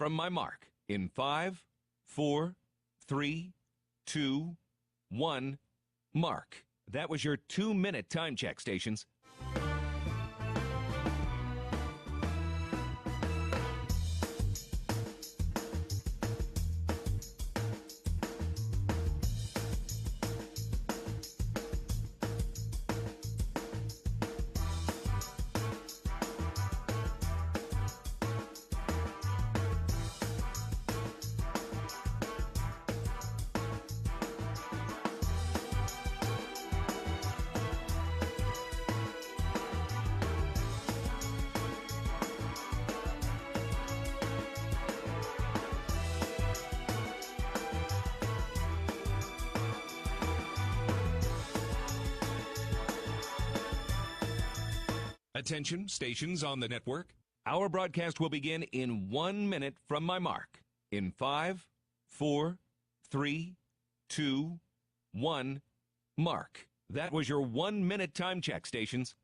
from my mark in 5, 4, 3, 2, 1, mark. That was your 2-minute time check, stations. Attention, stations on the network. Our broadcast will begin in 1 minute from my mark. In 5, 4, 3, 2, 1, mark. That was your 1-minute time check, stations.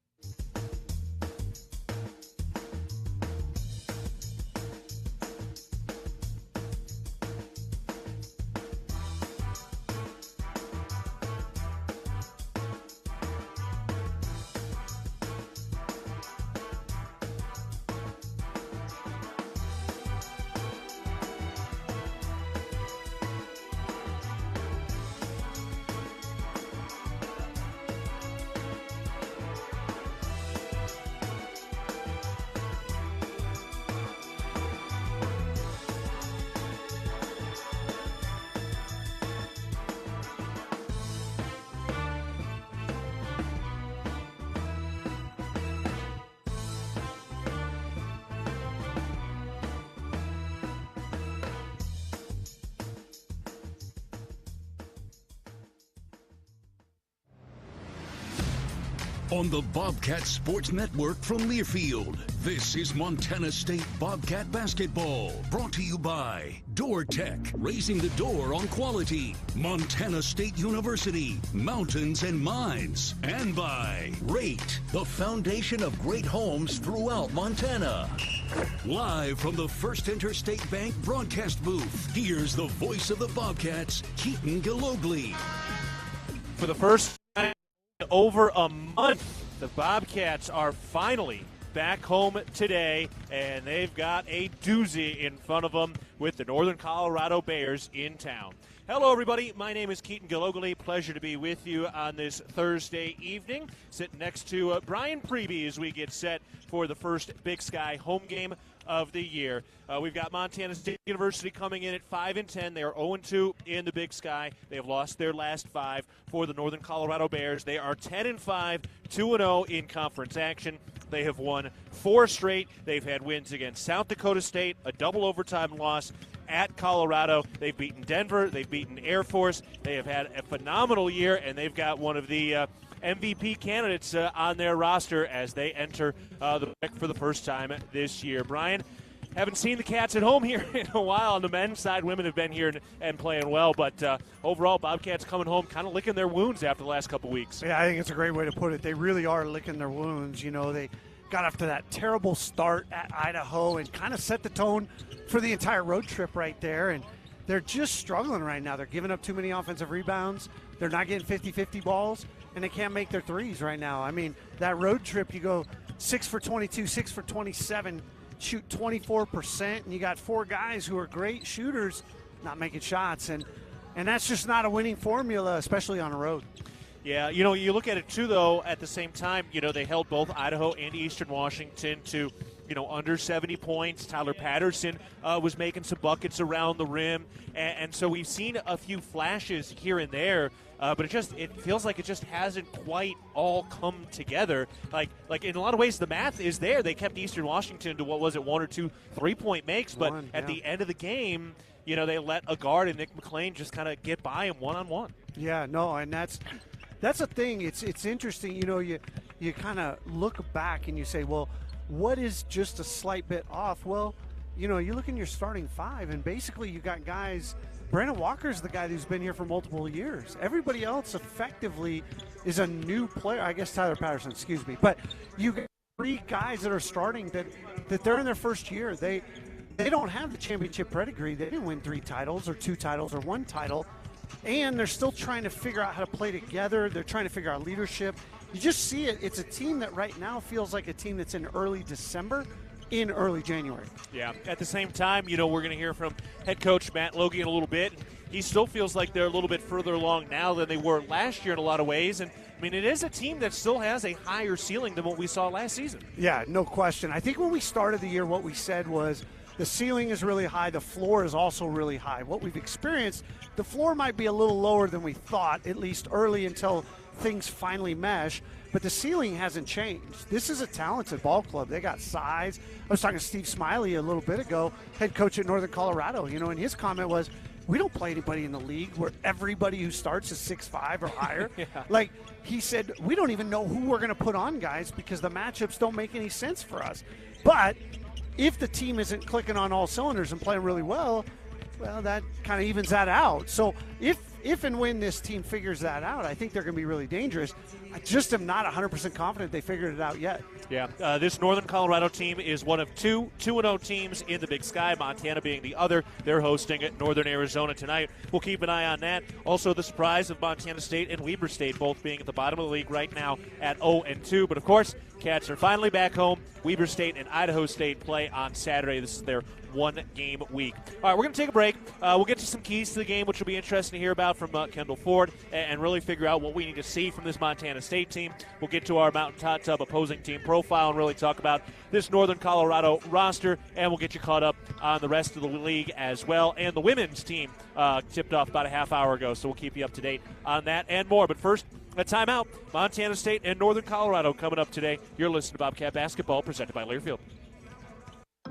On the Bobcat Sports Network from Learfield, this is Montana State Bobcat Basketball, brought to you by Door Tech, raising the door on quality, Montana State University, Mountains and Mines, and by Rate, the foundation of great homes throughout Montana. Live from the First Interstate Bank broadcast booth, here's the voice of the Bobcats, Keaton Gillogly. For the first time over a month, the Bobcats are finally back home today, and they've got a doozy in front of them with the Northern Colorado Bears in town. Hello, everybody. My name is Keaton Gillogly. Pleasure to be with you on this Thursday evening. Sitting next to Brian Priebe as we get set for the first Big Sky home game of the year. We've got Montana State University coming in at 5-10. They are 0-2 in the Big Sky. They have lost their last 5 for the Northern Colorado Bears. They are 10-5, 2-0 in conference action. They have won 4 straight. They've had wins against South Dakota State, a double overtime loss at Colorado. They've beaten Denver. They've beaten Air Force. They have had a phenomenal year, and they've got one of the MVP candidates on their roster as they enter the pick for the first time this year. Brian, haven't seen the Cats at home here in a while on the men's side. Women have been here and playing well, but overall, Bobcats coming home kind of licking their wounds after the last couple weeks. Yeah, I think it's a great way to put it. They really are licking their wounds. You know, they got off to that terrible start at Idaho and kind of set the tone for the entire road trip right there, and they're just struggling right now. They're giving up too many offensive rebounds. They're not getting 50-50 balls, and they can't make their threes right now. I mean, that road trip, you go 6 for 22, 6 for 27, shoot 24%, and you got 4 guys who are great shooters not making shots, and that's just not a winning formula, especially on the road. Yeah, you know, you look at it, too, though, at the same time, you know, they held both Idaho and Eastern Washington to, you know, under 70 points. Tyler Patterson was making some buckets around the rim, and so we've seen a few flashes here and there, but it feels like it just hasn't quite all come together. Like in a lot of ways, the math is there. They kept Eastern Washington to, 1 or 2 three-point makes, but at the end of the game, you know, they let a guard and Nick McLean just kind of get by him one-on-one. Yeah, no, and that's the thing. It's interesting. You know, you kind of look back and you say, well, what is just a slight bit off? Well, you know, you look in your starting 5, and basically you got guys. Brandon Walker's the guy who's been here for multiple years. Everybody else effectively is a new player. I guess Tyler Patterson, excuse me. But you got 3 guys that are starting that they're in their first year. they don't have the championship pedigree. They didn't win 3 titles or 2 titles or 1 title. And they're still trying to figure out how to play together. They're trying to figure out leadership. You just see it. It's a team that right now feels like a team that's in early December, in early January. Yeah. At the same time, we're going to hear from head coach Matt Logie in a little bit. He still feels like they're a little bit further along now than they were last year in a lot of ways. And, it is a team that still has a higher ceiling than what we saw last season. Yeah, no question. I think when we started the year, what we said was the ceiling is really high. The floor is also really high. What we've experienced, the floor might be a little lower than we thought, at least early until things finally mesh. But the ceiling hasn't changed. This is a talented ball club. They got size. I was talking to Steve Smiley a little bit ago, head coach at Northern Colorado, and his comment was, we don't play anybody in the league where everybody who starts is 6'5" or higher. Yeah. Like he said, we don't even know who we're going to put on guys because the matchups don't make any sense for us. But if the team isn't clicking on all cylinders and playing really well, that kind of evens that out. So if and when this team figures that out, I think they're going to be really dangerous. I just am not 100% confident they figured it out yet. Yeah, this Northern Colorado team is one of 2 2-0 teams in the Big Sky, Montana being the other. They're hosting Northern Arizona tonight. We'll keep an eye on that. Also, the surprise of Montana State and Weber State both being at the bottom of the league right now at 0-2. But, of course, Cats are finally back home. Weber State and Idaho State play on Saturday. This is their 1-game week. All right, we're going to take a break. We'll get to some keys to the game, which will be interesting to hear about from Kendall Ford and really figure out what we need to see from this Montana State team. We'll get to our Mountain Hot Tub opposing team profile and really talk about this Northern Colorado roster, and we'll get you caught up on the rest of the league as well. And the women's team tipped off about a half hour ago, so we'll keep you up to date on that and more. But first, a timeout. Montana State and Northern Colorado coming up today. You're listening to Bobcat Basketball, presented by Learfield.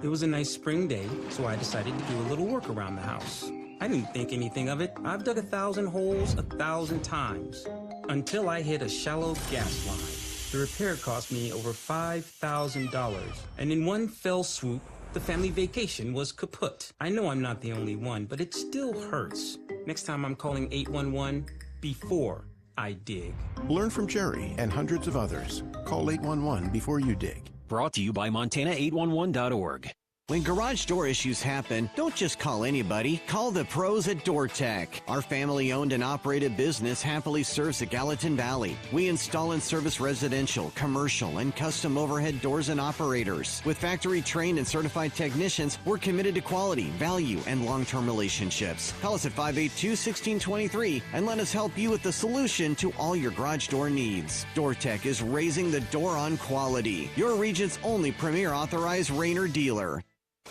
It was a nice spring day, so I decided to do a little work around the house. I didn't think anything of it. I've dug 1,000 holes 1,000 times until I hit a shallow gas line. The repair cost me over $5,000, and in one fell swoop, the family vacation was kaput. I know I'm not the only one, but it still hurts. Next time I'm calling 811 before I dig. Learn from Jerry and hundreds of others. Call 811 before you dig. Brought to you by Montana811.org. When garage door issues happen, don't just call anybody. Call the pros at DoorTech. Our family-owned and operated business happily serves the Gallatin Valley. We install and service residential, commercial, and custom overhead doors and operators. With factory-trained and certified technicians, we're committed to quality, value, and long-term relationships. Call us at 582-1623 and let us help you with the solution to all your garage door needs. DoorTech is raising the door on quality. Your region's only premier authorized Rainer dealer.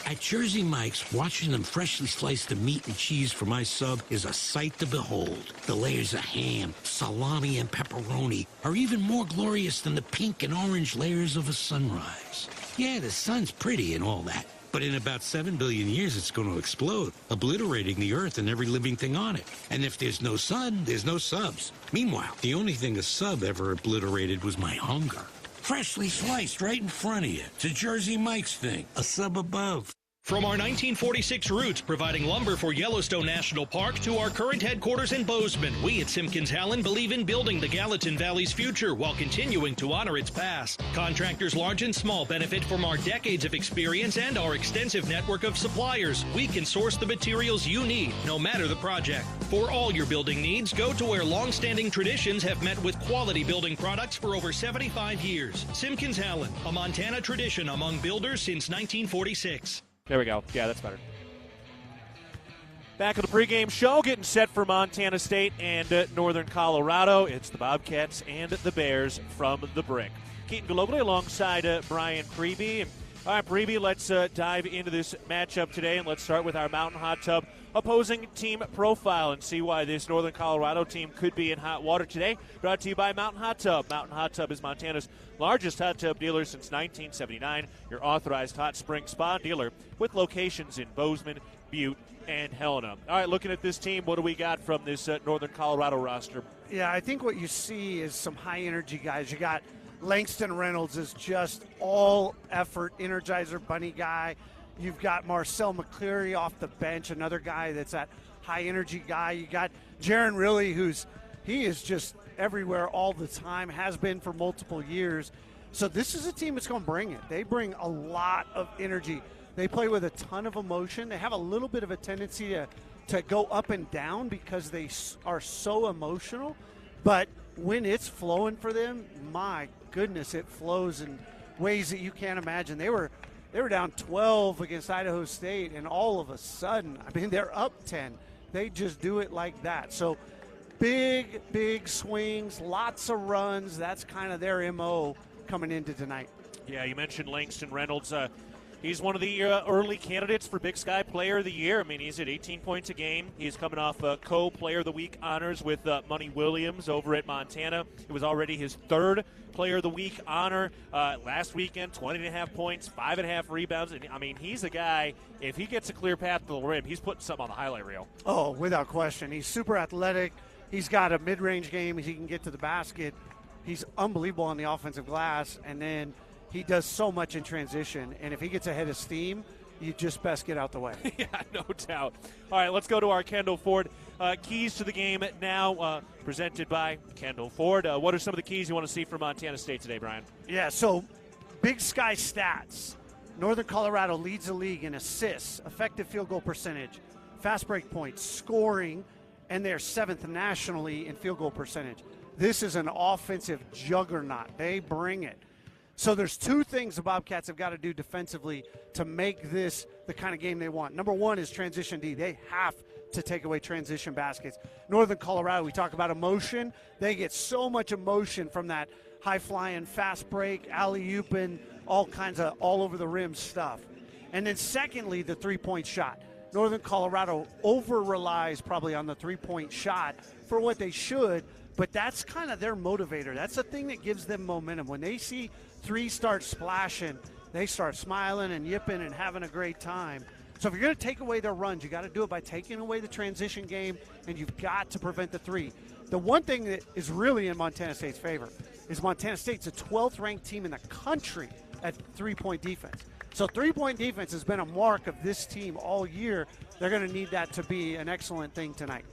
At Jersey Mike's, watching them freshly slice the meat and cheese for my sub is a sight to behold. The layers of ham, salami, and pepperoni are even more glorious than the pink and orange layers of a sunrise. Yeah, the sun's pretty and all that, but in about 7 billion years it's going to explode, obliterating the earth and every living thing on it. And if there's no sun, there's no subs. Meanwhile, the only thing a sub ever obliterated was my hunger. Freshly sliced right in front of you. It's a Jersey Mike's thing. A sub above. From our 1946 roots providing lumber for Yellowstone National Park to our current headquarters in Bozeman, we at Simpkins Hallen believe in building the Gallatin Valley's future while continuing to honor its past. Contractors large and small benefit from our decades of experience and our extensive network of suppliers. We can source the materials you need, no matter the project. For all your building needs, go to where long-standing traditions have met with quality building products for over 75 years. Simpkins Hallen, a Montana tradition among builders since 1946. There we go. Yeah, that's better. Back on the pregame show, getting set for Montana State and Northern Colorado. It's the Bobcats and the Bears from the Brick. Keaton Gillogly alongside Brian Priebe. All right, Priebe, let's dive into this matchup today, and let's start with our Mountain Hot Tub opposing team profile and see why this Northern Colorado team could be in hot water today. Brought to you by Mountain Hot Tub. Mountain Hot Tub is Montana's largest hot tub dealer since 1979, your authorized hot spring spa dealer with locations in Bozeman, Butte, and Helena. All right, looking at this team, what do we got from this Northern Colorado roster? Yeah, I think what you see is some high-energy guys. You got Langston Reynolds is just all-effort, Energizer Bunny guy. You've got Marcel McCleary off the bench, another guy that's that high-energy guy. You got Jaron Riley, he is just everywhere all the time, has been for multiple years. So this is a team that's going to bring it. They bring a lot of energy. They play with a ton of emotion. They have a little bit of a tendency to go up and down because they are so emotional. But when it's flowing for them, my goodness, it flows in ways that you can't imagine. They were down 12 against Idaho State, and all of a sudden, I mean, they're up 10. They just do it like that. So big swings, lots of runs. That's kind of their MO coming into tonight. Yeah, you mentioned Langston Reynolds. He's one of the early candidates for Big Sky Player of the Year. I mean, he's at 18 points a game. He's coming off co-Player of the Week honors with Money Williams over at Montana. It was already his third Player of the Week honor last weekend, 20.5 points, 5.5 rebounds. And, I mean, he's a guy, if he gets a clear path to the rim, he's putting something on the highlight reel. Oh, without question. He's super athletic. He's got a mid-range game. He can get to the basket. He's unbelievable on the offensive glass. And then he does so much in transition. And if he gets ahead of steam, you just best get out the way. Yeah, no doubt. All right, let's go to our Kendall Ford keys to the game now, presented by Kendall Ford. What are some of the keys you want to see from Montana State today, Brian? Yeah, so Big Sky stats. Northern Colorado leads the league in assists, effective field goal percentage, fast break points, scoring, and they're 7th nationally in field goal percentage. This is an offensive juggernaut. They bring it. So there's two things the Bobcats have got to do defensively to make this the kind of game they want. Number one is transition D. They have to take away transition baskets. Northern Colorado, we talk about emotion. They get so much emotion from that high-flying, fast break, alley-ooping, all kinds of all-over-the-rim stuff. And then secondly, the three-point shot. Northern Colorado over-relies probably on the three-point shot for what they should, but that's kind of their motivator. That's the thing that gives them momentum. When they see three start splashing, they start smiling and yipping and having a great time. So if you're going to take away their runs, you got to do it by taking away the transition game, and you've got to prevent the three. The one thing that is really in Montana State's favor is Montana State's a 12th ranked team in the country at three-point defense. So three-point defense has been a mark of this team all year. They're going to need that to be an excellent thing tonight.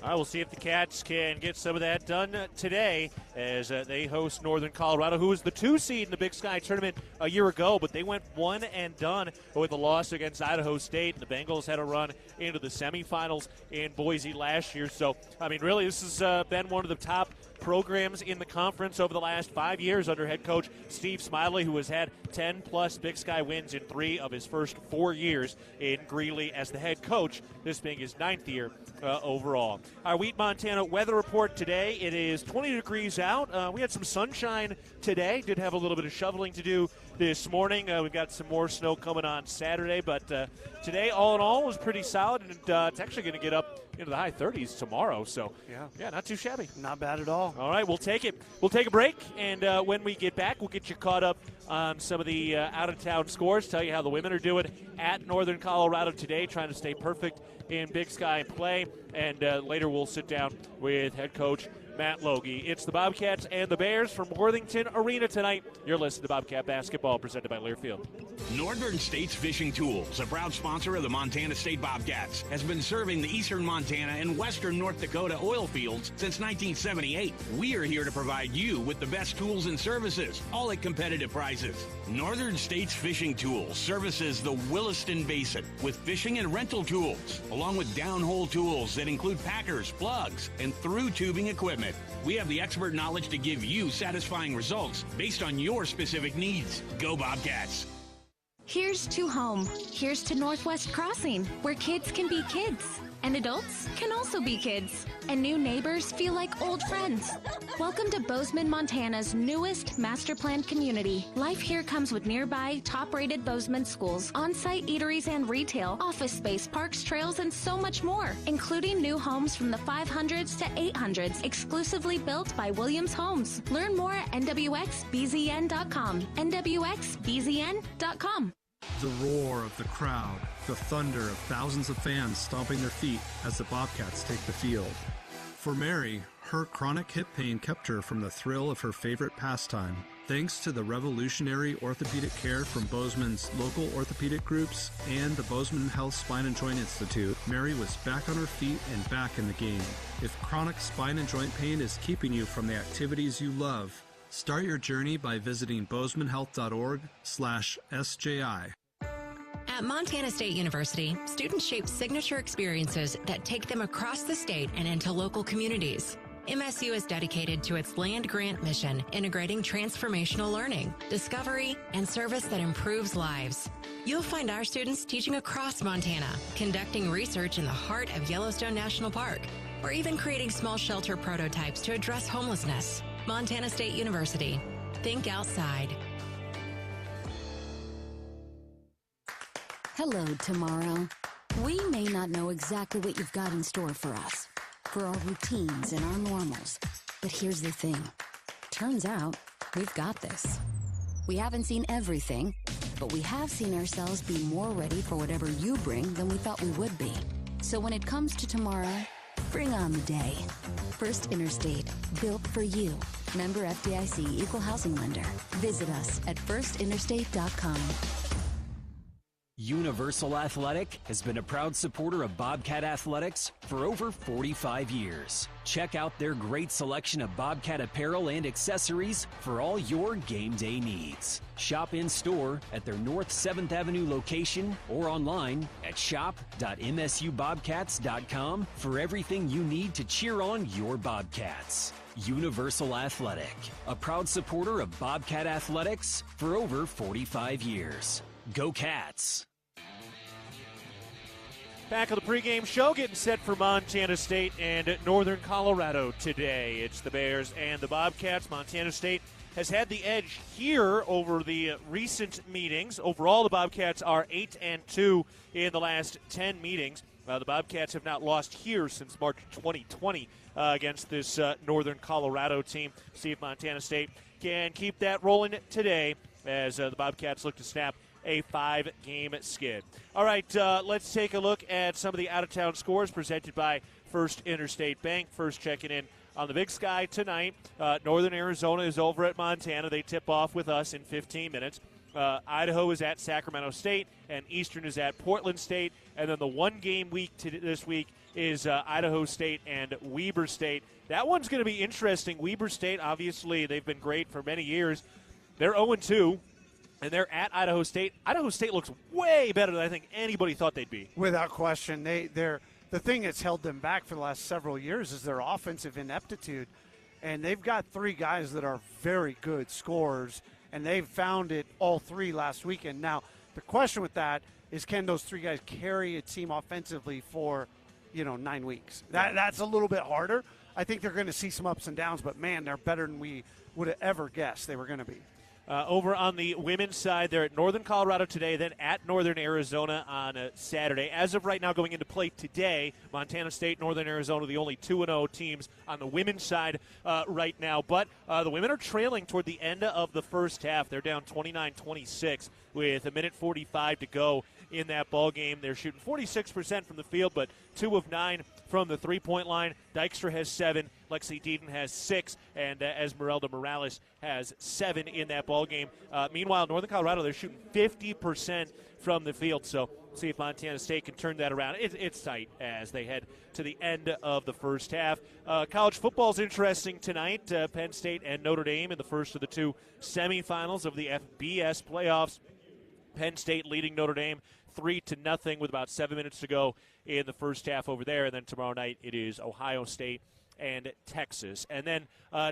All right, we'll see if the Cats can get some of that done today as they host Northern Colorado, who was the 2 seed in the Big Sky tournament a year ago, but they went one and done with a loss against Idaho State. The Bengals had a run into the semifinals in Boise last year. So, I mean, really, this has been one of the top programs in the conference over the last 5 years under head coach Steve Smiley, who has had 10-plus Big Sky wins in 3 of his first 4 years in Greeley as the head coach, this being his 9th year overall. Our Wheat Montana weather report today, it is 20 degrees out. We had some sunshine today, did have a little bit of shoveling to do this morning. We've got some more snow coming on Saturday, but today, all in all, was pretty solid, and it's actually going to get up into the high 30s tomorrow, so yeah, not too shabby. Not bad at all. All right, we'll take it. We'll take a break, and when we get back, we'll get you caught up on some of the out-of-town scores, tell you how the women are doing at Northern Colorado today, trying to stay perfect in Big Sky play, and later we'll sit down with head coach Matt Logie. It's the Bobcats and the Bears from Worthington Arena tonight. You're listening to Bobcat Basketball, presented by Learfield. Northern States Fishing Tools, a proud sponsor of the Montana State Bobcats, has been serving the eastern Montana and western North Dakota oil fields since 1978. We are here to provide you with the best tools and services, all at competitive prices. Northern States Fishing Tools services the Williston Basin with fishing and rental tools, along with downhole tools that include packers, plugs, and through tubing equipment. We have the expert knowledge to give you satisfying results based on your specific needs. Go Bobcats! Here's to home. Here's to Northwest Crossing, where kids can be kids. And adults can also be kids. And new neighbors feel like old friends. Welcome to Bozeman, Montana's newest master planned community. Life here comes with nearby, top-rated Bozeman schools, on-site eateries and retail, office space, parks, trails, and so much more, including new homes from the 500s to 800s, exclusively built by Williams Homes. Learn more at nwxbzn.com. nwxbzn.com. The roar of the crowd, the thunder of thousands of fans stomping their feet as the Bobcats take the field. For Mary, her chronic hip pain kept her from the thrill of her favorite pastime. Thanks to the revolutionary orthopedic care from Bozeman's local orthopedic groups and the Bozeman Health Spine and Joint Institute, Mary was back on her feet and back in the game. If chronic spine and joint pain is keeping you from the activities you love, start your journey by visiting bozemanhealth.org/SJI. At Montana State University, students shape signature experiences that take them across the state and into local communities. MSU is dedicated to its land-grant mission, integrating transformational learning, discovery, and service that improves lives. You'll find our students teaching across Montana, conducting research in the heart of Yellowstone National Park, or even creating small shelter prototypes to address homelessness. Montana State University. Think outside. Hello, tomorrow. We may not know exactly what you've got in store for us, for our routines and our normals. But here's the thing. Turns out, we've got this. We haven't seen everything, but we have seen ourselves be more ready for whatever you bring than we thought we would be. So when it comes to tomorrow, bring on the day. First Interstate, built for you. Member FDIC Equal Housing Lender. Visit us at firstinterstate.com. Universal Athletic has been a proud supporter of Bobcat Athletics for over 45 years. Check out their great selection of Bobcat apparel and accessories for all your game day needs. Shop in store at their North 7th Avenue location or online at shop.msubobcats.com for everything you need to cheer on your Bobcats. Universal Athletic, a proud supporter of Bobcat Athletics for over 45 years. Go Cats! Back on the pregame show, getting set for Montana State and Northern Colorado today. It's the Bears and the Bobcats. Montana State has had the edge here over the recent meetings. Overall, the Bobcats are 8-2 in the last 10 meetings. The Bobcats have not lost here since March 2020 against this Northern Colorado team. See if Montana State can keep that rolling today as the Bobcats look to snap a 5-game skid. All right, let's take a look at some of the out-of-town scores presented by First Interstate Bank. First checking in on the Big Sky tonight. Northern Arizona is over at Montana. They tip off with us in 15 minutes. Idaho is at Sacramento State, and Eastern is at Portland State. And then the one-game week this week is Idaho State and Weber State. That one's going to be interesting. Weber State, obviously, they've been great for many years. They're 0-2. And they're at Idaho State. Idaho State looks way better than I think anybody thought they'd be. Without question. The thing that's held them back for the last several years is their offensive ineptitude. And they've got 3 guys that are very good scorers, and they've found it all 3 last weekend. Now, the question with that is, can those 3 guys carry a team offensively for, 9 weeks? That's a little bit harder. I think they're going to see some ups and downs, but, man, they're better than we would have ever guessed they were going to be. Over on the women's side, they're at Northern Colorado today, then at Northern Arizona on Saturday. As of right now, going into play today, Montana State, Northern Arizona, the only 2-0 teams on the women's side right now. But the women are trailing toward the end of the first half. They're down 29-26 with 1:45 to go in that ball game. They're shooting 46% from the field, but 2 of 9 from the three-point line. Dykstra has 7, Lexi Deaton has 6, and Esmeralda Morales has 7 in that ball game. Meanwhile, Northern Colorado, they're shooting 50% from the field, so see if Montana State can turn that around. It's tight as they head to the end of the first half. College football is interesting tonight. Penn State and Notre Dame in the first of the 2 semifinals of the FBS playoffs. Penn State leading Notre Dame 3-0 with about 7 minutes to go in the first half over there. And then tomorrow night it is Ohio State and Texas. And then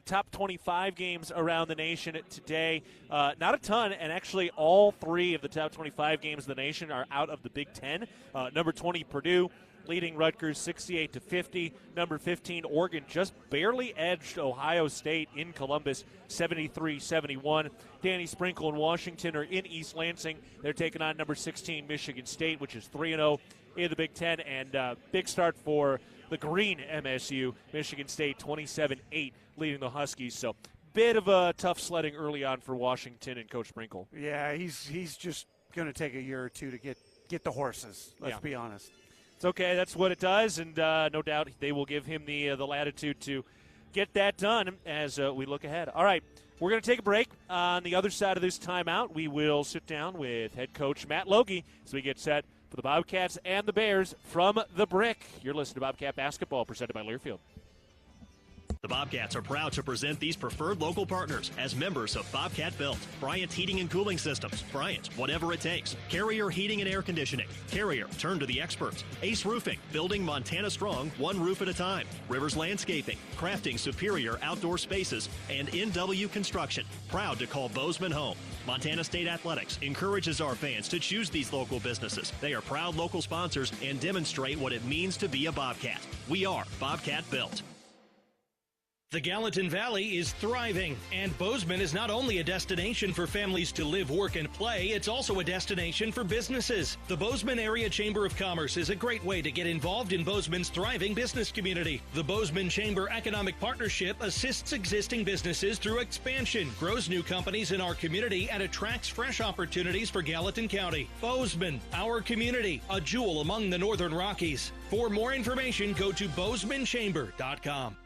top 25 games around the nation today. Not a ton, and actually all 3 of the top 25 games of the nation are out of the Big Ten. Number 20, Purdue, leading Rutgers 68-50. Number 15, Oregon just barely edged Ohio State in Columbus 73-71. Danny Sprinkle and Washington are in East Lansing. They're taking on number 16, Michigan State, which is 3-0 in the Big Ten. And big start for the green MSU. Michigan State 27-8 leading the Huskies. So bit of a tough sledding early on for Washington and Coach Sprinkle. Yeah, he's just going to take a year or 2 to get the horses. Let's be honest. It's okay. That's what it does, and no doubt they will give him the latitude to get that done as we look ahead. All right, we're going to take a break. On the other side of this timeout, we will sit down with head coach Matt Logie as we get set for the Bobcats and the Bears from the Brick. You're listening to Bobcat Basketball presented by Learfield. The Bobcats are proud to present these preferred local partners as members of Bobcat Built. Bryant Heating and Cooling Systems. Bryant, whatever it takes. Carrier Heating and Air Conditioning. Carrier, turn to the experts. Ace Roofing, building Montana strong, one roof at a time. Rivers Landscaping, crafting superior outdoor spaces. And NW Construction, proud to call Bozeman home. Montana State Athletics encourages our fans to choose these local businesses. They are proud local sponsors and demonstrate what it means to be a Bobcat. We are Bobcat Built. The Gallatin Valley is thriving, and Bozeman is not only a destination for families to live, work, and play, it's also a destination for businesses. The Bozeman Area Chamber of Commerce is a great way to get involved in Bozeman's thriving business community. The Bozeman Chamber Economic Partnership assists existing businesses through expansion, grows new companies in our community, and attracts fresh opportunities for Gallatin County. Bozeman, our community, a jewel among the Northern Rockies. For more information, go to bozemanchamber.com.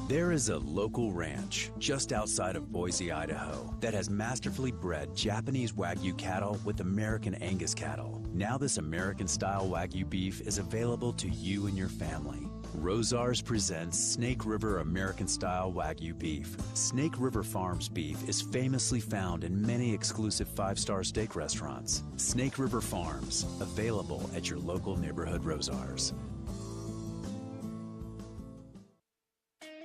There is a local ranch just outside of Boise, Idaho, that has masterfully bred Japanese Wagyu cattle with American Angus cattle. Now this American-style Wagyu beef is available to you and your family. Rosars presents Snake River American-style Wagyu beef. Snake River Farms beef is famously found in many exclusive five-star steak restaurants. Snake River Farms, available at your local neighborhood Rosars.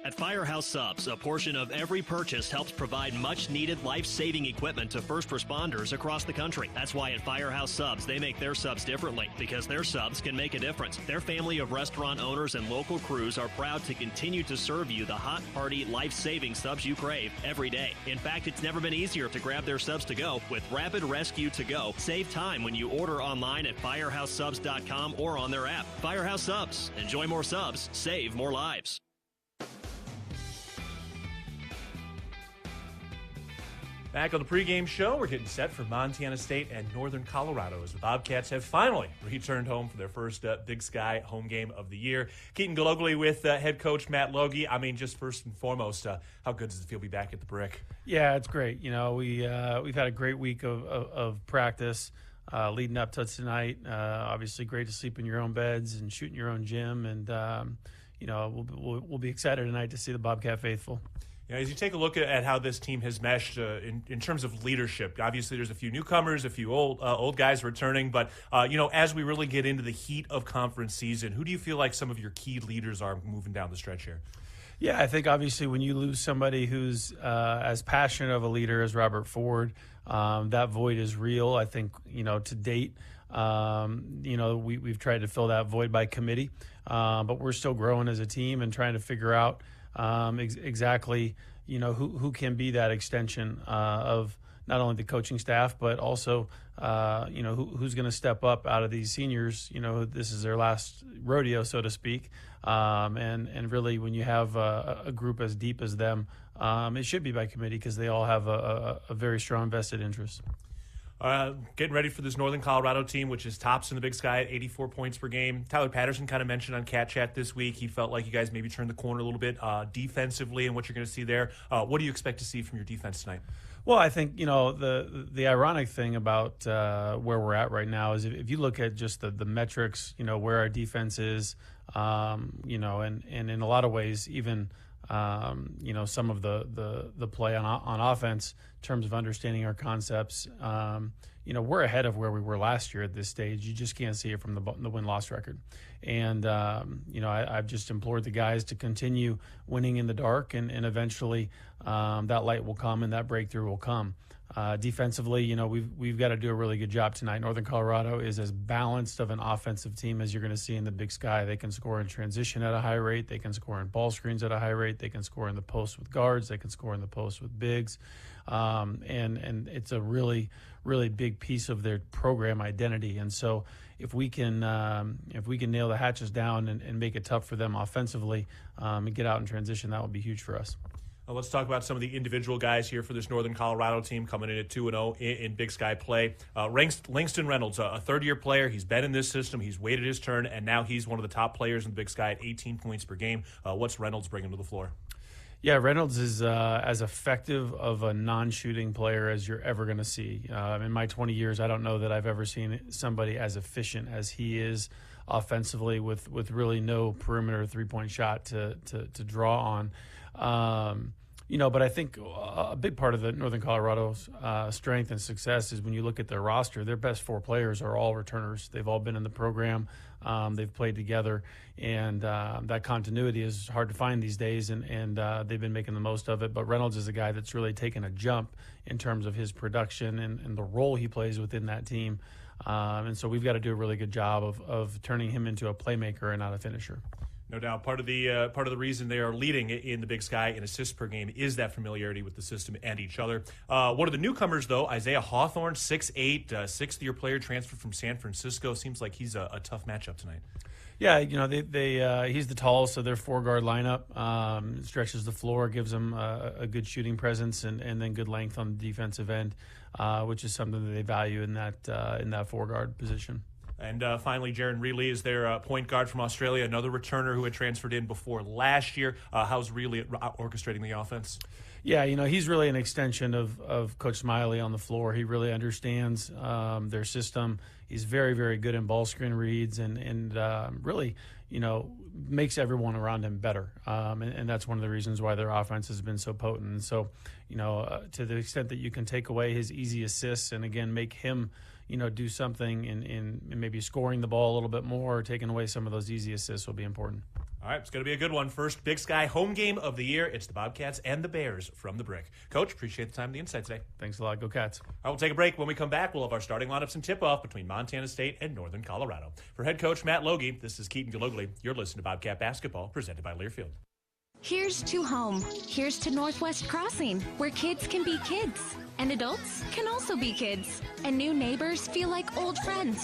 At Firehouse Subs, a portion of every purchase helps provide much-needed life-saving equipment to first responders across the country. That's why at Firehouse Subs, they make their subs differently, because their subs can make a difference. Their family of restaurant owners and local crews are proud to continue to serve you the hot, hearty, life-saving subs you crave every day. In fact, it's never been easier to grab their subs to go with Rapid Rescue to Go. Save time when you order online at firehousesubs.com or on their app. Firehouse Subs. Enjoy more subs. Save more lives. Back on the pregame show, we're getting set for Montana State and Northern Colorado as the Bobcats have finally returned home for their first Big Sky home game of the year. Keaton Gillogly with head coach Matt Logie. I mean, just first and foremost, how good does it feel to be back at the Brick? Yeah, it's great. You know, we've had a great week of practice leading up to tonight. Obviously, great to sleep in your own beds and shoot in your own gym, and you know, we'll be excited tonight to see the Bobcat faithful. You know, as you take a look at how this team has meshed in terms of leadership, obviously there's a few newcomers, a few old guys returning, but you know, as we really get into the heat of conference season, who do you feel like some of your key leaders are moving down the stretch here? Yeah, I think obviously when you lose somebody who's as passionate of a leader as Robert Ford, that void is real. I think, you know, to date, you know, we've tried to fill that void by committee, but we're still growing as a team and trying to figure out exactly, you know, who can be that extension of not only the coaching staff, but also, you know, who's going to step up out of these seniors. You know, this is their last rodeo, so to speak. And really, when you have a group as deep as them, it should be by committee because they all have a very strong vested interest. Getting ready for this Northern Colorado team, which is tops in the Big Sky at 84 points per game. Tyler Patterson kind of mentioned on Cat Chat this week, he felt like you guys maybe turned the corner a little bit defensively and what you're going to see there. What do you expect to see from your defense tonight? Well, I think, you know, the ironic thing about where we're at right now is if you look at just the metrics, you know, where our defense is, you know, and in a lot of ways, even, you know, some of the play on offense in terms of understanding our concepts, you know, we're ahead of where we were last year at this stage. You just can't see it from the win-loss record. And, you know, I've just implored the guys to continue winning in the dark, and eventually that light will come and that breakthrough will come. Defensively, you know, we've got to do a really good job tonight. Northern Colorado is as balanced of an offensive team as you're going to see in the Big Sky. They can score in transition at a high rate. They can score in ball screens at a high rate. They can score in the post with guards. They can score in the post with bigs. And it's a really, really big piece of their program identity. And so if we can nail the hatches down and make it tough for them offensively and get out in transition, that would be huge for us. Let's talk about some of the individual guys here for this Northern Colorado team coming in at 2-0 in Big Sky play. Langston Reynolds, a third-year player. He's been in this system. He's waited his turn, and now he's one of the top players in the Big Sky at 18 points per game. What's Reynolds bringing to the floor? Yeah, Reynolds is as effective of a non-shooting player as you're ever going to see. In my 20 years, I don't know that I've ever seen somebody as efficient as he is offensively with really no perimeter three-point shot to draw on. But I think a big part of the Northern Colorado's strength and success is when you look at their roster, their best 4 players are all returners. They've all been in the program. They've played together, and that continuity is hard to find these days, and they've been making the most of it. But Reynolds is a guy that's really taken a jump in terms of his production and the role he plays within that team. And so we've got to do a really good job of turning him into a playmaker and not a finisher. No doubt, part of the reason they are leading in the Big Sky in assists per game is that familiarity with the system and each other. One of the newcomers, though, Isaiah Hawthorne, 6'8", sixth-year player transferred from San Francisco. Seems like he's a tough matchup tonight. Yeah, he's the tallest of their 4-guard lineup. Stretches the floor, gives them a good shooting presence, and then good length on the defensive end, which is something that they value in that 4-guard position. And finally, Jaron Reilly is their point guard from Australia, another returner who had transferred in before last year. How's Reilly orchestrating the offense? Yeah, he's really an extension of Coach Smiley on the floor. He really understands their system. He's very, very good in ball screen reads and really, makes everyone around him better. And that's one of the reasons why their offense has been so potent. And so, to the extent that you can take away his easy assists and, again, make him do something in maybe scoring the ball a little bit more or taking away some of those easy assists will be important. All right, it's going to be a good one. First Big Sky home game of the year. It's the Bobcats and the Bears from the Brick. Coach, appreciate the time and the insight today. Thanks a lot. Go Cats. All right, we'll take a break. When we come back, we'll have our starting lineups and tip-off between Montana State and Northern Colorado. For head coach Matt Logie, this is Keaton Gillogly. You're listening to Bobcat Basketball, presented by Learfield. Here's to home. Here's to Northwest Crossing, where kids can be kids. And adults can also be kids. And new neighbors feel like old friends.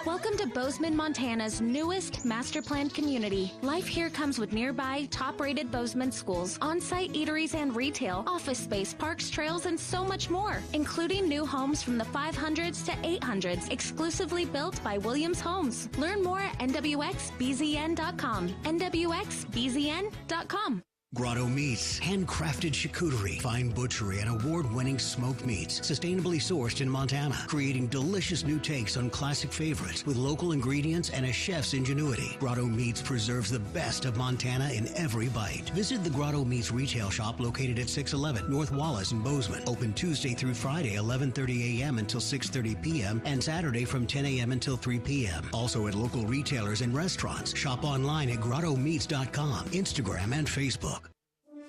Welcome to Bozeman, Montana's newest master planned community. Life here comes with nearby top-rated Bozeman schools, on-site eateries and retail, office space, parks, trails, and so much more, including new homes from the 500s to 800s, exclusively built by Williams Homes. Learn more at nwxbzn.com. nwxbzn.com. Grotto Meats, handcrafted charcuterie, fine butchery, and award-winning smoked meats, sustainably sourced in Montana, creating delicious new takes on classic favorites with local ingredients and a chef's ingenuity. Grotto Meats preserves the best of Montana in every bite. Visit the Grotto Meats retail shop located at 611 North Wallace in Bozeman. Open Tuesday through Friday, 11:30 a.m. until 6:30 p.m. and Saturday from 10 a.m. until 3 p.m. Also at local retailers and restaurants. Shop online at grottomeats.com, Instagram, and Facebook.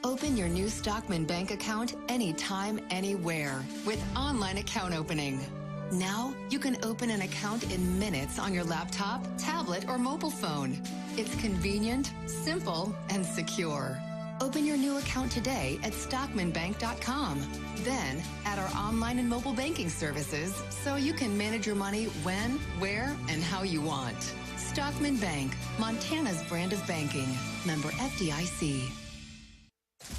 Open your new Stockman Bank account anytime, anywhere with online account opening. Now, you can open an account in minutes on your laptop, tablet, or mobile phone. It's convenient, simple, and secure. Open your new account today at stockmanbank.com. Then, add our online and mobile banking services so you can manage your money when, where, and how you want. Stockman Bank, Montana's brand of banking. Member FDIC.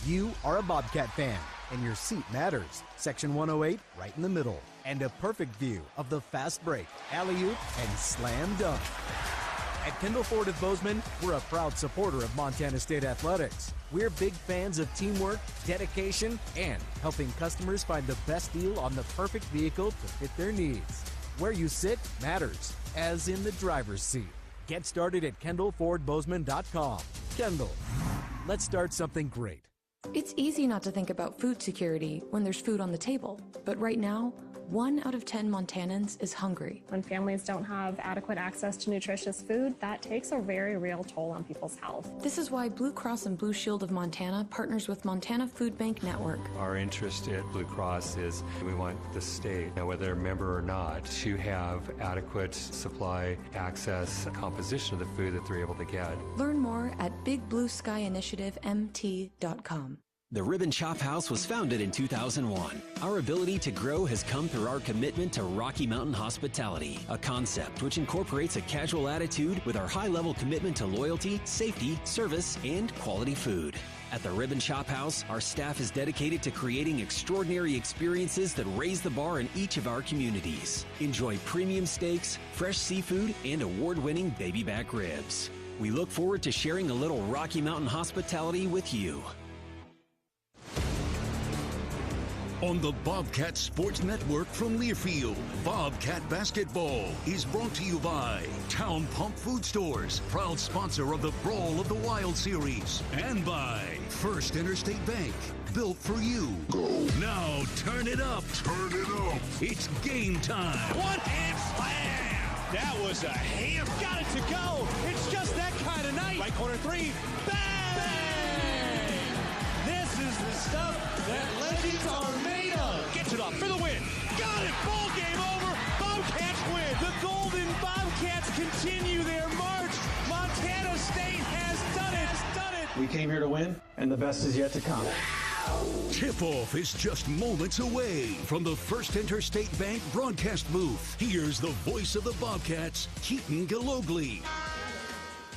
You are a Bobcat fan, and your seat matters. Section 108, right in the middle. And a perfect view of the fast break, alley-oop, and slam dunk. At Kendall Ford of Bozeman, we're a proud supporter of Montana State Athletics. We're big fans of teamwork, dedication, and helping customers find the best deal on the perfect vehicle to fit their needs. Where you sit matters, as in the driver's seat. Get started at KendallFordBozeman.com. Kendall, let's start something great. It's easy not to think about food security when there's food on the table, but right now, 1 out of 10 Montanans is hungry. When families don't have adequate access to nutritious food, that takes a very real toll on people's health. This is why Blue Cross and Blue Shield of Montana partners with Montana Food Bank Network. Our interest at Blue Cross is we want the state, whether they're a member or not, to have adequate supply, access, composition of the food that they're able to get. Learn more at bigblueskyinitiativemt.com. The Ribbon Chop House was founded in 2001. Our ability to grow has come through our commitment to Rocky Mountain hospitality, a concept which incorporates a casual attitude with our high-level commitment to loyalty, safety, service, and quality food. At the Ribbon Chop House, our staff is dedicated to creating extraordinary experiences that raise the bar in each of our communities. Enjoy premium steaks, fresh seafood, and award-winning baby back ribs. We look forward to sharing a little Rocky Mountain hospitality with you. On the Bobcat Sports Network from Learfield, Bobcat Basketball is brought to you by Town Pump Food Stores, proud sponsor of the Brawl of the Wild Series, and by First Interstate Bank, built for you. Go. Now turn it up. Turn it up. It's game time. One-hand slam. That was a ham. Got it to go. It's just that kind of night. Right corner three. Bang! This is the stuff that legends are made of. Gets it up for the win. Got it. Ball game over. Bobcats win. The Golden Bobcats continue their march. Montana State has done it. We came here to win, and the best is yet to come. Tip-off is just moments away. From the First Interstate Bank broadcast booth, here's the voice of the Bobcats, Keaton Gillogly.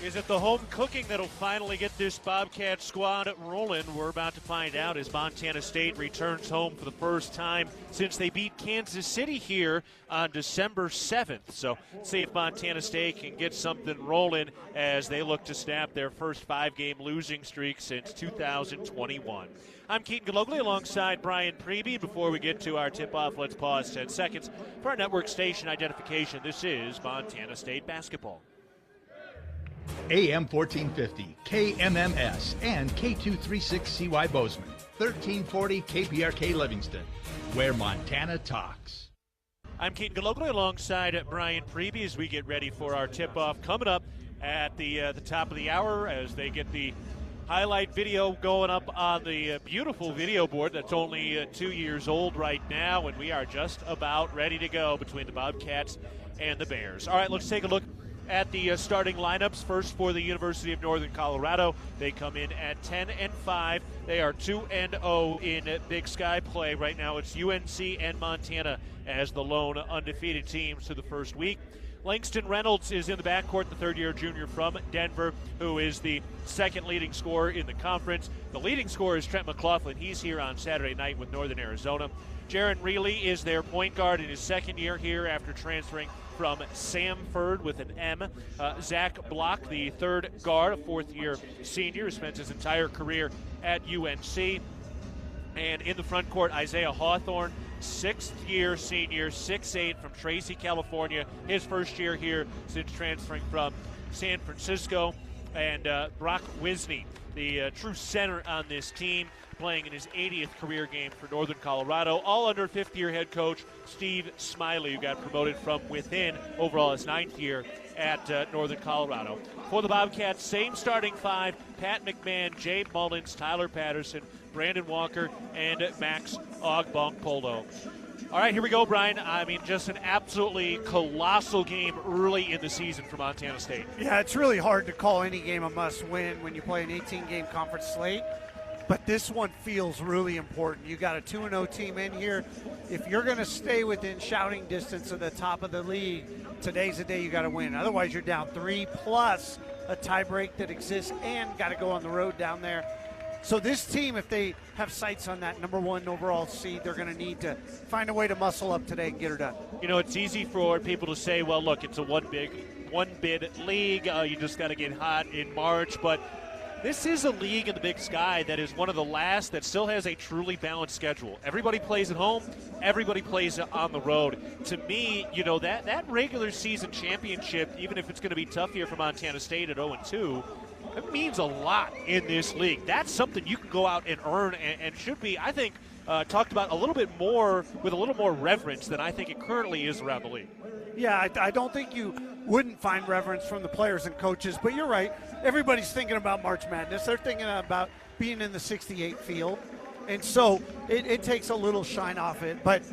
Is it the home cooking that'll finally get this Bobcat squad rolling? We're about to find out as Montana State returns home for the first time since they beat Kansas City here on December 7th. So see if Montana State can get something rolling as they look to snap their first 5-game losing streak since 2021. I'm Keaton Gillogly alongside Brian Priebe. Before we get to our tip-off, let's pause 10 seconds for our network station identification. This is Montana State basketball. AM 1450, KMMS, and K236CY Bozeman, 1340 KPRK Livingston, where Montana talks. I'm Keaton Gillogly alongside Brian Priebe as we get ready for our tip-off coming up at the top of the hour as they get the highlight video going up on the beautiful video board that's only 2 years old right now, and we are just about ready to go between the Bobcats and the Bears. All right, let's take a look at the starting lineups. First for the University of Northern Colorado, they come in at 10-5. They are 2-0 in Big Sky play. Right now it's UNC and Montana as the lone undefeated teams to the first week. Langston Reynolds is in the backcourt, the third-year junior from Denver, who is the second leading scorer in the conference. The leading scorer is Trent McLaughlin. He's here on Saturday night with Northern Arizona. Jaron Reilly is their point guard in his second year here after transferring from Samford with an M. Zach Block, the third guard, a fourth-year senior, who spent his entire career at UNC. And in the front court, Isaiah Hawthorne, sixth-year senior, 6'8", from Tracy, California. His first year here since transferring from San Francisco. And Brock Wisney, the true center on this team, playing in his 80th career game for Northern Colorado, all under fifth-year head coach Steve Smiley, who got promoted from within overall his ninth year at Northern Colorado. For the Bobcats, same starting five: Pat McMahon, Jay Mullins, Tyler Patterson, Brandon Walker, and Max Ogbonkpolo. All right, here we go, Brian. I mean, just an absolutely colossal game early in the season for Montana State. Yeah, it's really hard to call any game a must-win when you play an 18-game conference slate. But this one feels really important. You got a 2-0 team in here. If you're going to stay within shouting distance of the top of the league, today's the day you got to win. Otherwise, you're down 3 plus a tiebreak that exists and got to go on the road down there. So this team, if they have sights on that number one overall seed, they're going to need to find a way to muscle up today and get her done. You know, it's easy for people to say, well, look, it's a one-bid league. You just got to get hot in March. But this is a league in the Big Sky that is one of the last that still has a truly balanced schedule. Everybody plays at home. Everybody plays on the road. To me, you know, that regular season championship, even if it's going to be tough here for Montana State at 0-2, it means a lot in this league. That's something you can go out and earn and should be, I think, talked about a little bit more with a little more reverence than I think it currently is around the league. Yeah, I don't think you wouldn't find reverence from the players and coaches, but you're right. Everybody's thinking about March Madness. They're thinking about being in the 68 field, and so it takes a little shine off it. But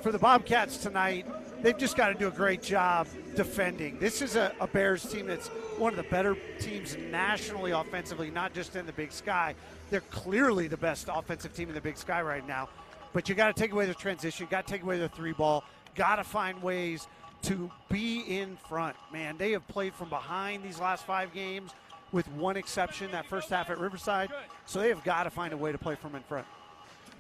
for the Bobcats tonight, they've just got to do a great job defending. This is a Bears team that's one of the better teams nationally offensively, not just in the Big Sky. They're clearly the best offensive team in the Big Sky right now. But you got to take away the transition, got to take away the three ball, got to find ways to be in front. Man, they have played from behind these last 5 games with one exception, that first half at Riverside. So they have got to find a way to play from in front.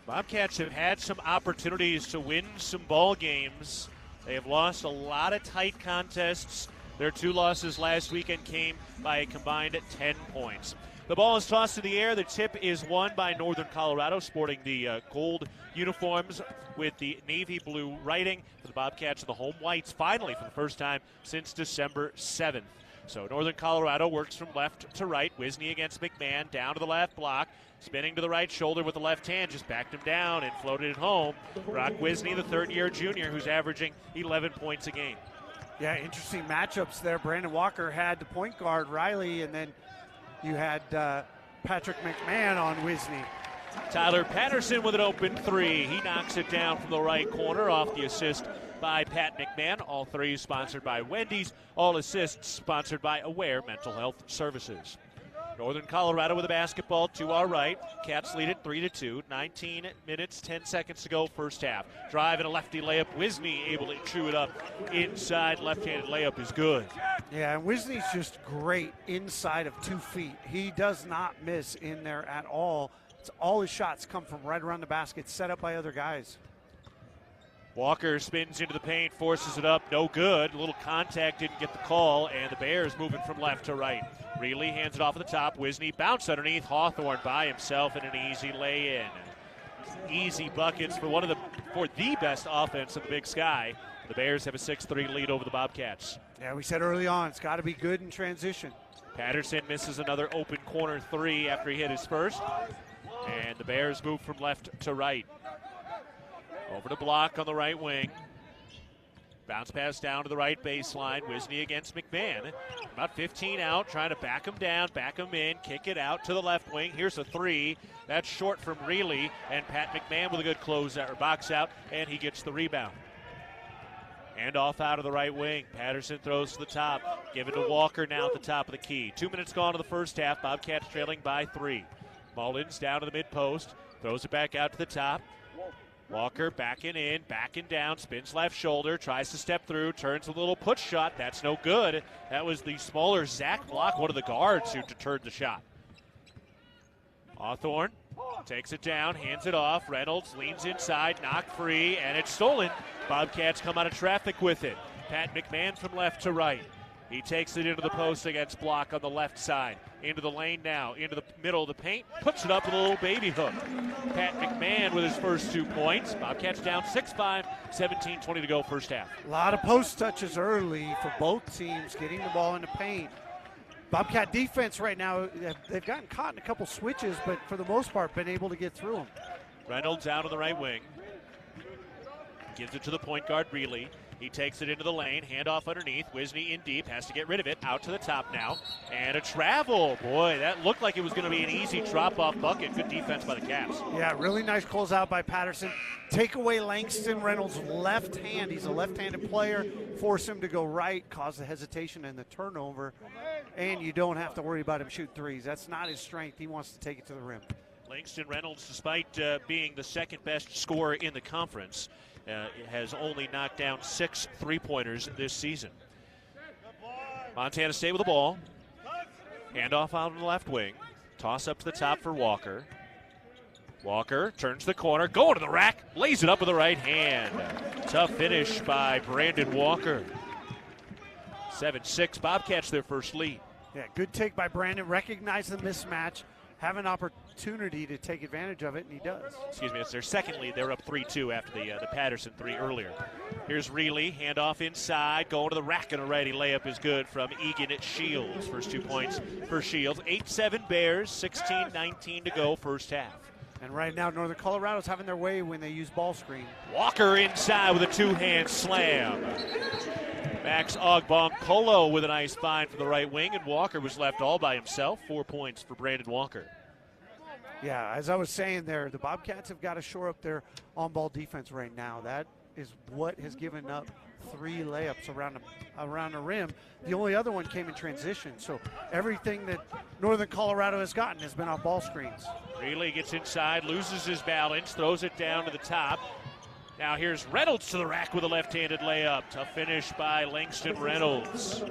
Bobcats have had some opportunities to win some ball games. They have lost a lot of tight contests. Their 2 losses last weekend came by a combined 10 points. The ball is tossed in the air. The tip is won by Northern Colorado, sporting the gold uniforms with the navy blue writing for the Bobcats and the home whites, finally for the first time since December 7th. So Northern Colorado works from left to right. Wisney against McMahon, down to the left block. Spinning to the right shoulder with the left hand, just backed him down and floated it home. Brock Wisney, the third-year junior, who's averaging 11 points a game. Yeah, interesting matchups there. Brandon Walker had the point guard, Riley, and then you had Patrick McMahon on Wisney. Tyler Patterson with an open three. He knocks it down from the right corner off the assist by Pat McMahon. All three sponsored by Wendy's. All assists sponsored by Aware Mental Health Services. Northern Colorado with the basketball to our right. Cats lead it 3-2. 19 minutes, 10 seconds to go first half. Drive and a lefty layup. Wisney able to chew it up inside. Left-handed layup is good. Yeah, and Wisney's just great inside of 2 feet. He does not miss in there at all. All his shots come from right around the basket, set up by other guys. Walker spins into the paint, forces it up, no good. A little contact, didn't get the call, and the Bears moving from left to right. Reilly hands it off at the top. Wisney bounce underneath. Hawthorne by himself and an easy lay-in. Easy buckets for the best offense of the Big Sky. The Bears have a 6-3 lead over the Bobcats. Yeah, we said early on, it's got to be good in transition. Patterson misses another open corner three after he hit his first. And the Bears move from left to right. Over to Block on the right wing. Bounce pass down to the right baseline. Wisney against McMahon. About 15 out, trying to back him down, back him in, kick it out to the left wing. Here's a three. That's short from Reilly, and Pat McMahon with a good box out, and he gets the rebound. And off out of the right wing. Patterson throws to the top. Give it to Walker now at the top of the key. 2 minutes gone to the first half. Bobcats trailing by 3. Mullins down to the mid-post. Throws it back out to the top. Walker backing in, backing down, spins left shoulder, tries to step through, turns a little push shot. That's no good. That was the smaller Zach Block, one of the guards, who deterred the shot. Hawthorne takes it down, hands it off. Reynolds leans inside, knocked free, and it's stolen. Bobcats come out of traffic with it. Pat McMahon from left to right. He takes it into the post against Block on the left side. Into the lane now, into the middle of the paint. Puts it up with a little baby hook. Pat McMahon with his first 2 points. Bobcats down 6-5, 17-20 to go first half. A lot of post touches early for both teams, getting the ball in the paint. Bobcat defense right now, they've gotten caught in a couple switches, but for the most part, been able to get through them. Reynolds out on the right wing. Gives it to the point guard, Reilly. He takes it into the lane, handoff underneath. Wisney in deep, has to get rid of it. Out to the top now. And a travel. Boy, that looked like it was going to be an easy drop-off bucket. Good defense by the Cavs. Yeah, really nice closeout by Patterson. Take away Langston Reynolds' left hand. He's a left-handed player. Force him to go right, cause the hesitation and the turnover. And you don't have to worry about him shoot threes. That's not his strength. He wants to take it to the rim. Langston Reynolds, despite being the second-best scorer in the conference, has only knocked down 6 3-pointers this season. Montana State with the ball. Handoff out on the left wing. Toss up to the top for Walker. Walker turns the corner, going to the rack, lays it up with the right hand. Tough finish by Brandon Walker. 7-6, Bobcats their first lead. Yeah, good take by Brandon. Recognize the mismatch. Have an opportunity to take advantage of it, and he does. Excuse me, it's their second lead. They're up 3-2 after the Patterson three earlier. Here's Reilly, handoff inside, going to the rack, and a righty layup is good from Egan at Shields. First 2 points for Shields. 8-7 Bears, 16-19 to go first half. And right now, Northern Colorado's having their way when they use ball screen. Walker inside with a 2-hand slam. Max Ogbong-Polo with a nice find from the right wing, and Walker was left all by himself. 4 points for Brandon Walker. Yeah, as I was saying there, the Bobcats have got to shore up their on-ball defense right now. That is what has given up 3 layups around the rim. The only other one came in transition. So everything that Northern Colorado has gotten has been off ball screens. Reilly gets inside, loses his balance, throws it down to the top. Now here's Reynolds to the rack with a left-handed layup. Tough finish by Langston Reynolds.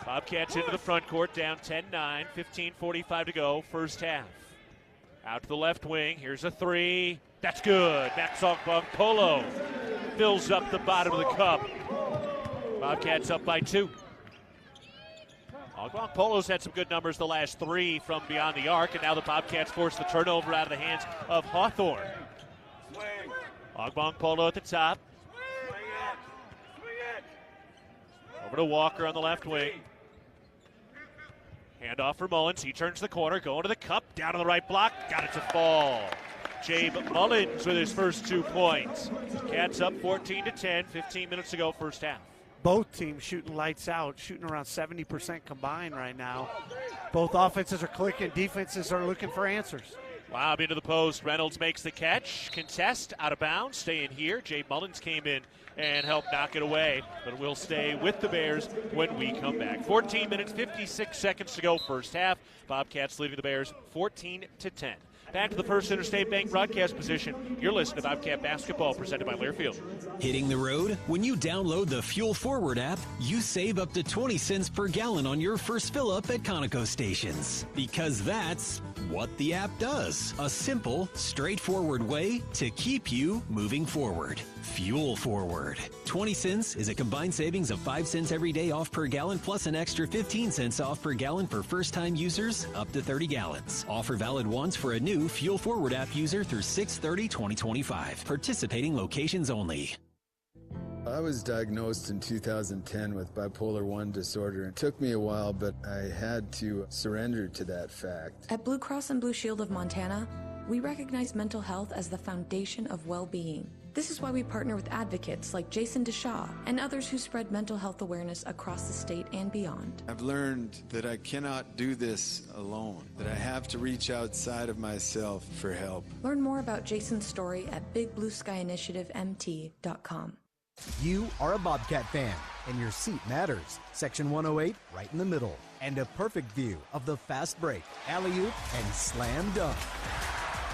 Bobcats into the front court, down 10-9, 15:45 to go, first half. Out to the left wing, here's a 3. That's good. Max Ogbong-Polo fills up the bottom of the cup. Bobcats up by 2. Polo's had some good numbers the last 3 from beyond the arc, and now the Bobcats force the turnover out of the hands of Hawthorne. Ogbong Polo at the top. Over to Walker on the left wing. Handoff for Mullins. He turns the corner, going to the cup, down to the right block, got it to fall. Jabe Mullins with his first 2 points. Cats up 14-10, 15 minutes to go, first half. Both teams shooting lights out, shooting around 70% combined right now. Both offenses are clicking, defenses are looking for answers. Lob into the post. Reynolds makes the catch. Contest out of bounds. Staying here. Jay Mullins came in and helped knock it away, but we'll stay with the Bears when we come back. 14 minutes, 56 seconds to go, first half. Bobcats leading the Bears 14-10. Back to the First Interstate Bank broadcast position. You're listening to Bobcat Basketball, presented by Learfield. Hitting the road? When you download the Fuel Forward app, you save up to 20 cents per gallon on your first fill-up at Conoco stations. Because that's what the app does. A simple, straightforward way to keep you moving forward. Fuel Forward. 20 cents is a combined savings of 5 cents every day off per gallon, plus an extra 15 cents off per gallon for first-time users up to 30 gallons. Offer valid once for a new Fuel Forward app user through 6/30/2025. Participating locations only. I was diagnosed in 2010 with bipolar 1 disorder. It took me a while, but I had to surrender to that fact. At Blue Cross and Blue Shield of Montana, we recognize mental health as the foundation of well-being. This is why we partner with advocates like Jason DeShaw and others who spread mental health awareness across the state and beyond. I've learned that I cannot do this alone, that I have to reach outside of myself for help. Learn more about Jason's story at bigblueskyinitiativemt.com. You are a Bobcat fan, and your seat matters. Section 108, right in the middle. And a perfect view of the fast break, alley-oop, and slam dunk.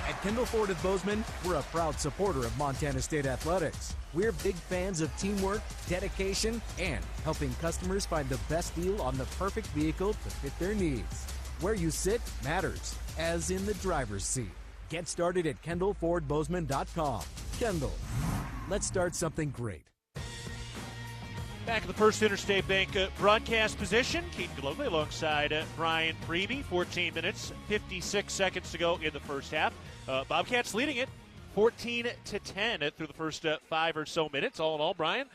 At Kendall Ford of Bozeman, we're a proud supporter of Montana State Athletics. We're big fans of teamwork, dedication, and helping customers find the best deal on the perfect vehicle to fit their needs. Where you sit matters, as in the driver's seat. Get started at KendallFordBozeman.com. Kendall, let's start something great. Back at the First Interstate Bank broadcast position, Keaton Gillogly alongside Brian Priebe. 14 minutes, 56 seconds to go in the first half. Bobcats leading it 14-10 through the first 5 or so minutes. All in all, Brian,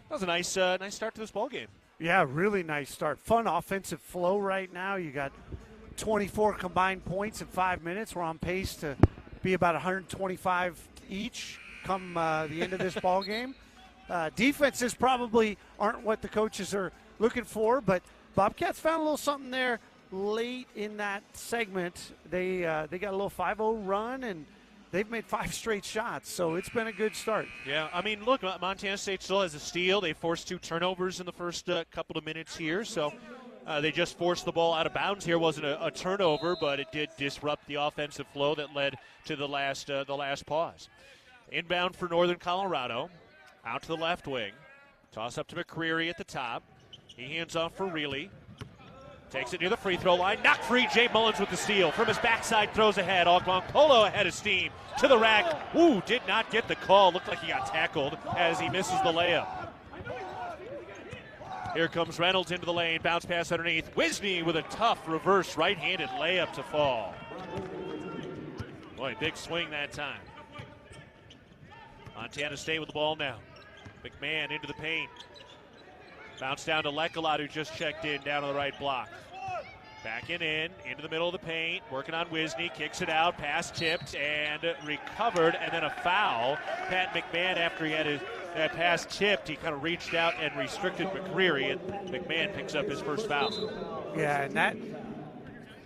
that was a nice start to this ball game. Yeah, really nice start. Fun offensive flow right now. You got 24 combined points in 5 minutes. We're on pace to be about 125 each come the end of this ball game. Defenses probably aren't what the coaches are looking for, but Bobcats found a little something there late in that segment. They got a little 5-0 run, and they've made 5 straight shots, so it's been a good start. Yeah, I mean, look, Montana State still has a steal. They forced 2 turnovers in the first couple of minutes here, so they just forced the ball out of bounds here. Wasn't a turnover, but it did disrupt the offensive flow that led to the last pause. Inbound for Northern Colorado. Out to the left wing. Toss up to McCreary at the top. He hands off for Reilly. Takes it near the free throw line. Knocked free. Jay Mullins with the steal. From his backside, throws ahead. Ogbong Polo ahead of steam. To the rack. Ooh, did not get the call. Looked like he got tackled as he misses the layup. Here comes Reynolds into the lane. Bounce pass underneath. Wisney with a tough reverse right-handed layup to fall. Boy, big swing that time. Montana State with the ball now. McMahon into the paint. Bounce down to Lekalot, who just checked in down on the right block. Backing in, into the middle of the paint, working on Wisney, kicks it out, pass tipped and recovered, and then a foul. Pat McMahon, after he had that pass tipped, he kind of reached out and restricted McCreary, and McMahon picks up his first foul. Yeah, and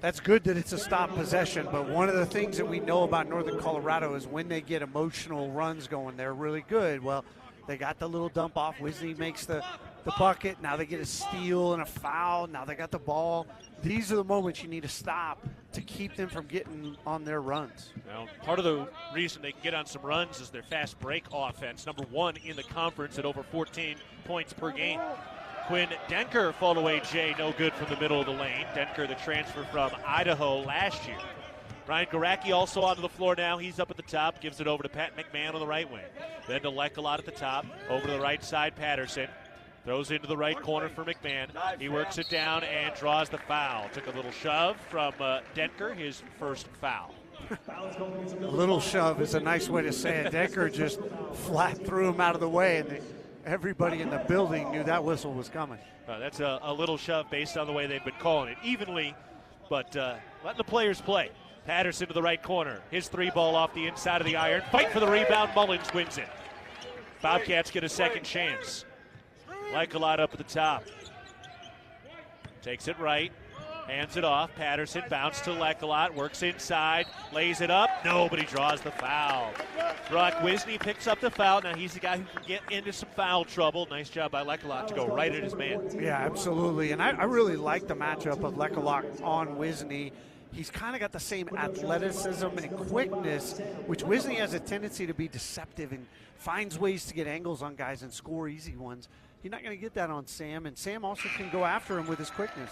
that's good that it's a stop possession, but one of the things that we know about Northern Colorado is when they get emotional runs going, they're really good. Well, they got the little dump off. Wisney makes the bucket. Now they get a steal and a foul. Now they got the ball. These are the moments you need to stop to keep them from getting on their runs. Now, part of the reason they can get on some runs is their fast break offense, number 1 in the conference at over 14 points per game. Quinn Denker fall away, Jay, no good from the middle of the lane. Denker, the transfer from Idaho last year. Ryan Garacki also onto the floor now. He's up at the top, gives it over to Pat McMahon on the right wing. Then to Lekalot at the top, over to the right side, Patterson. Throws into the right corner for McMahon. He works it down and draws the foul. Took a little shove from Denker, his first foul. A little shove is a nice way to say it. Denker just flat threw him out of the way, and everybody in the building knew that whistle was coming. That's a little shove based on the way they've been calling it. Evenly, but letting the players play. Patterson to the right corner. His three ball off the inside of the iron. Fight for the rebound. Mullins wins it. Bobcats get a second chance. Like a lot up at the top. Takes it right. Hands it off. Patterson bounce to Lekalot. Works inside. Lays it up. Nobody draws the foul. Brock Wisney picks up the foul. Now he's the guy who can get into some foul trouble. Nice job by Lekalot to go right at his man. Yeah, absolutely. And I really like the matchup of Lekalot on Wisney. He's kind of got the same athleticism and quickness, which Wisney has a tendency to be deceptive and finds ways to get angles on guys and score easy ones. You're not going to get that on Sam, and Sam also can go after him with his quickness.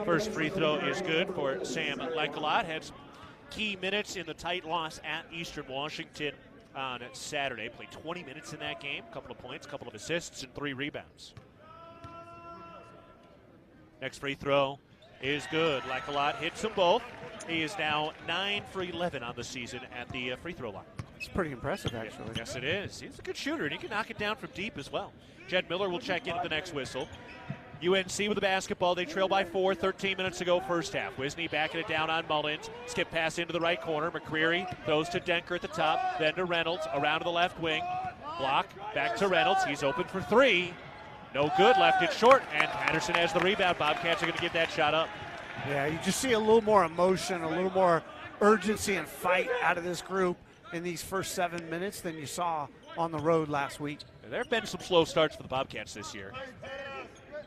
First free throw is good for Sam Lekalot. Had some key minutes in the tight loss at Eastern Washington on Saturday. Played 20 minutes in that game, a couple of points, a couple of assists, and 3 rebounds. Next free throw is good. Lekalot hits them both. He is now 9 for 11 on the season at the free throw line. It's pretty impressive, actually. Yes, it is. He's a good shooter, and he can knock it down from deep as well. Jed Miller will check in at the next whistle. UNC with the basketball. They trail by 4, 13 minutes to go first half. Wisney backing it down on Mullins. Skip pass into the right corner. McCreary throws to Denker at the top, then to Reynolds, around to the left wing. Block, back to Reynolds. He's open for 3. No good, left it short, and Patterson has the rebound. Bobcats are going to give that shot up. Yeah, you just see a little more emotion, a little more urgency and fight out of this group in these first 7 minutes than you saw on the road last week. There have been some slow starts for the Bobcats this year.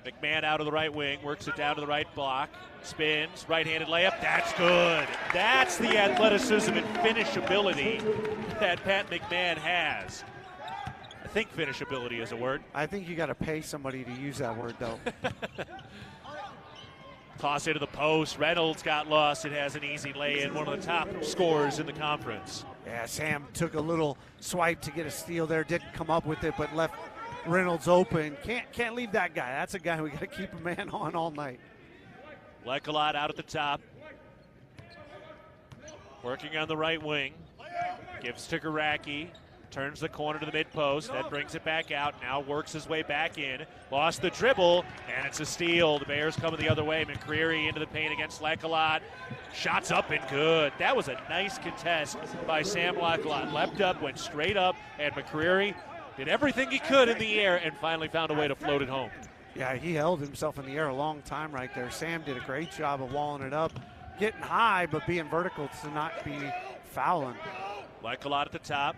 McMahon out of the right wing, works it down to the right block, spins, right-handed layup. That's good. That's the athleticism and finishability that Pat McMahon has. I think finishability is a word. I think you got to pay somebody to use that word, though. Toss into the post. Reynolds got lost. It has an easy lay-in. One of the top scorers in the conference. Yeah, Sam took a little swipe to get a steal there. Didn't come up with it, but left Reynolds open. Can't leave that guy. That's a guy we got to keep a man on all night. Lekalot out at the top. Working on the right wing. Gives to Garacki. Turns the corner to the mid-post, then brings it back out. Now works his way back in. Lost the dribble, and it's a steal. The Bears coming the other way. McCreary into the paint against Lekalot. Shots up and good. That was a nice contest by Sam Lekalot. Leapt up, went straight up, and McCreary did everything he could in the air and finally found a way to float it home. Yeah, he held himself in the air a long time right there. Sam did a great job of walling it up, getting high, but being vertical to not be fouling. Lekalot at the top.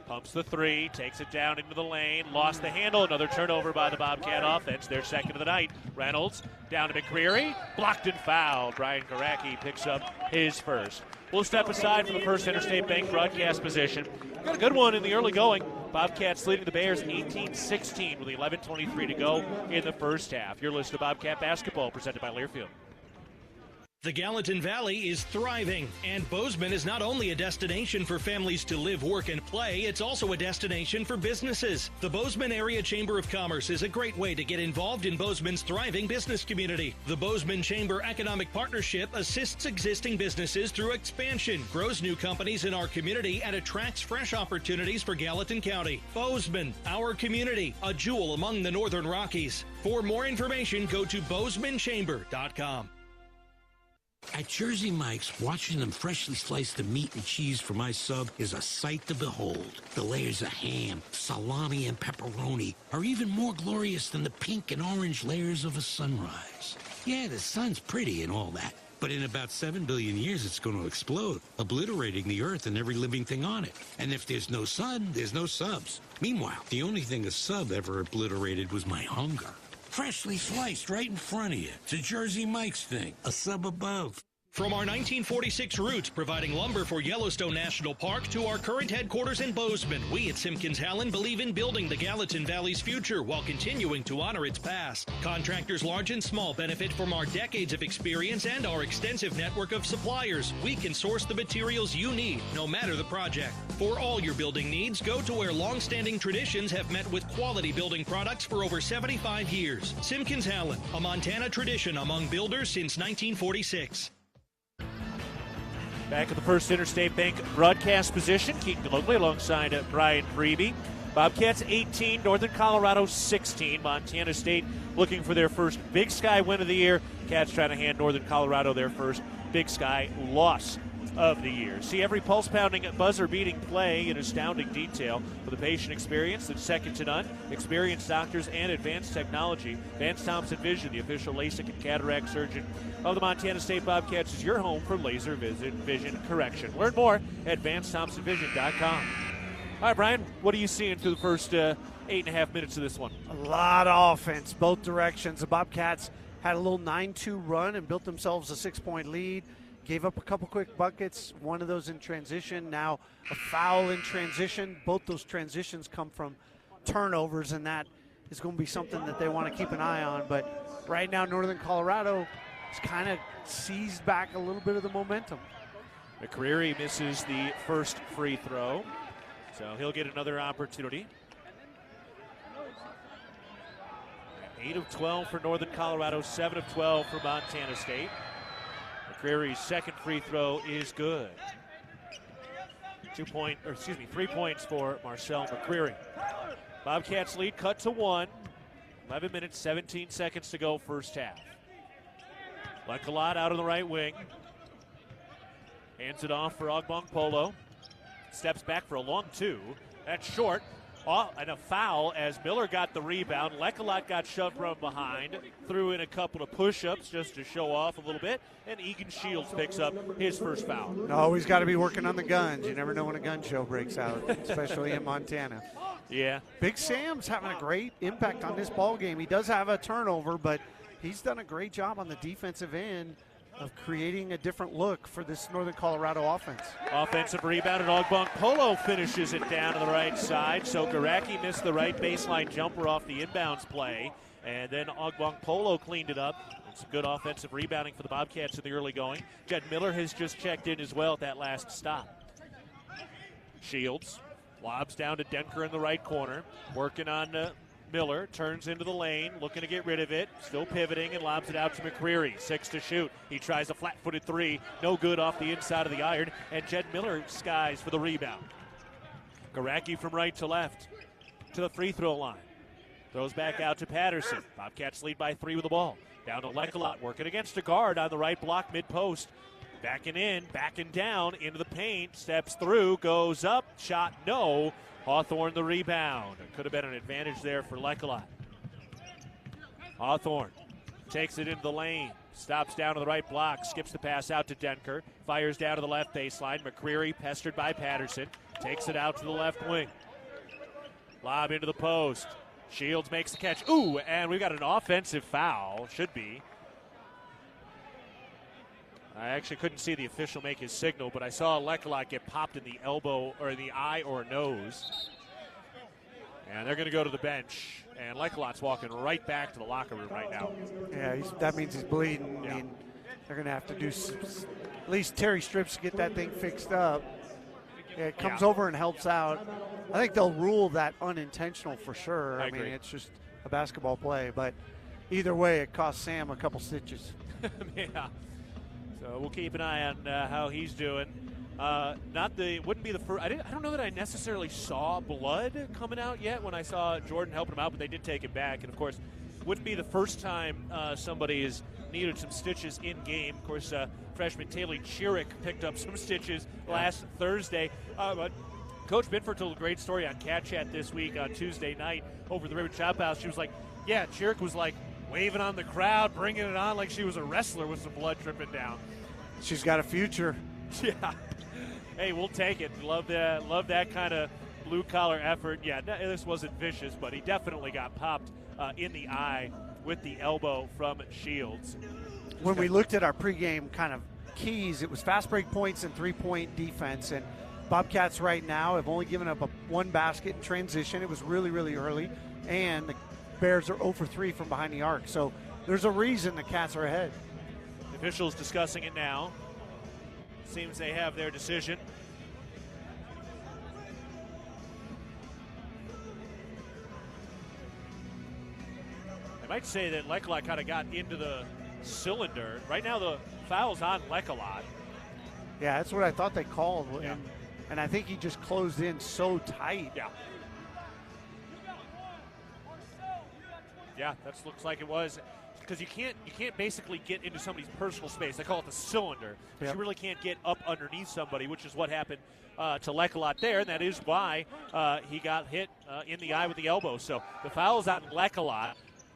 Pumps the 3, takes it down into the lane, lost the handle, another turnover by the Bobcat offense, their second of the night. Reynolds down to McCreary, blocked and fouled. Brian Garacki picks up his first. We'll step aside from the First Interstate Bank broadcast position. Got a good one in the early going. Bobcats leading the Bears 18-16 with 11:23 to go in the first half. You're listening to Bobcat Basketball presented by Learfield. The Gallatin Valley is thriving, and Bozeman is not only a destination for families to live, work, and play, it's also a destination for businesses. The Bozeman Area Chamber of Commerce is a great way to get involved in Bozeman's thriving business community. The Bozeman Chamber Economic Partnership assists existing businesses through expansion, grows new companies in our community, and attracts fresh opportunities for Gallatin County. Bozeman, our community, a jewel among the Northern Rockies. For more information, go to bozemanchamber.com. At Jersey Mike's, watching them freshly slice the meat and cheese for my sub is a sight to behold. The layers of ham, salami, and pepperoni are even more glorious than the pink and orange layers of a sunrise. Yeah, the sun's pretty and all that, but in about 7 billion years it's going to explode, obliterating the earth and every living thing on it. And if there's no sun, there's no subs. Meanwhile, the only thing a sub ever obliterated was my hunger. Freshly sliced right in front of you. It's a Jersey Mike's thing. A sub above. From our 1946 roots providing lumber for Yellowstone National Park to our current headquarters in Bozeman, we at Simpkins-Hallen believe in building the Gallatin Valley's future while continuing to honor its past. Contractors large and small benefit from our decades of experience and our extensive network of suppliers. We can source the materials you need, no matter the project. For all your building needs, go to where long-standing traditions have met with quality building products for over 75 years. Simpkins-Hallen, a Montana tradition among builders since 1946. Back at the First Interstate Bank broadcast position, Keaton Gillogly alongside Brian Priebe. Bobcats 18, Northern Colorado 16. Montana State looking for their first Big Sky win of the year. Cats trying to hand Northern Colorado their first Big Sky loss of the year. See every pulse-pounding, buzzer-beating play in astounding detail with a patient experience that's second to none, experienced doctors, and advanced technology. Vance Thompson Vision, the official LASIK and cataract surgeon of the Montana State Bobcats, is your home for laser vision correction. Learn more at VanceThompsonVision.com. All right, Brian, what are you seeing through the first 8.5 minutes of this one? A lot of offense, both directions. The Bobcats had a little 9-2 run and built themselves a 6-point lead. Gave up a couple quick buckets, one of those in transition, now a foul in transition. Both those transitions come from turnovers, and that is going to be something that they want to keep an eye on. But right now, Northern Colorado has kind of seized back a little bit of the momentum. McCreary misses the first free throw, so he'll get another opportunity. 8 of 12 for Northern Colorado, 7 of 12 for Montana State. McCreary's second free throw is good. 3 points for Marcel McCreary. Bobcats lead cut to 1. 11 minutes, 17 seconds to go first half. Lecolot out on the right wing. Hands it off for Ogbong Polo. Steps back for a long two. That's short. And a foul as Miller got the rebound. Lecolot got shoved from behind. Threw in a couple of push-ups just to show off a little bit. And Egan Shields picks up his first foul. Always got to be working on the guns. You never know when a gun show breaks out, especially in Montana. Yeah. Big Sam's having a great impact on this ball game. He does have a turnover, but he's done a great job on the defensive end of creating a different look for this Northern Colorado offense. Offensive rebound, and Ogbong Polo finishes it down to the right side. So Garacki missed the right baseline jumper off the inbounds play, and then Ogbong Polo cleaned it up. It's good offensive rebounding for the Bobcats in the early going. Jed Miller has just checked in as well at that last stop. Shields lobs down to Denker in the right corner, working on Miller, turns into the lane, looking to get rid of it, still pivoting, and lobs it out to McCreary. 6 to shoot. He tries a flat-footed three, no good off the inside of the iron, and Jed Miller skies for the rebound. Garacki from right to left to the free throw line. Throws back out to Patterson. Bobcats lead by 3 with the ball. Down to Lecolot, working against a guard on the right block mid-post. Backing in, backing down, into the paint, steps through, goes up, shot no. Hawthorne the rebound. It could have been an advantage there for Lecolot. Hawthorne takes it into the lane, stops down to the right block, skips the pass out to Denker, fires down to the left baseline. McCreary pestered by Patterson, takes it out to the left wing. Lob into the post. Shields makes the catch. Ooh, and we've got an offensive foul. Should be. I actually couldn't see the official make his signal, but I saw Lecolot get popped in the elbow or in the eye or nose. And they're going to go to the bench. And Lecolot's walking right back to the locker room right now. Yeah, that means he's bleeding. Yeah. I mean, they're going to have to do at least Terry strips to get that thing fixed up. Yeah, it comes over and helps out. I think they'll rule that unintentional for sure. I mean, it's just a basketball play. But either way, it cost Sam a couple stitches. Yeah. So we'll keep an eye on how he's doing. Wouldn't be the first. I don't know that I necessarily saw blood coming out yet when I saw Jordan helping him out, but they did take it back. And of course, wouldn't be the first time somebody has needed some stitches in game. Of course, freshman Taylor Chirick picked up some stitches last Thursday. But Coach Binford told a great story on Cat Chat this week on Tuesday night over the Ribbon Chop House. She was like, "Yeah, Chirick was like waving on the crowd, bringing it on like she was a wrestler with some blood dripping down." She's got a future. Yeah. Hey, we'll take it. Love that kind of blue-collar effort. Yeah, this wasn't vicious, but he definitely got popped in the eye with the elbow from Shields. When we looked at our pregame kind of keys. It was fast break points and three-point defense. And Bobcats right now have only given up one basket in transition. It was really, really early. And the Bears are 0 for 3 from behind the arc. So there's a reason the Cats are ahead. The officials discussing it now. Seems they have their decision. I might say that Lekalot kind of got into the cylinder. Right now the foul's on Lekalot. Yeah, that's what I thought they called. Yeah. And I think he just closed in so tight. Yeah. Yeah, that looks like it was. Because you can't basically get into somebody's personal space. They call it the cylinder. But you really can't get up underneath somebody, which is what happened to Lekalot there, and that is why he got hit in the eye with the elbow. So the foul is on Lekalot.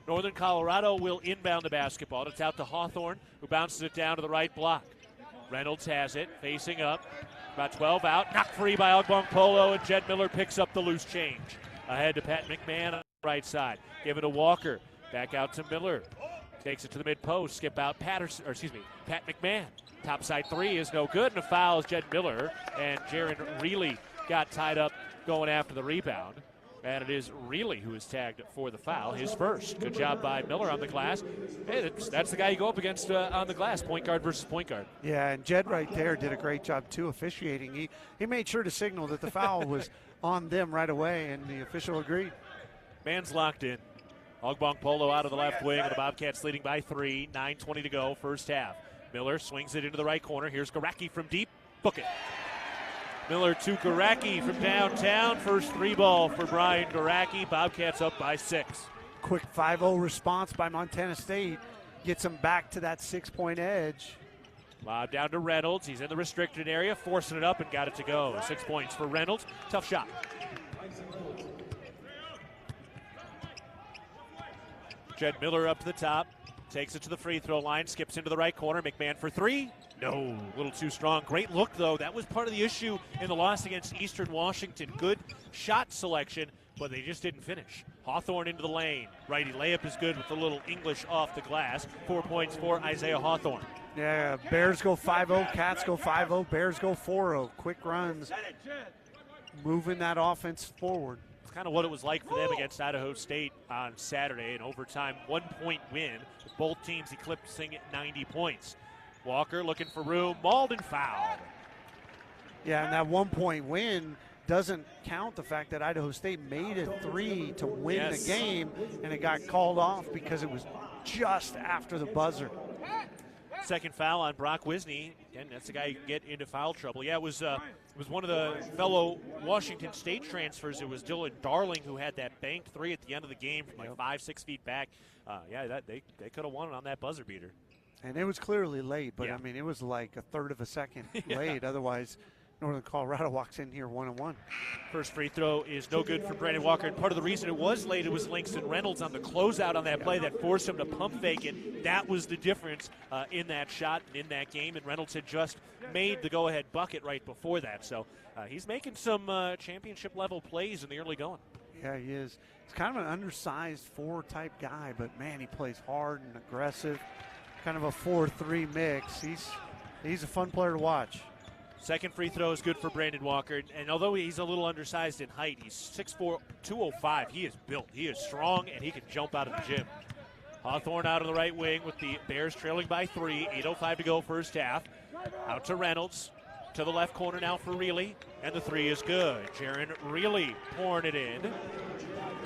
Northern Colorado will inbound the basketball. It's out to Hawthorne, who bounces it down to the right block. Reynolds has it, facing up. About 12 out. Knocked free by Ogbong-Polo, and Jed Miller picks up the loose change. Ahead to Pat McMahon on the right side. Give it to Walker. Back out to Miller. Takes it to the mid-post. Skip out Pat McMahon. Topside three is no good, and a foul is Jed Miller. And Jaron Reilly got tied up going after the rebound. And it is Reilly who is tagged for the foul, his first. Good job by Miller on the glass. Hey, that's the guy you go up against on the glass, point guard versus point guard. Yeah, and Jed right there did a great job, too, officiating. He made sure to signal that the foul was on them right away, and the official agreed. Man's locked in. Ogbong-Polo out of the left wing, and the Bobcats leading by 3. 9:20 to go, first half. Miller swings it into the right corner. Here's Garacki from deep. Book it. Miller to Garacki from downtown. First three ball for Brian Garacki. Bobcats up by 6. Quick 5-0 response by Montana State. Gets them back to that 6-point edge. Lob down to Reynolds. He's in the restricted area, forcing it up and got it to go. 6 points for Reynolds. Tough shot. Jed Miller up to the top. Takes it to the free throw line. Skips into the right corner. McMahon for 3. No, a little too strong. Great look, though. That was part of the issue in the loss against Eastern Washington. Good shot selection, but they just didn't finish. Hawthorne into the lane. Righty layup is good with a little English off the glass. 4 points for Isaiah Hawthorne. Yeah, Bears go 5-0, Cats go 5-0, Bears go 4-0. Quick runs, moving that offense forward. It's kind of what it was like for them against Idaho State on Saturday. An overtime 1-point win, with both teams eclipsing 90 points. Walker looking for room. Malden fouled. Yeah, and that 1-point win doesn't count the fact that Idaho State made a 3 to win the game, and it got called off because it was just after the buzzer. Second foul on Brock Wisney. Again, that's the guy who can get into foul trouble. Yeah, it was one of the fellow Washington State transfers. It was Dylan Darling who had that banked 3 at the end of the game from like 5-6 feet back. They could have won it on that buzzer beater. And it was clearly late, but I mean, it was like a third of a second late. Otherwise, Northern Colorado walks in here 1-1. First free throw is no good for Brandon Walker. And part of the reason it was late, it was Langston Reynolds on the closeout on that play that forced him to pump fake it. That was the difference in that shot and in that game. And Reynolds had just made the go-ahead bucket right before that. So he's making some championship-level plays in the early going. Yeah, he is. He's kind of an undersized 4-type guy, but, man, he plays hard and aggressive. Kind of a 4-3 mix. He's a fun player to watch. Second free throw is good for Brandon Walker. And although he's a little undersized in height, he's 6'4", 205. He is built. He is strong, and he can jump out of the gym. Hawthorne out on the right wing with the Bears trailing by 3. 8:05 to go first half. Out to Reynolds. To the left corner now for Reilly. And the 3 is good. Jaron Reilly pouring it in.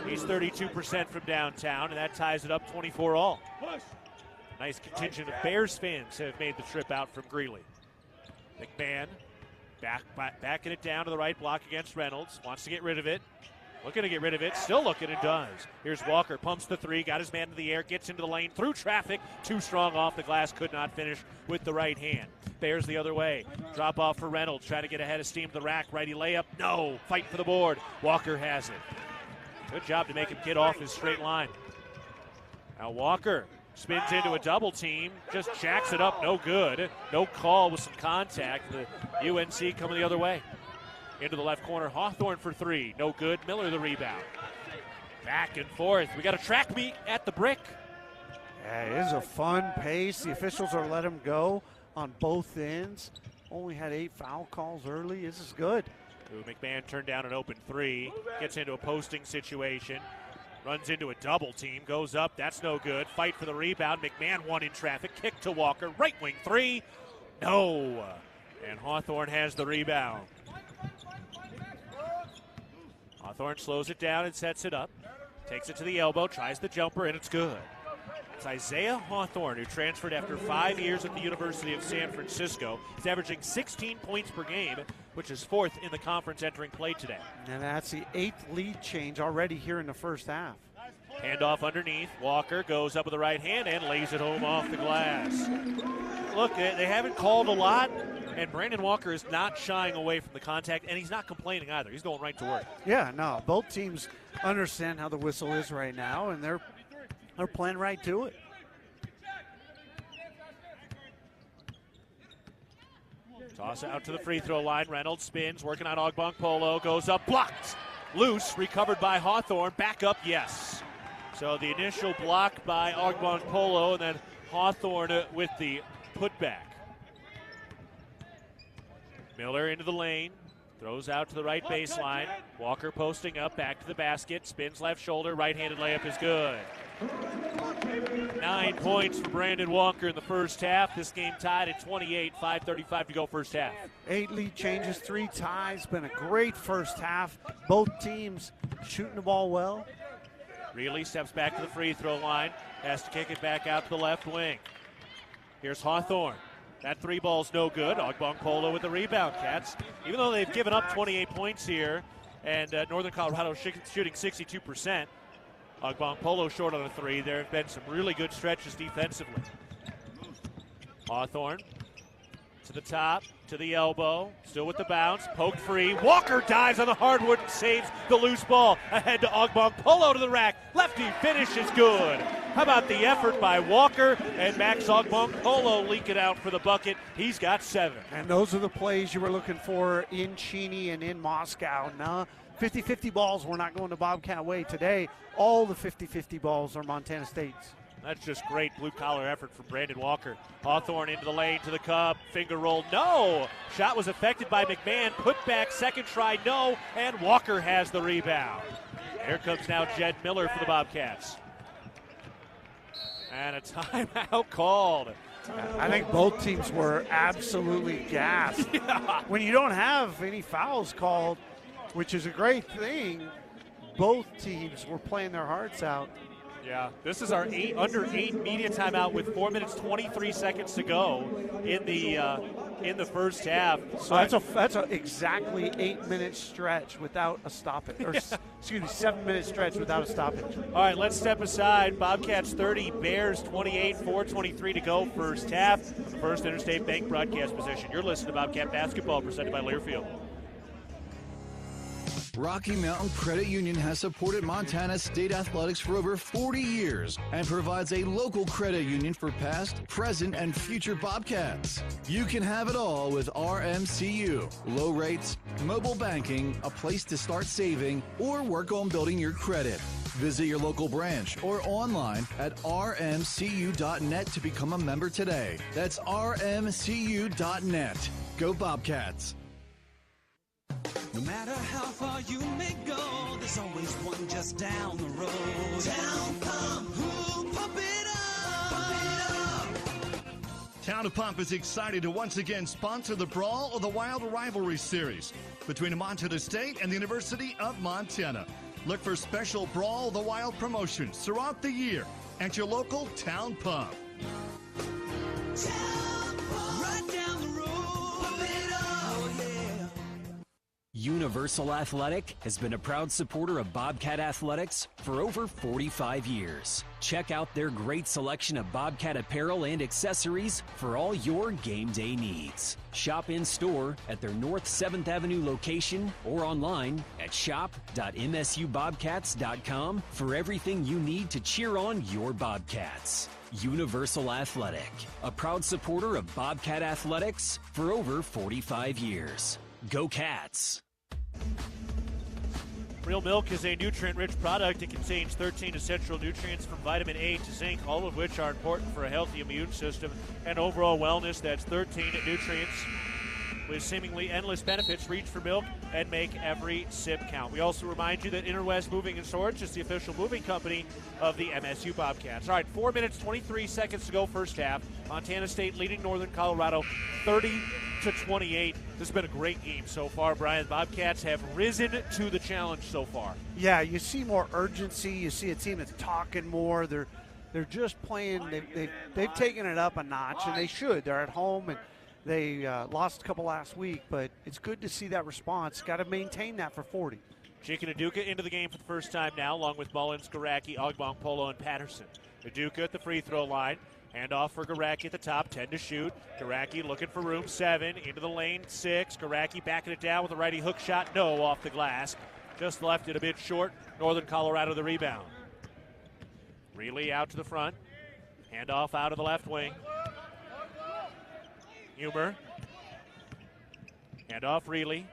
He's 32% from downtown, and that ties it up 24 all. Nice contingent of Bears fans have made the trip out from Greeley. McMahon backing it down to the right block against Reynolds. Wants to get rid of it. Looking to get rid of it. Still looking and does. Here's Walker. Pumps the 3. Got his man in the air. Gets into the lane. Through traffic. Too strong off the glass. Could not finish with the right hand. Bears the other way. Drop off for Reynolds. Trying to get ahead of steam to the rack. Righty layup. No. Fight for the board. Walker has it. Good job to make him get off his straight line. Now Walker spins into a double team, just jacks it up, no good. No call with some contact. The UNC coming the other way. Into the left corner, Hawthorne for 3, no good. Miller the rebound. Back and forth. We got a track meet at the brick. Yeah, it is a fun pace. The officials are letting him go. on both ends. Only had 8 foul calls early. This is good. Ooh, McMahon turned down an open 3. Gets into a posting situation. Runs into a double team. Goes up. That's no good. Fight for the rebound. McMahon won in traffic. Kick to Walker. Right wing 3. No. And Hawthorne has the rebound. Hawthorne slows it down and sets it up. Takes it to the elbow. Tries the jumper, and it's good. It's Isaiah Hawthorne, who transferred after 5 years at the University of San Francisco. He's averaging 16 points per game, which is 4th in the conference entering play today. And that's the 8th lead change already here in the first half. Handoff underneath. Walker goes up with the right hand and lays it home off the glass. Look, they haven't called a lot, and Brandon Walker is not shying away from the contact, and he's not complaining either. He's going right to work. Yeah, no, both teams understand how the whistle is right now, and they're playing right to it. Toss out to the free throw line. Reynolds spins, working on Ogbong Polo, goes up, blocked. Loose, recovered by Hawthorne. Back up, yes. So the initial block by Ogbong Polo, and then Hawthorne with the putback. Miller into the lane. Throws out to the right baseline. Walker posting up, back to the basket. Spins left shoulder. Right-handed layup is good. 9 points for Brandon Walker in the first half. This game tied at 28, 5:35 to go first half. 8 lead changes, 3 ties. Been a great first half. Both teams shooting the ball well. Reilly steps back to the free throw line. Has to kick it back out to the left wing. Here's Hawthorne. That 3 ball's no good. Ogbong Polo with the rebound, Cats. Even though they've given up 28 points here, and Northern Colorado shooting 62%, Ogbong Polo short on a 3. There have been some really good stretches defensively. Hawthorne to the top, to the elbow, still with the bounce, poked free. Walker dives on the hardwood and saves the loose ball. Ahead to Ogbong Polo to the rack. Lefty finish is good. How about the effort by Walker, and Max Ogbong Polo leak it out for the bucket. He's got 7. And those are the plays you were looking for in Cheney and in Moscow. Nah, 50-50 balls were not going to Bobcat way today. All the 50-50 balls are Montana State's. That's just great blue-collar effort from Brandon Walker. Hawthorne into the lane to the cup. Finger roll, no. Shot was affected by McMahon. Put back, second try, no. And Walker has the rebound. Here comes now Jed Miller for the Bobcats. And a timeout called. I think both teams were absolutely gassed. Yeah. When you don't have any fouls called, which is a great thing, both teams were playing their hearts out. Yeah, this is our under 8 media timeout with 4 minutes 23 seconds to go in the first half. So that's a exactly 8-minute stretch without a stoppage, or excuse me, 7-minute stretch without a stoppage. All right, let's step aside. Bobcats 30, Bears 28, 4:23 to go first half. The First Interstate Bank broadcast position. You're listening to Bobcat basketball presented by Learfield. Rocky Mountain Credit Union has supported Montana State athletics for over 40 years and provides a local credit union for past, present, and future Bobcats. You can have it all with RMCU. Low rates, mobile banking, a place to start saving, or work on building your credit. Visit your local branch or online at rmcu.net to become a member today. That's rmcu.net. Go Bobcats. No matter how far you may go, there's always one just down the road. Town Pump, who pump it up, pump it up. Town of Pump is excited to once again sponsor the Brawl of the Wild Rivalry Series between Montana State and the University of Montana. Look for special Brawl of the Wild promotions throughout the year at your local Town Pump. Town Pump, right down the road, pump it up, oh yeah. Universal Athletic has been a proud supporter of Bobcat Athletics for over 45 years. Check out their great selection of Bobcat apparel and accessories for all your game day needs. Shop in store at their North 7th Avenue location or online at shop.msubobcats.com for everything you need to cheer on your Bobcats. Universal Athletic, a proud supporter of Bobcat Athletics for over 45 years. Go Cats! Real milk is a nutrient-rich product. It contains 13 essential nutrients from vitamin A to zinc, all of which are important for a healthy immune system and overall wellness. That's 13 nutrients with seemingly endless benefits. Reach for milk and make every sip count. We also remind you that Interwest Moving and Storage is the official moving company of the MSU Bobcats. All right, 4 minutes, 23 seconds to go first half. Montana State leading Northern Colorado 30-28. This has been a great game so far, Brian. Bobcats have risen to the challenge so far. Yeah, you see more urgency. You see a team that's talking more. They're just playing. They've taken it up a notch, and they should. They're at home, and they lost a couple last week, but it's good to see that response. Got to maintain that for 40. Chicken Aduka into the game for the first time now, along with Mullins, Garacki, Ogbong, Polo, and Patterson. Aduka at the free throw line. Handoff for Garacki at the top, 10 to shoot. Garacki looking for room, 7. Into the lane, 6. Garacki backing it down with a righty hook shot. No, off the glass. Just left it a bit short. Northern Colorado the rebound. Reilly out to the front. Handoff out of the left wing. Humer. Handoff Reilly.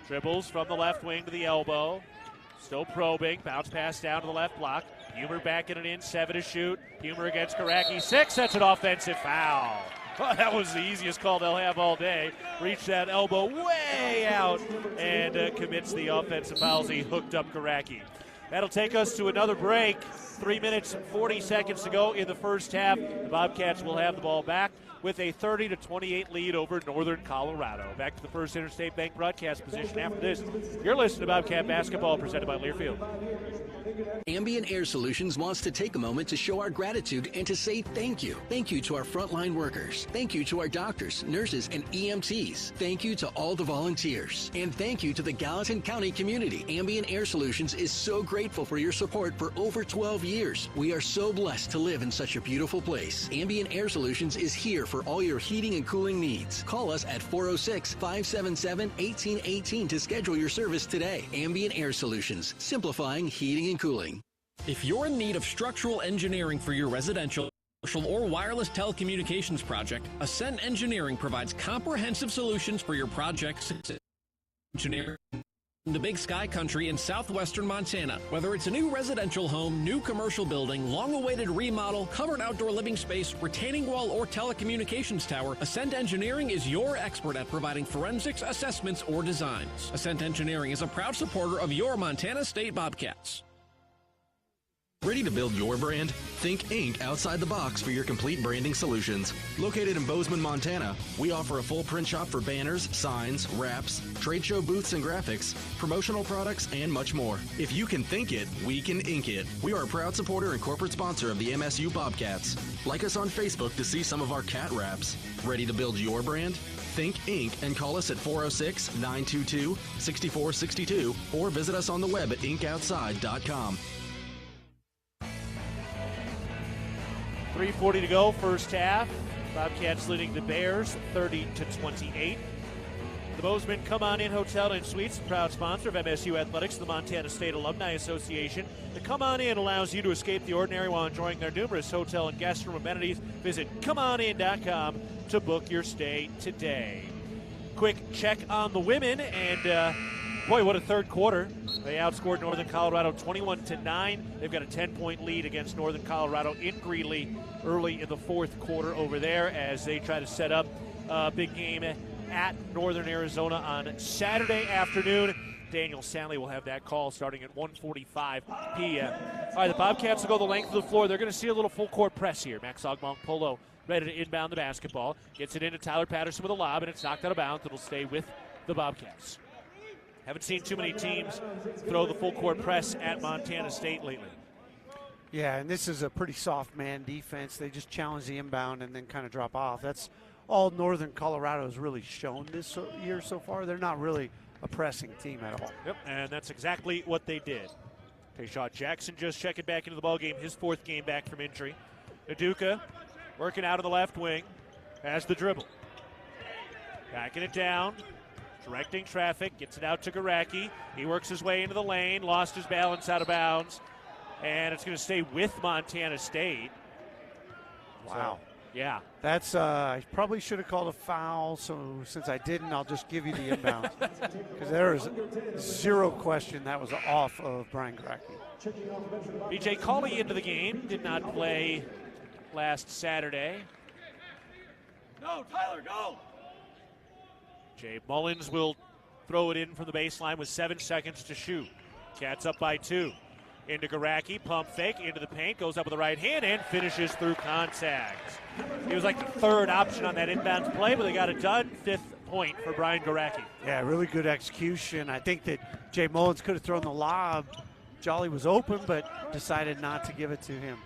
Dribbles from the left wing to the elbow. Still probing. Bounce pass down to the left block. Humer backing it in. 7 to shoot. Humer against Garacki. 6. That's an offensive foul. Oh, that was the easiest call they'll have all day. Reached that elbow way out and commits the offensive fouls. He hooked up Garacki. That'll take us to another break. 3 minutes and 40 seconds to go in the first half. The Bobcats will have the ball back with a 30-28 lead over Northern Colorado. Back to the First Interstate Bank broadcast position after this. You're listening to Bobcat Basketball presented by Learfield. Ambient Air Solutions wants to take a moment to show our gratitude and to say thank you. Thank you to our frontline workers. Thank you to our doctors, nurses, and EMTs. Thank you to all the volunteers. And thank you to the Gallatin County community. Ambient Air Solutions is so grateful for your support for over 12 years. We are so blessed to live in such a beautiful place. Ambient Air Solutions is here for all your heating and cooling needs. Call us at 406-577-1818 to schedule your service today. Ambient Air Solutions, simplifying heating and cooling. If you're in need of structural engineering for your residential or wireless telecommunications project, Ascent Engineering provides comprehensive solutions for your projects. Engineering in the Big Sky Country in southwestern Montana. Whether it's a new residential home, new commercial building, long-awaited remodel, covered outdoor living space, retaining wall, or telecommunications tower, Ascent Engineering is your expert at providing forensics, assessments, or designs. Ascent Engineering is a proud supporter of your Montana State Bobcats. Ready to build your brand? Think Inc. outside the box for your complete branding solutions. Located in Bozeman, Montana, we offer a full print shop for banners, signs, wraps, trade show booths and graphics, promotional products, and much more. If you can think it, we can ink it. We are a proud supporter and corporate sponsor of the MSU Bobcats. Like us on Facebook to see some of our cat wraps. Ready to build your brand? Think Inc. and call us at 406-922-6462 or visit us on the web at inkoutside.com. 3:40 to go, first half. Bobcats leading the Bears 30-28. The Bozeman Come On In Hotel and Suites, proud sponsor of MSU Athletics, the Montana State Alumni Association. The Come On In allows you to escape the ordinary while enjoying their numerous hotel and guest room amenities. Visit comeonin.com to book your stay today. Quick check on the women, and boy, what a third quarter. They outscored Northern Colorado 21-9. They've got a 10-point lead against Northern Colorado in Greeley early in the fourth quarter over there as they try to set up a big game at Northern Arizona on Saturday afternoon. Daniel Sally will have that call starting at 1:45 p.m. All right, the Bobcats will go the length of the floor. They're going to see a little full-court press here. Max Ogbong Polo ready to inbound the basketball. Gets it into Tyler Patterson with a lob, and it's knocked out of bounds. It'll stay with the Bobcats. Haven't seen too many teams throw the full-court press at Montana State lately. Yeah, and this is a pretty soft man defense. They just challenge the inbound and then kind of drop off. That's all Northern Colorado has really shown this year so far. They're not really a pressing team at all. Yep, and that's exactly what they did. Tayshawn Jackson just checking back into the ballgame, his fourth game back from injury. Aduka working out of the left wing, has the dribble. Backing it down. Directing traffic, gets it out to Garacki. He works his way into the lane, lost his balance out of bounds, and it's going to stay with Montana State. Wow. Yeah. That's I probably should have called a foul, so since I didn't, I'll just give you the inbound. Because there is zero question that was off of Brian Gracke. B.J. Cawley into the game, did not play last Saturday. Go, Tyler, go! Jay Mullins will throw it in from the baseline with 7 seconds to shoot. Cats up by 2. Into Garacki, pump fake, into the paint, goes up with the right hand and finishes through contact. He was like the third option on that inbounds play, but they got it done. 5th point for Brian Garacki. Yeah, really good execution. I think that Jay Mullins could have thrown the lob. Jolly was open, but decided not to give it to him.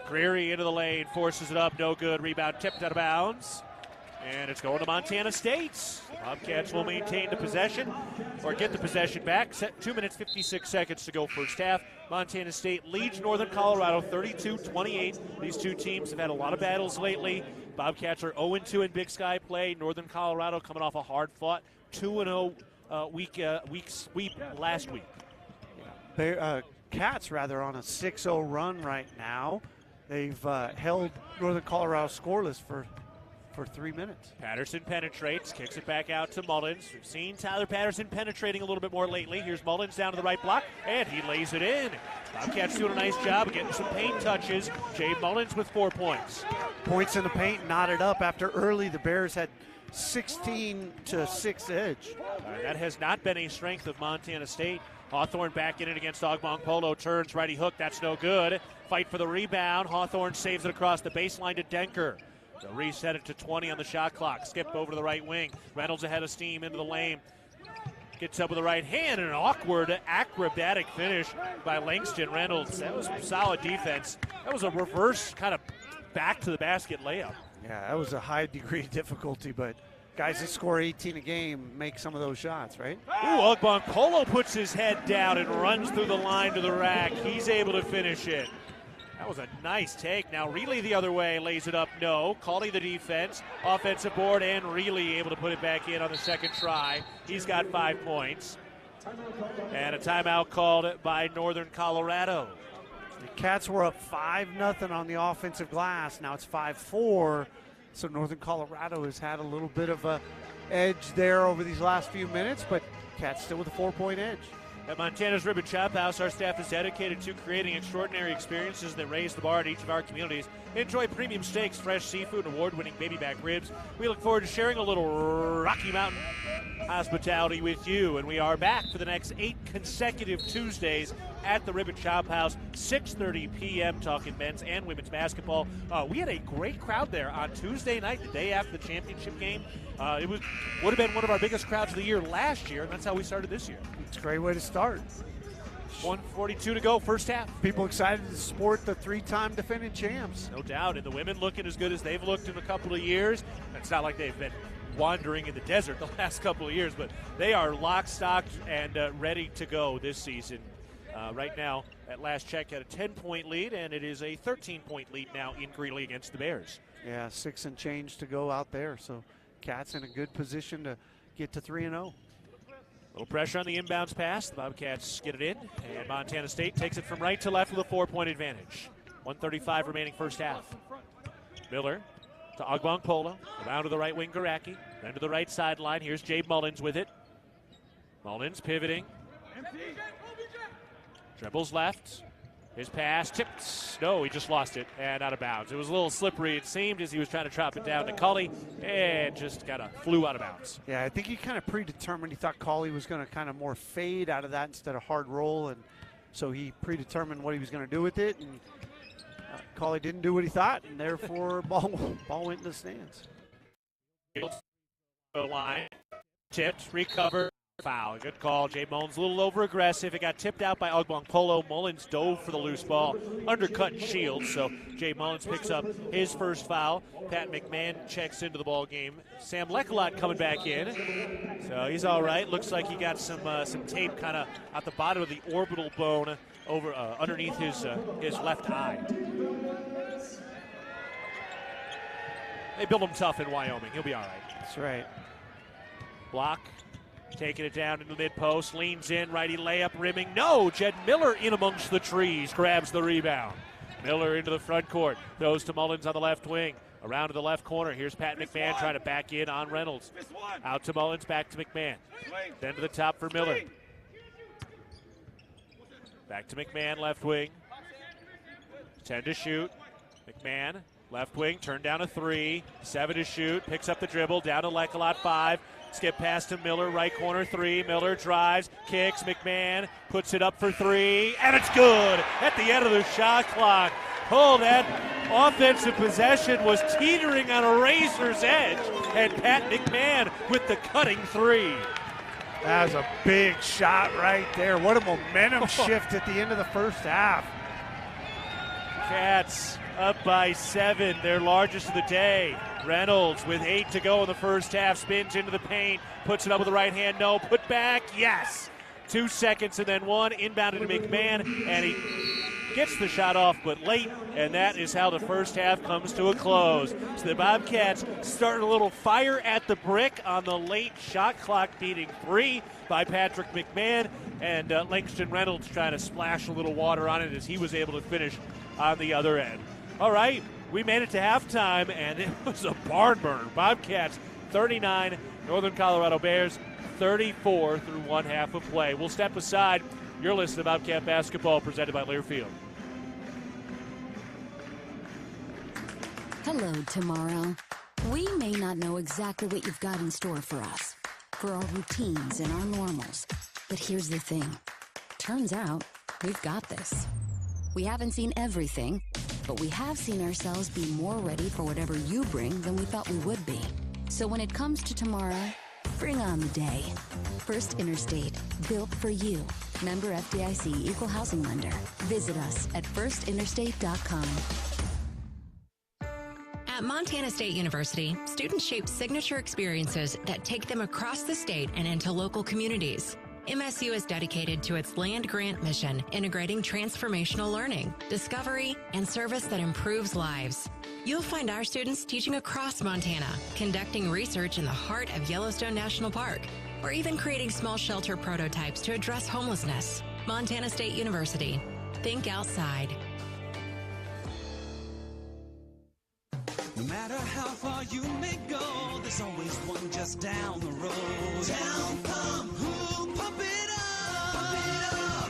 Greery into the lane, forces it up, no good. Rebound tipped out of bounds. And it's going to Montana State. The Bobcats will maintain the possession or get the possession back. 2 minutes, 56 seconds to go first half. Montana State leads Northern Colorado 32-28. These two teams have had a lot of battles lately. Bobcats are 0-2 in Big Sky play. Northern Colorado coming off a hard-fought 2-0 week sweep last week. Cats, rather, on a 6-0 run right now. They've held Northern Colorado scoreless for 3 minutes. Patterson penetrates, kicks it back out to Mullins. We've seen Tyler Patterson penetrating a little bit more lately. Here's Mullins down to the right block, and he lays it in. Bobcats doing a nice job of getting some paint touches. Jay Mullins with 4 points. Points in the paint, knotted up after early. The Bears had 16-6 edge. That has not been a strength of Montana State. Hawthorne back in it against Ogbong Polo. Turns, righty hook, that's no good. Fight for the rebound. Hawthorne saves it across the baseline to Denker. They'll reset it to 20 on the shot clock. Skip over to the right wing. Reynolds ahead of steam into the lane. Gets up with the right hand and an awkward acrobatic finish by Langston Reynolds. That was some solid defense. That was a reverse kind of back to the basket layup. Yeah, that was a high degree of difficulty, but guys that score 18 a game make some of those shots, right? Ooh, Ogbong Polo puts his head down and runs through the line to the rack. He's able to finish it. That was a nice take. Now Reilly the other way, lays it up, no. Cawley the defense, offensive board, and Reilly able to put it back in on the second try. He's got 5 points. And a timeout called by Northern Colorado. The Cats were up 5-0 on the offensive glass. Now it's 5-4. So Northern Colorado has had a little bit of a edge there over these last few minutes, but Cats still with a 4-point edge. At Montana's Ribbon Chop House, our staff is dedicated to creating extraordinary experiences that raise the bar at each of our communities. Enjoy premium steaks, fresh seafood, and award-winning baby back ribs. We look forward to sharing a little Rocky Mountain hospitality with you, and we are back for the next 8 consecutive Tuesdays at the Ribbon Chop House, 6:30 p.m., talking men's and women's basketball. We had a great crowd there on Tuesday night, the day after the championship game. It would have been one of our biggest crowds of the year last year, and that's how we started this year. It's a great way to start. 1:42 to go, first half. People excited to support the 3-time defending champs. No doubt, and the women looking as good as they've looked in a couple of years. It's not like they've been wandering in the desert the last couple of years, but they are lock, stock, and ready to go this season. Right now, at last check, had a 10-point lead, and it is a 13-point lead now in Greeley against the Bears. Yeah, 6 and change to go out there, so Cats in a good position to get to 3-0. Little pressure on the inbounds pass. The Bobcats get it in, and Montana State takes it from right to left with a 4-point advantage. 1:35 remaining first half. Miller to Ogbong Polo, around to the right wing, Garacki, then to the right sideline. Here's Jay Mullins with it. Mullins pivoting. Dribbles left. His pass tipped. No, he just lost it and out of bounds. It was a little slippery, it seemed, as he was trying to chop it down to Cawley, and just kind of flew out of bounds. Yeah, I think he kind of predetermined. He thought Cawley was going to kind of more fade out of that instead of hard roll, and so he predetermined what he was going to do with it, and Cawley didn't do what he thought, and therefore ball went in the stands. Line, tipped, recovered. Foul. Good call. Jay Mullins a little over-aggressive. It got tipped out by Ogbong Polo. Mullins dove for the loose ball. Undercut and shield, so Jay Mullins picks up his first foul. Pat McMahon checks into the ball game. Sam Leckalot coming back in. So he's all right. Looks like he got some tape kind of at the bottom of the orbital bone over underneath his left eye. They build him tough in Wyoming. He'll be all right. That's right. Block. Taking it down into the mid-post, leans in, righty layup, rimming. No, Jed Miller in amongst the trees, grabs the rebound. Miller into the front court, throws to Mullins on the left wing. Around to the left corner. Here's Pat McMahon trying to back in on Reynolds. Out to Mullins, back to McMahon. Then to the top for Miller. Back to McMahon, left wing. 10 to shoot. McMahon, left wing, turned down a 3. 7 to shoot, picks up the dribble, down to Lekalot, 5. Skip pass to Miller, right corner 3. Miller drives, kicks, McMahon puts it up for 3, and it's good at the end of the shot clock. Oh, that offensive possession was teetering on a razor's edge, and Pat McMahon with the cutting 3. That was a big shot right there. What a momentum shift at the end of the first half. Cats up by 7, their largest of the day. Reynolds with 8 to go in the first half, spins into the paint, puts it up with the right hand, no, put back, yes. 2 seconds and then 1, inbounded to McMahon, and he gets the shot off but late, and that is how the first half comes to a close. So the Bobcats start a little fire at the brick on the late shot clock beating 3 by Patrick McMahon, and Langston Reynolds trying to splash a little water on it as he was able to finish on the other end. All right, we made it to halftime, and it was a barn burner. Bobcats 39, Northern Colorado Bears 34 through one half of play. We'll step aside. You're listening to Bobcat Basketball presented by Learfield. Hello, tomorrow. We may not know exactly what you've got in store for us, for our routines and our normals. But here's the thing. Turns out, we've got this. We haven't seen everything, but we have seen ourselves be more ready for whatever you bring than we thought we would be. So when it comes to tomorrow, bring on the day. First Interstate, built for you. Member FDIC, Equal Housing Lender. Visit us at firstinterstate.com. At Montana State University, students shape signature experiences that take them across the state and into local communities. MSU is dedicated to its land-grant mission, integrating transformational learning, discovery, and service that improves lives. You'll find our students teaching across Montana, conducting research in the heart of Yellowstone National Park, or even creating small shelter prototypes to address homelessness. Montana State University. Think outside. No matter how far you may go, there's always one just down the road. Town Pump, who'll pump it up? Pump it up.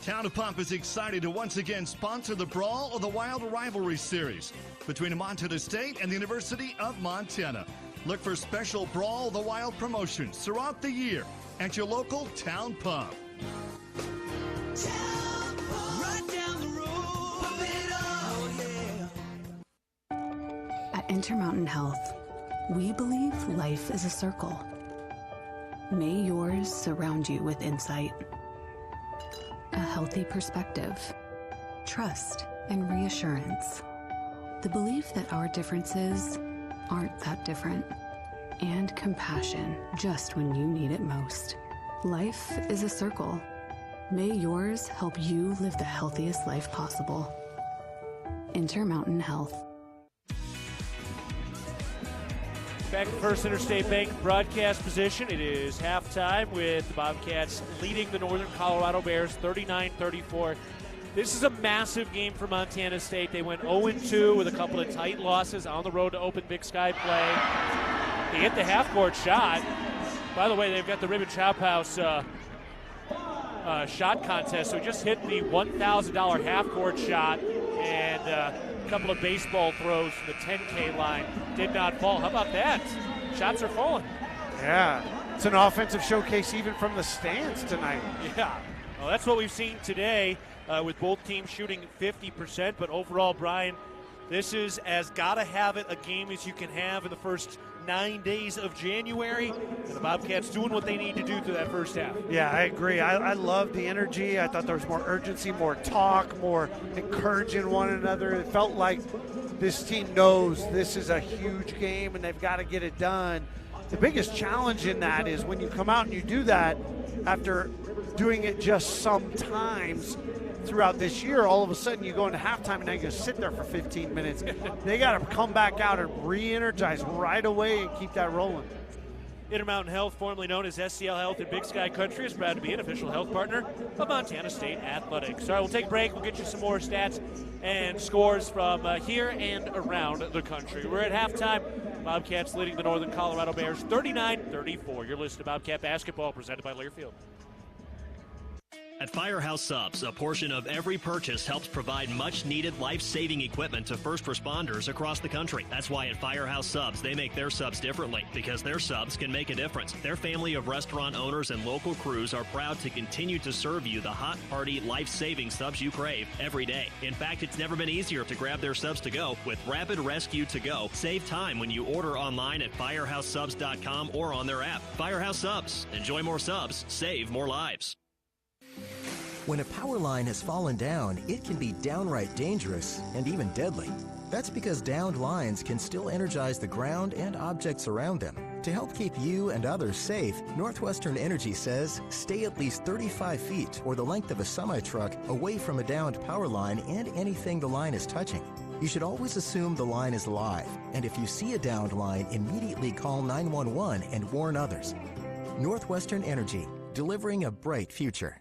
Town of Pump is excited to once again sponsor the Brawl of the Wild Rivalry Series between Montana State and the University of Montana. Look for special Brawl of the Wild promotions throughout the year at your local Town Pump. Town Pump, right down the road. Pump it up, oh yeah. At Intermountain Health, we believe life is a circle. May yours surround you with insight, a healthy perspective, trust, and reassurance. The belief that our differences aren't that different, and compassion just when you need it most. Life is a circle. May yours help you live the healthiest life possible. Intermountain Health. Back at First Interstate Bank broadcast position. It is halftime with the Bobcats leading the Northern Colorado Bears 39-34. This is a massive game for Montana State. They went 0-2 with a couple of tight losses on the road to open Big Sky play. They hit the half-court shot. By the way, they've got the Ribbon Chop House shot contest, so just hit the $1,000 half-court shot, and a couple of baseball throws from the 10K line did not fall. How about that? Shots are falling. Yeah, it's an offensive showcase even from the stands tonight. Yeah, well, that's what we've seen today with both teams shooting 50%, but overall, Brian, this is as gotta-have-it a game as you can have in the first 9 days of January, and the Bobcats doing what they need to do through that first half. Yeah, I agree. I love the energy. I thought there was more urgency, more talk, more encouraging one another. It felt like this team knows this is a huge game and they've got to get it done. The biggest challenge in that is when you come out and you do that after doing it just sometimes throughout this year, all of a sudden you go into halftime and now you just sit there for 15 minutes. They got to come back out and re-energize right away and keep that rolling. Intermountain Health, formerly known as SCL Health in Big Sky Country, is proud to be an official health partner of Montana State Athletics. All right, we'll take a break. We'll get you some more stats and scores from here and around the country. We're at halftime. Bobcats leading the Northern Colorado Bears 39-34. You're listening to Bobcat Basketball, presented by Learfield. At Firehouse Subs, a portion of every purchase helps provide much-needed life-saving equipment to first responders across the country. That's why at Firehouse Subs, they make their subs differently, because their subs can make a difference. Their family of restaurant owners and local crews are proud to continue to serve you the hot, hearty, life-saving subs you crave every day. In fact, it's never been easier to grab their subs to go with Rapid Rescue to Go. Save time when you order online at firehousesubs.com or on their app. Firehouse Subs. Enjoy more subs. Save more lives. When a power line has fallen down, it can be downright dangerous and even deadly. That's because downed lines can still energize the ground and objects around them. To help keep you and others safe, Northwestern Energy says stay at least 35 feet or the length of a semi-truck away from a downed power line and anything the line is touching. You should always assume the line is live, and if you see a downed line, immediately call 911 and warn others. Northwestern Energy, delivering a bright future.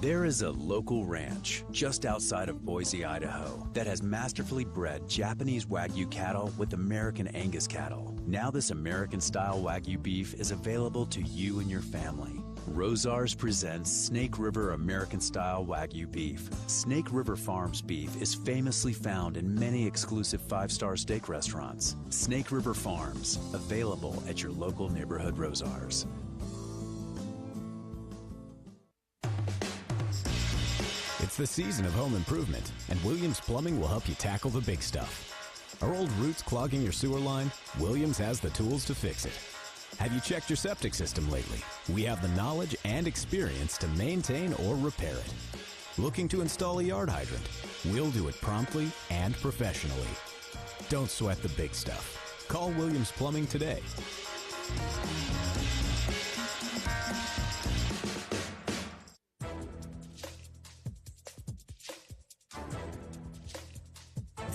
There is a local ranch just outside of Boise, Idaho, that has masterfully bred Japanese Wagyu cattle with American Angus cattle. Now this American-style Wagyu beef is available to you and your family. Rosars presents Snake River American-style Wagyu beef. Snake River Farms beef is famously found in many exclusive 5-star steak restaurants. Snake River Farms, available at your local neighborhood Rosars. It's the season of home improvement, and Williams Plumbing will help you tackle the big stuff. Are old roots clogging your sewer line? Williams has the tools to fix it. Have you checked your septic system lately? We have the knowledge and experience to maintain or repair it. Looking to install a yard hydrant? We'll do it promptly and professionally. Don't sweat the big stuff. Call Williams Plumbing today.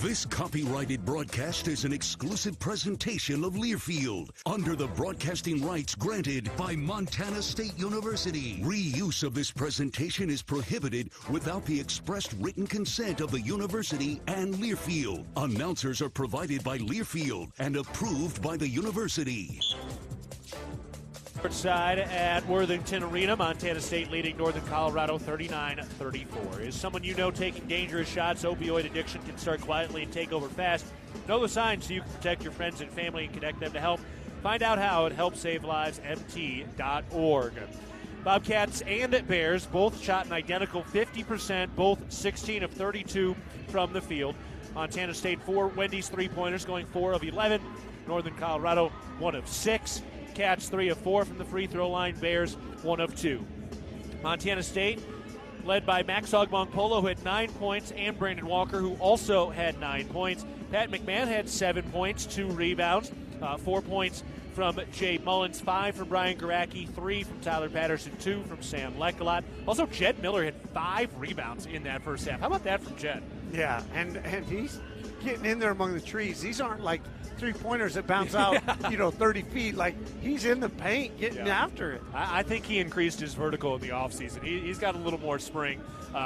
This copyrighted broadcast is an exclusive presentation of Learfield under the broadcasting rights granted by Montana State University. Reuse of this presentation is prohibited without the expressed written consent of the university and Learfield. Announcers are provided by Learfield and approved by the university. Side at Worthington Arena, Montana State leading Northern Colorado 39-34. Is someone you know taking dangerous shots? Opioid addiction can start quietly and take over fast. Know the signs so you can protect your friends and family and connect them to help. Find out how at helpsavelives.mt.org. Bobcats and Bears both shot an identical 50%, both 16 of 32 from the field. Montana State 4 Wendy's three-pointers, going 4 of 11. Northern Colorado 1 of 6. Cats 3 of 4 from the free throw line. Bears 1 of 2. Montana State led by Max Ogmong-Polo, who had 9 points, and Brandon Walker, who also had 9 points. Pat McMahon had 7 points, 2 rebounds, 4 points from Jay Mullins, 5 from Brian Garacki, 3 from Tyler Patterson, 2 from Sam Lecolot. Also, Jed Miller had 5 rebounds in that first half. How about that from Jed? Yeah, and he's getting in there among the trees. These aren't like three-pointers that bounce out, 30 feet. Like, he's in the paint getting after it. I think he increased his vertical in the offseason. He's got a little more spring,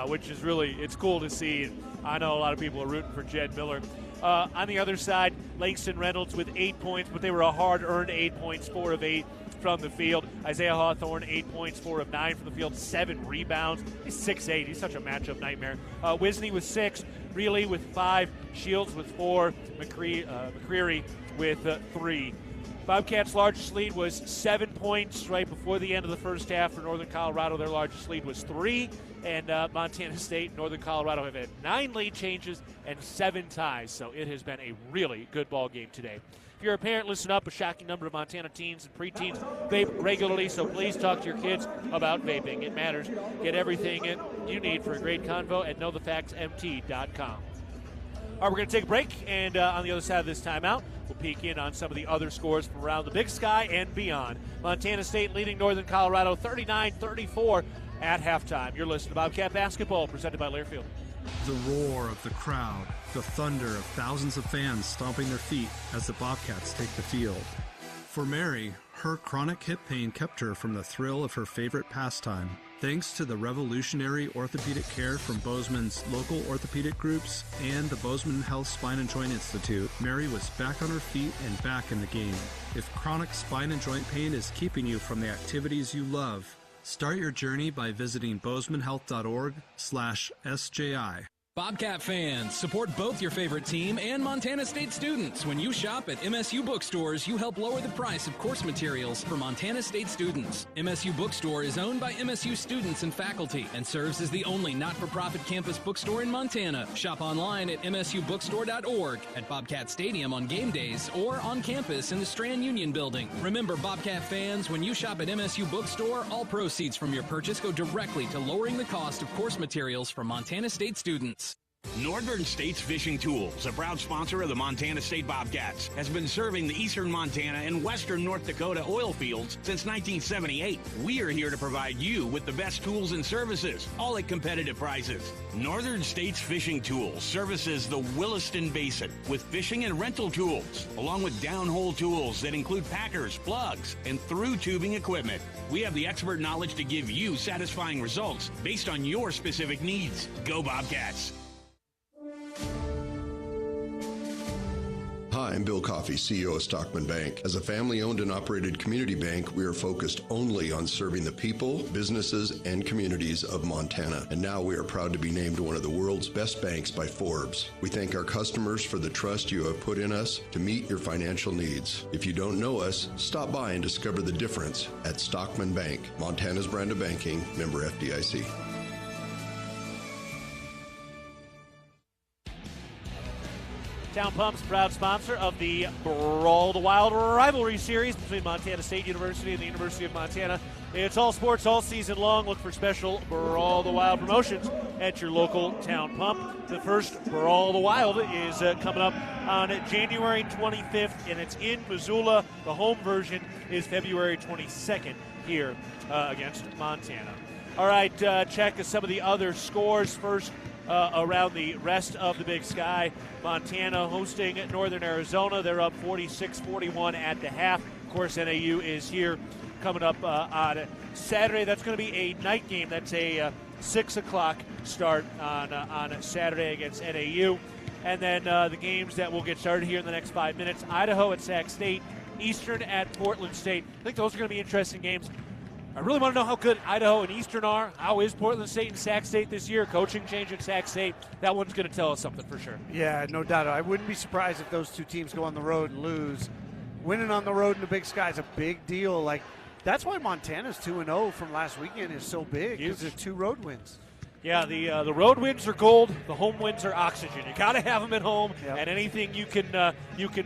which is really, it's cool to see. I know a lot of people are rooting for Jed Miller. On the other side, Langston Reynolds with 8 points, but they were a hard-earned 8 points, 4 of 8 from the field. Isaiah Hawthorne, 8 points, 4 of 9 from the field, 7 rebounds. He's 6'8". He's such a matchup nightmare. Wisney with 6, Reilly with 5, Shields with 4, McCreary with 3. Bobcats' largest lead was 7 points right before the end of the first half for Northern Colorado. Their largest lead was 3. And Montana State and Northern Colorado have had 9 lead changes and 7 ties. So it has been a really good ball game today. If you're a parent, listen up. A shocking number of Montana teens and preteens vape regularly, so please talk to your kids about vaping. It matters. Get everything you need for a great convo at knowthefactsmt.com. All right, we're going to take a break, and on the other side of this timeout, we'll peek in on some of the other scores from around the Big Sky and beyond. Montana State leading Northern Colorado 39-34 at halftime. You're listening to Bobcat Basketball, presented by Learfield. The roar of the crowd, the thunder of thousands of fans stomping their feet as the Bobcats take the field. For Mary, her chronic hip pain kept her from the thrill of her favorite pastime. Thanks to the revolutionary orthopedic care from Bozeman's local orthopedic groups and the Bozeman Health Spine and Joint Institute, Mary was back on her feet and back in the game. If chronic spine and joint pain is keeping you from the activities you love, start your journey by visiting bozemanhealth.org/SJI. Bobcat fans, support both your favorite team and Montana State students. When you shop at MSU bookstores, you help lower the price of course materials for Montana State students. MSU Bookstore is owned by MSU students and faculty and serves as the only not-for-profit campus bookstore in Montana. Shop online at msubookstore.org, at Bobcat Stadium on game days, or on campus in the Strand Union building. Remember, Bobcat fans, when you shop at MSU Bookstore, all proceeds from your purchase go directly to lowering the cost of course materials for Montana State students. Northern States Fishing Tools, a proud sponsor of the Montana State Bobcats, has been serving the eastern Montana and western North Dakota oil fields since 1978. We are here to provide you with the best tools and services, all at competitive prices. Northern States Fishing Tools services the Williston Basin with fishing and rental tools, along with downhole tools that include packers, plugs, and through tubing equipment. We have the expert knowledge to give you satisfying results based on your specific needs. Go Bobcats! Hi, I'm Bill Coffey, CEO of Stockman Bank. As a family-owned and operated community bank, we are focused only on serving the people, businesses, and communities of Montana. And now we are proud to be named one of the world's best banks by Forbes. We thank our customers for the trust you have put in us to meet your financial needs. If you don't know us, stop by and discover the difference at Stockman Bank, Montana's brand of banking, member FDIC. Town Pump's proud sponsor of the Brawl the Wild rivalry series between Montana State University and the University of Montana. It's all sports all season long. Look for special Brawl the Wild promotions at your local Town Pump. The first Brawl the Wild is coming up on January 25th, and it's in Missoula. The home version is February 22nd here against Montana. All right, check some of the other scores first. Around the rest of the Big Sky. Montana hosting Northern Arizona. They're up 46-41 at the half. Of course, NAU is here coming up on Saturday. That's going to be a night game. That's a 6 o'clock start on Saturday against NAU. And then the games that will get started here in the next 5 minutes. Idaho at Sac State. Eastern at Portland State. I think those are going to be interesting games. I really want to know how good Idaho and Eastern are. How is Portland State and Sac State this year? Coaching change at Sac State. That one's going to tell us something for sure. Yeah, no doubt. I wouldn't be surprised if those two teams go on the road and lose. Winning on the road in the Big Sky is a big deal. Like, that's why Montana's 2-0 from last weekend is so big, because they're 2 road wins. Yeah, the road wins are gold. The home wins are oxygen. You got to have them at home, and anything you can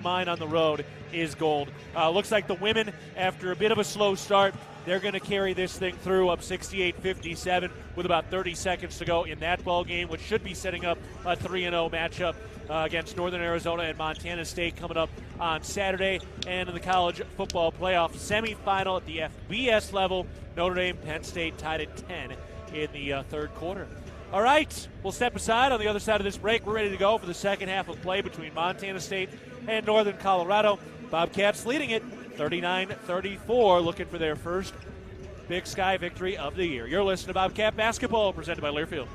mine on the road is gold. Looks like the women, after a bit of a slow start, they're going to carry this thing through, up 68-57 with about 30 seconds to go in that ball game, which should be setting up a 3-0 matchup against Northern Arizona and Montana State coming up on Saturday. And in the college football playoff semifinal at the FBS level, Notre Dame, Penn State tied at 10 in the third quarter. All right, we'll step aside. On the other side of this break, we're ready to go for the second half of play between Montana State and Northern Colorado. Bobcats leading it 39-34, looking for their first Big Sky victory of the year. You're listening to Bobcat Basketball, presented by Learfield.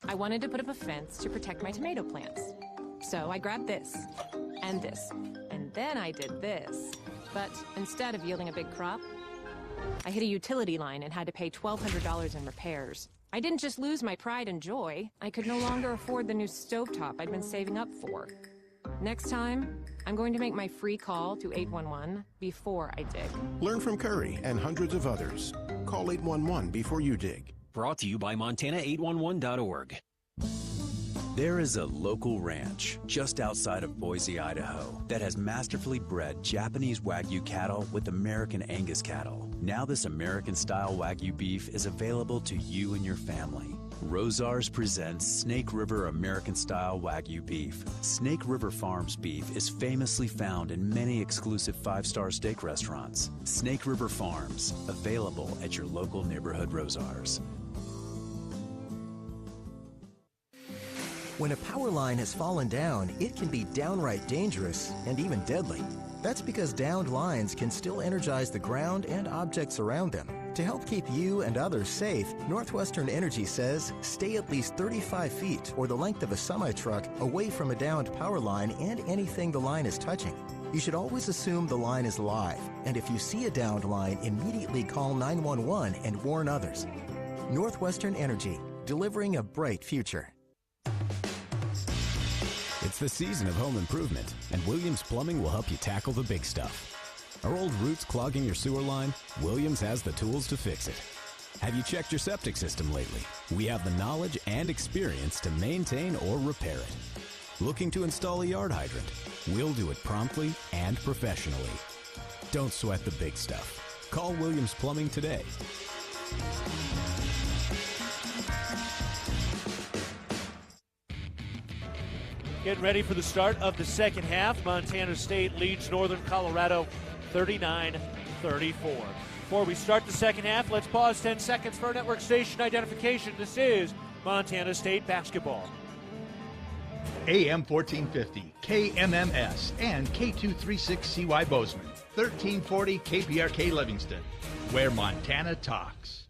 I wanted to put up a fence to protect my tomato plants. So I grabbed this, and then I did this. But instead of yielding a big crop, I hit a utility line and had to pay $1,200 in repairs. I didn't just lose my pride and joy, I could no longer afford the new stovetop I'd been saving up for. Next time, I'm going to make my free call to 811 before I dig. Learn from Curry and hundreds of others. Call 811 before you dig. Brought to you by Montana811.org. There is a local ranch just outside of Boise, Idaho, that has masterfully bred Japanese Wagyu cattle with American Angus cattle. Now this American-style Wagyu beef is available to you and your family. Rosars presents Snake River American-style Wagyu beef. Snake River Farms beef is famously found in many exclusive 5-star steak restaurants. Snake River Farms, available at your local neighborhood Rosars. When a power line has fallen down, it can be downright dangerous and even deadly. That's because downed lines can still energize the ground and objects around them. To help keep you and others safe, Northwestern Energy says stay at least 35 feet or the length of a semi-truck away from a downed power line and anything the line is touching. You should always assume the line is live, and if you see a downed line, immediately call 911 and warn others. Northwestern Energy, delivering a bright future. It's the season of home improvement, and Williams Plumbing will help you tackle the big stuff. Are old roots clogging your sewer line? Williams has the tools to fix it. Have you checked your septic system lately? We have the knowledge and experience to maintain or repair it. Looking to install a yard hydrant? We'll do it promptly and professionally. Don't sweat the big stuff. Call Williams Plumbing today. Getting ready for the start of the second half. Montana State leads Northern Colorado 39-34. Before we start the second half, let's pause 10 seconds for our network station identification. This is Montana State basketball. AM 1450, KMMS, and K236CY Bozeman, 1340 KPRK Livingston, where Montana talks.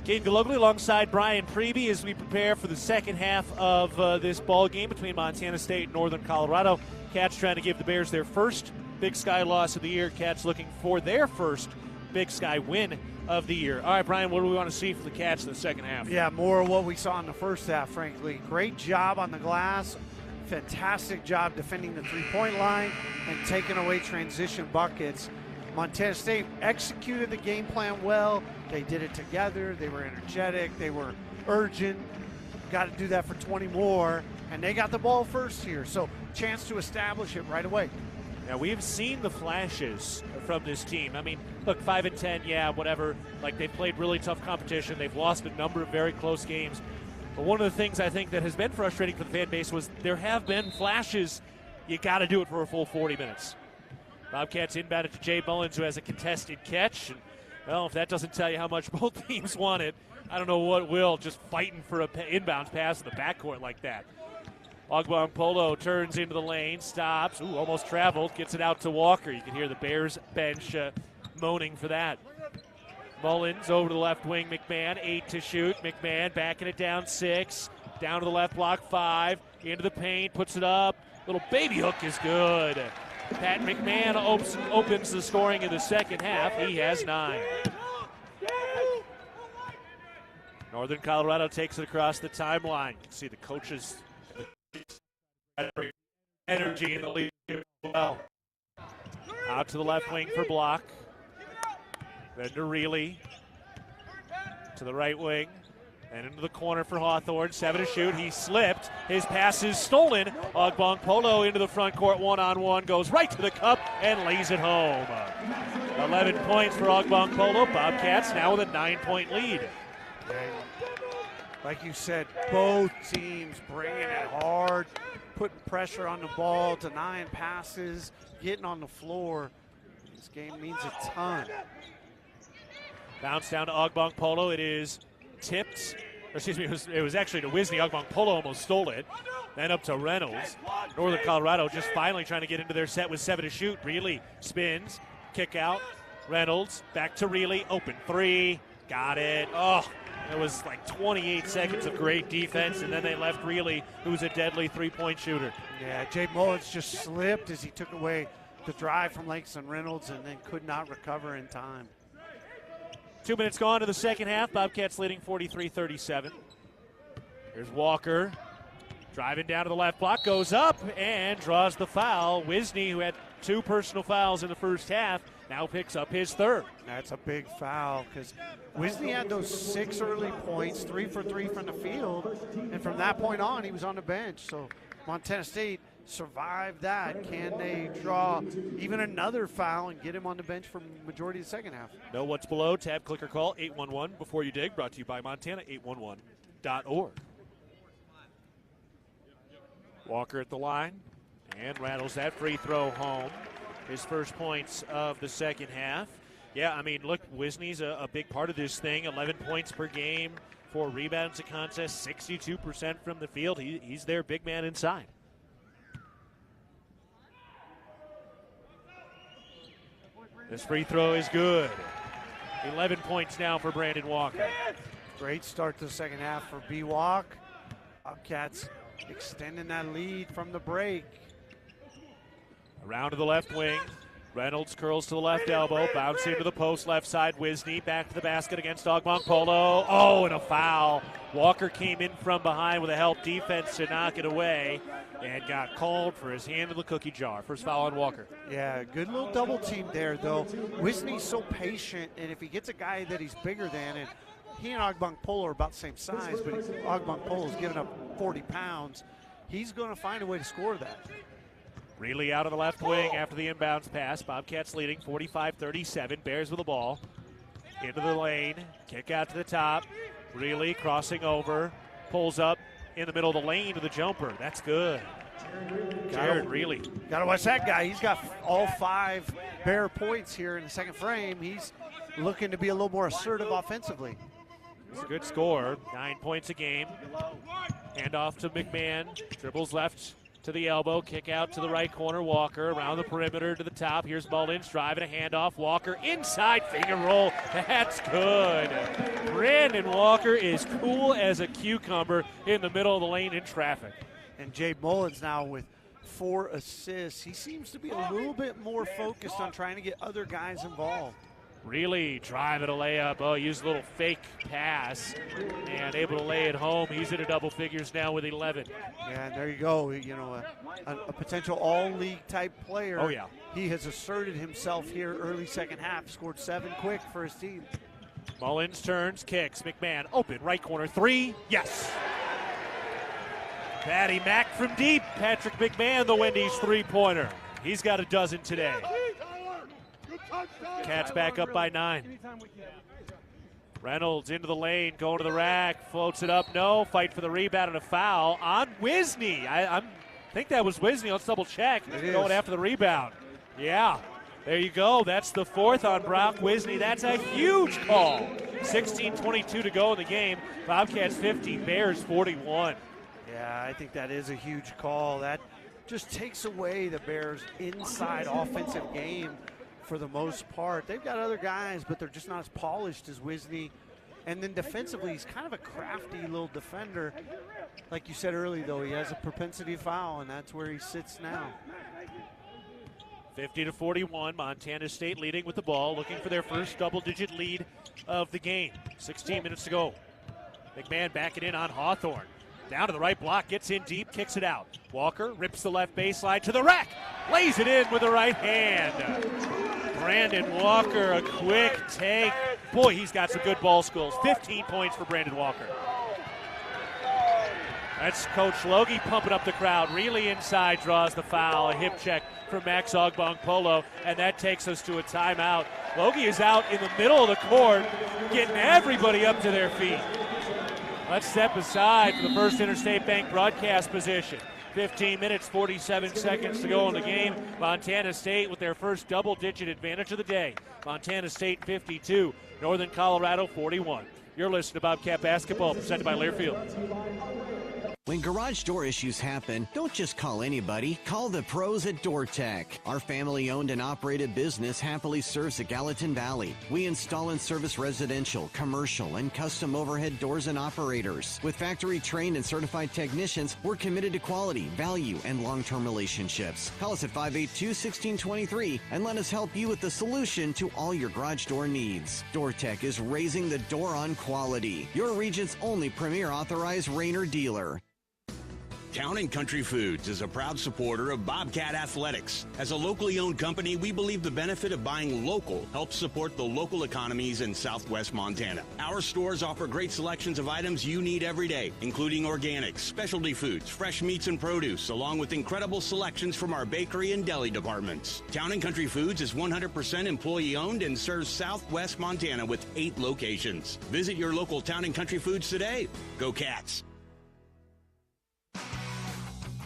Keaton Gillogly alongside Brian Priebe as we prepare for the second half of this ball game between Montana State and Northern Colorado. Cats trying to give the Bears their first Big Sky loss of the year. Cats looking for their first Big Sky win of the year. All right, Brian, what do we want to see for the Cats in the second half? Yeah, more of what we saw in the first half, frankly. Great job on the glass. Fantastic job defending the three-point line and taking away transition buckets. Montana State executed the game plan well. They did it together. They were energetic. They were urgent. Got to do that for 20 more. And they got the ball first here. So chance to establish it right away. Now, we've seen the flashes from this team. I mean, look, 5-10, yeah, whatever. Like, they've played really tough competition. They've lost a number of very close games. But one of the things I think that has been frustrating for the fan base was there have been flashes. You got to do it for a full 40 minutes. Bobcats inbound it to Jay Mullins, who has a contested catch. And, well, if that doesn't tell you how much both teams want it, I don't know what will, just fighting for an inbounds pass in the backcourt like that. Ogbong Polo turns into the lane, stops, almost traveled, gets it out to Walker. You can hear the Bears bench moaning for that. Mullins over to the left wing, McMahon, 8 to shoot. McMahon backing it down 6, down to the left block 5, into the paint, puts it up. Little baby hook is good. Pat McMahon opens the scoring in the second half. He has 9. Northern Colorado takes it across the timeline. You can see the coaches energy in the lead well. Out to the left wing for Block. Then to Reilly. To the right wing. And into the corner for Hawthorne. 7 to shoot. He slipped. His pass is stolen. Ogbong Polo into the front court. One-on-one. Goes right to the cup and lays it home. 11 points for Ogbong Polo. Bobcats now with a 9-point lead. Like you said, both teams bringing it hard, putting pressure on the ball, denying passes, getting on the floor. This game means a ton. Bounce down to Ogbong Polo. It is tipped. Excuse me, it was actually to Wisney. Ogbong Polo almost stole it. Then up to Reynolds. Northern Colorado just finally trying to get into their set with 7 to shoot. Reilly spins, kick out. Reynolds back to Reilly. Open 3. Got it. Oh, it was like 28 seconds of great defense, and then they left Reilly, who's a deadly three-point shooter. Yeah, Jay Mullins just slipped as he took away the drive from Langston Reynolds and then could not recover in time. 2 minutes gone to the second half. Bobcats leading 43-37. Here's Walker driving down to the left block, goes up and draws the foul. Wisney, who had 2 personal fouls in the first half, now picks up his 3rd. That's a big foul because Wisney had those 6 early points, 3 for 3 from the field, and from that point on, he was on the bench. So Montana State survived that. Can they draw even another foul and get him on the bench for majority of the second half? Know what's below? Tab, click, or call 811 before you dig. Brought to you by Montana811.org. Walker at the line and rattles that free throw home. His first points of the second half. Yeah, I mean, look, Wisney's a big part of this thing. 11 points per game, 4 rebounds a contest, 62% from the field. He's their big man inside. This free throw is good. 11 points now for Brandon Walker. Great start to the second half for B-Walk. Bobcats extending that lead from the break. Around to the left wing. Reynolds curls to the left elbow, bouncing to the post left side. Wisney back to the basket against Ogbonkpolo. Oh, and a foul. Walker came in from behind with a help defense to knock it away and got called for his hand in the cookie jar. First foul on Walker. Yeah, good little double team there, though. Wisney's so patient, and if he gets a guy that he's bigger than, and he and Ogbonkpolo are about the same size, but Ogbonkpolo's giving up 40 pounds, he's going to find a way to score that. Really out of the left wing after the inbounds pass. Bobcats leading 45-37. Bears with the ball. Into the lane. Kick out to the top. Really crossing over. Pulls up in the middle of the lane to the jumper. That's good. Jared Reilly. Got to watch that guy. He's got all 5 Bear points here in the second frame. He's looking to be a little more assertive offensively. It's a good score. 9 points a game. Hand off to McMahon. Dribbles left to the elbow, kick out to the right corner. Walker around the perimeter to the top. Here's Mullins driving a handoff. Walker inside finger roll. That's good. Brandon Walker is cool as a cucumber in the middle of the lane in traffic. And Jay Mullins now with 4 assists. He seems to be a little bit more focused on trying to get other guys involved. Really driving a layup. Oh, used a little fake pass and able to lay it home. He's in double figures now with 11. Yeah, and there you go. You know, a potential all-league type player. Oh, yeah. He has asserted himself here early second half. Scored 7 quick for his team. Mullins turns, kicks. McMahon open, right corner, 3. Yes. Patty Mack from deep. Patrick McMahon, the Wendy's three-pointer. He's got a dozen today. Cats back up by 9. Reynolds into the lane, going to the rack, floats it up. No, fight for the rebound and a foul on Wisney. I think that was Wisney. Let's double check. Going after the rebound. Yeah, there you go. That's the 4th on Brock Wisney. That's a huge call. 16:22 to go in the game. Bobcats 50, Bears 41. Yeah, I think that is a huge call. That just takes away the Bears' inside offensive game. For the most part, they've got other guys, but they're just not as polished as Wisney. And then defensively, he's kind of a crafty little defender. Like you said earlier, though, he has a propensity to foul, and that's where he sits now. 50-41, Montana State leading with the ball, looking for their first double-digit lead of the game. 16 minutes to go. McMahon backing in on Hawthorne. Down to the right block, gets in deep, kicks it out. Walker rips the left baseline to the rack, lays it in with the right hand. Brandon Walker, a quick take. Boy, he's got some good ball skills. 15 points for Brandon Walker. That's Coach Logie pumping up the crowd. Really inside, draws the foul. A hip check from Max Ogbonkpolo, and that takes us to a timeout. Logie is out in the middle of the court, getting everybody up to their feet. Let's step aside for the First Interstate Bank broadcast position. 15 minutes, 47 seconds to go in the game. Montana State with their first double-digit advantage of the day. Montana State 52, Northern Colorado 41. You're listening to Bobcat Basketball, presented by Learfield. When garage door issues happen, don't just call anybody. Call the pros at DoorTech. Our family-owned and operated business happily serves the Gallatin Valley. We install and service residential, commercial, and custom overhead doors and operators. With factory-trained and certified technicians, we're committed to quality, value, and long-term relationships. Call us at 582-1623 and let us help you with the solution to all your garage door needs. DoorTech is raising the door on quality. Your region's only premier authorized Rainer dealer. Town & Country Foods is a proud supporter of Bobcat Athletics. As a locally owned company, we believe the benefit of buying local helps support the local economies in southwest Montana. Our stores offer great selections of items you need every day, including organics, specialty foods, fresh meats and produce, along with incredible selections from our bakery and deli departments. Town & Country Foods is 100% employee owned and serves southwest Montana with 8 locations. Visit your local Town & Country Foods today. Go Cats!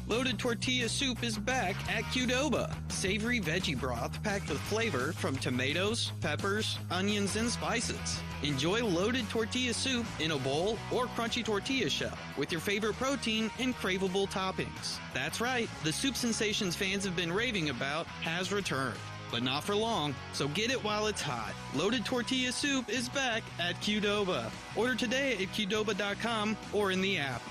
Loaded Tortilla Soup is back at Qdoba. Savory veggie broth packed with flavor from tomatoes, peppers, onions, and spices. Enjoy loaded tortilla soup in a bowl or crunchy tortilla shell with your favorite protein and craveable toppings. That's right, the soup sensations fans have been raving about has returned. but not for long, so get it while it's hot. Loaded tortilla soup is back at Qdoba. Order today at Qdoba.com or in the app.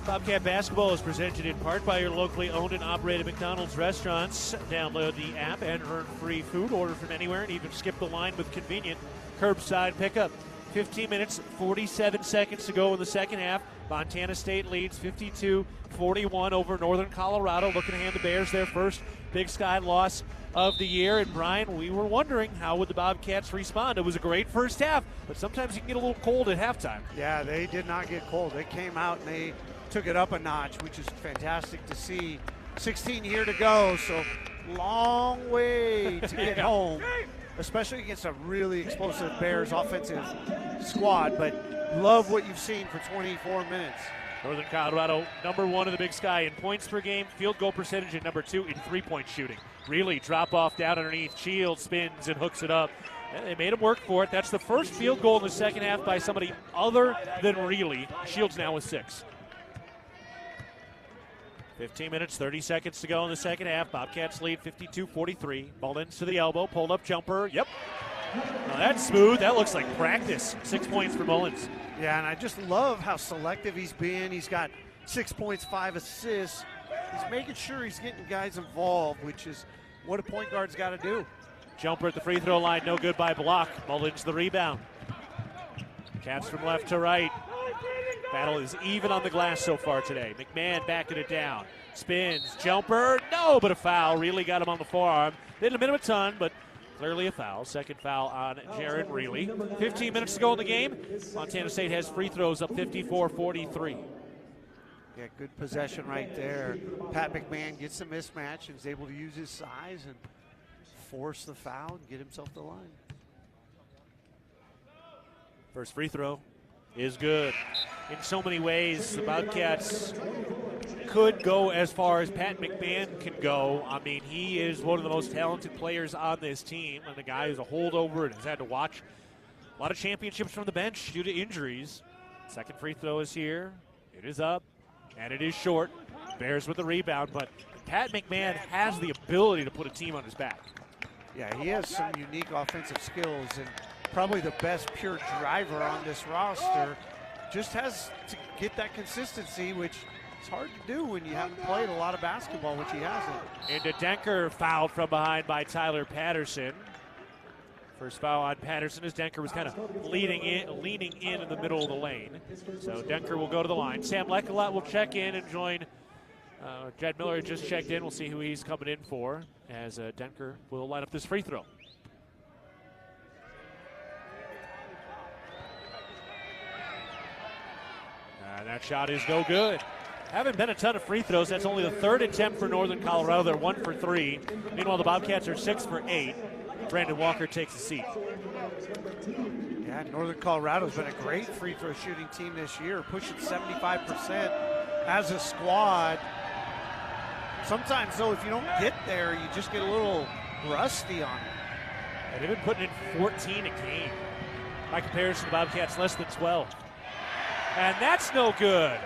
Bobcat Basketball is presented in part by your locally owned and operated McDonald's restaurants. Download the app and earn free food. Order from anywhere and even skip the line with convenient curbside pickup. 15 minutes, 47 seconds to go in the second half. Montana State leads 52-41 over Northern Colorado. Looking to hand the Bears their first Big Sky loss of the year. And Brian, we were wondering how would the Bobcats respond. It was a great first half, but sometimes you can get a little cold at halftime. Yeah, they did not get cold. They came out and they took it up a notch, which is fantastic to see. 16 here to go, so long way to get home, especially against a really explosive Bears offensive squad. But love what you've seen for 24 minutes. Northern Colorado, number 1 in the Big Sky in points per game, field goal percentage, and number 2 in three-point shooting. Really drop off down underneath. Shields spins and hooks it up. And they made him work for it. That's the first field goal in the second half by somebody other than Reilly. Shields now with 6. 15 minutes, 30 seconds to go in the second half. Bobcats lead 52-43. Ball ends to the elbow. Pulled up jumper. Yep. Now that's smooth. That looks like practice. 6 points for Mullins. Yeah, and I just love how selective he's been. He's got 6 points, 5 assists. He's making sure he's getting guys involved, which is what a point guard's got to do. Jumper at the free throw line. No good by Block. Mullins the rebound. Cats from left to right. Battle is even on the glass so far today. McMahon backing it down. Spins. Jumper. No, but a foul. Really got him on the forearm. Didn't admit him a ton, but clearly a foul. Second foul on Jared Reilly. 15 minutes to go in the game. Montana State has free throws up 54-43. Yeah, good possession right there. Pat McMahon gets the mismatch and is able to use his size and force the foul and get himself to the line. First free throw is good. In so many ways, the Bobcats could go as far as Pat McMahon can go. I mean, he is one of the most talented players on this team, and the guy who's a holdover and has had to watch a lot of championships from the bench due to injuries. Second free throw is here. It is up, and it is short. Bears with the rebound, but Pat McMahon has the ability to put a team on his back. Yeah, he has some unique offensive skills and probably the best pure driver on this roster. Just has to get that consistency, which is hard to do when you haven't played a lot of basketball, which he hasn't. Into Denker, fouled from behind by Tyler Patterson. First foul on Patterson as Denker was kind of leaning in the middle of the lane. So Denker will go to the line. Sam Leckelot will check in and join. Jed Miller just checked in. We'll see who he's coming in for as Denker will line up this free throw. That shot is no good. Haven't been a ton of free throws. That's only the third attempt for Northern Colorado. They're 1 for 3. Meanwhile, the Bobcats are 6 for 8. Brandon Walker takes a seat. Yeah, Northern Colorado's been a great free throw shooting team this year, pushing 75% as a squad. Sometimes, though, if you don't get there, you just get a little rusty on it. And they've been putting in 14 a game. By comparison, the Bobcats less than 12. And that's no good.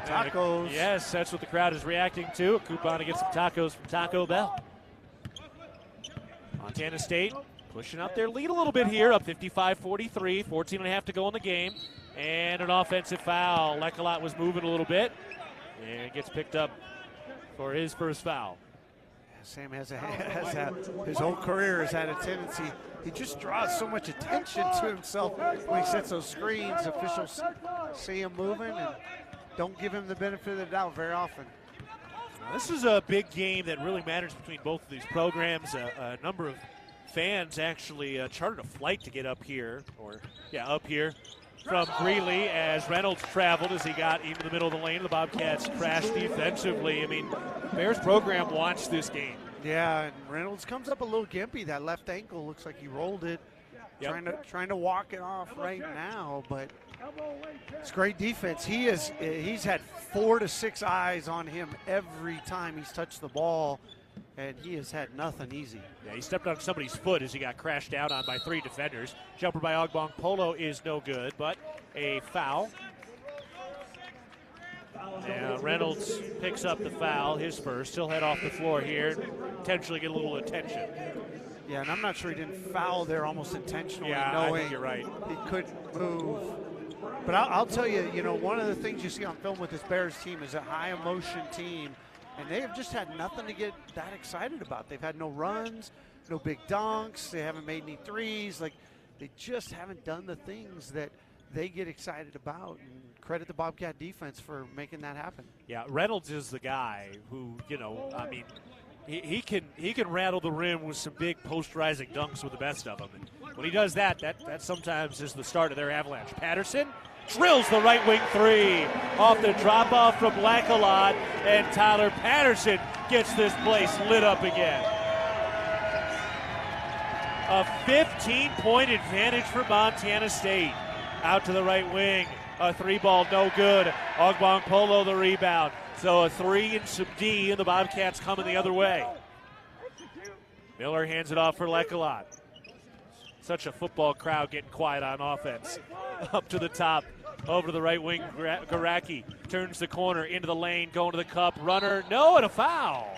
Tacos. Yes, that's what the crowd is reacting to. A coupon to get some tacos from Taco Bell. Montana State pushing up their lead a little bit here, up 55-43, 14 and a half to go in the game. And an offensive foul. Leckelot was moving a little bit and gets picked up for his first foul. Sam has his whole career has had a tendency. He just draws so much attention to himself when he sets those screens. Officials see him moving and don't give him the benefit of the doubt very often. This is a big game that really matters between both of these programs. A number of fans actually chartered a flight to get up here, from Greeley as Reynolds traveled as he got into the middle of the lane. The Bobcats crashed defensively. I mean, Bears program wants this game. Yeah, and Reynolds comes up a little gimpy. That left ankle looks like he rolled it. Yep. Trying to walk it off right now, but it's great defense. He's had 4 to 6 eyes on him every time he's touched the ball, and he has had nothing easy. Yeah, he stepped on somebody's foot as he got crashed out on by 3 defenders. Jumper by Ogbong Polo is no good, but a foul. Yeah, Reynolds picks up the foul, his first. He'll head off the floor here, potentially get a little attention. Yeah, and I'm not sure he didn't foul there almost intentionally, Yeah, knowing I think you're right. He couldn't move. But I'll tell you, one of the things you see on film with this Bears team is a high-emotion team, and they have just had nothing to get that excited about. They've had no runs, no big dunks. They haven't made any threes. Like, they just haven't done the things that they get excited about, and credit the Bobcat defense for making that happen. Yeah, Reynolds is the guy who, he can rattle the rim with some big posterizing dunks with the best of them. And when he does that sometimes is the start of their avalanche. Patterson drills the right wing three off the drop off from Lackalot, and Tyler Patterson gets this place lit up again. A 15-point advantage for Montana State. Out to the right wing. A three ball, no good. Ogbong Polo the rebound. So a three and some D, and the Bobcats coming the other way. Miller hands it off for Lackalot. Such a football crowd getting quiet on offense. Up to the top, over to the right wing. Garacki turns the corner into the lane, going to the cup. Runner, no, and a foul.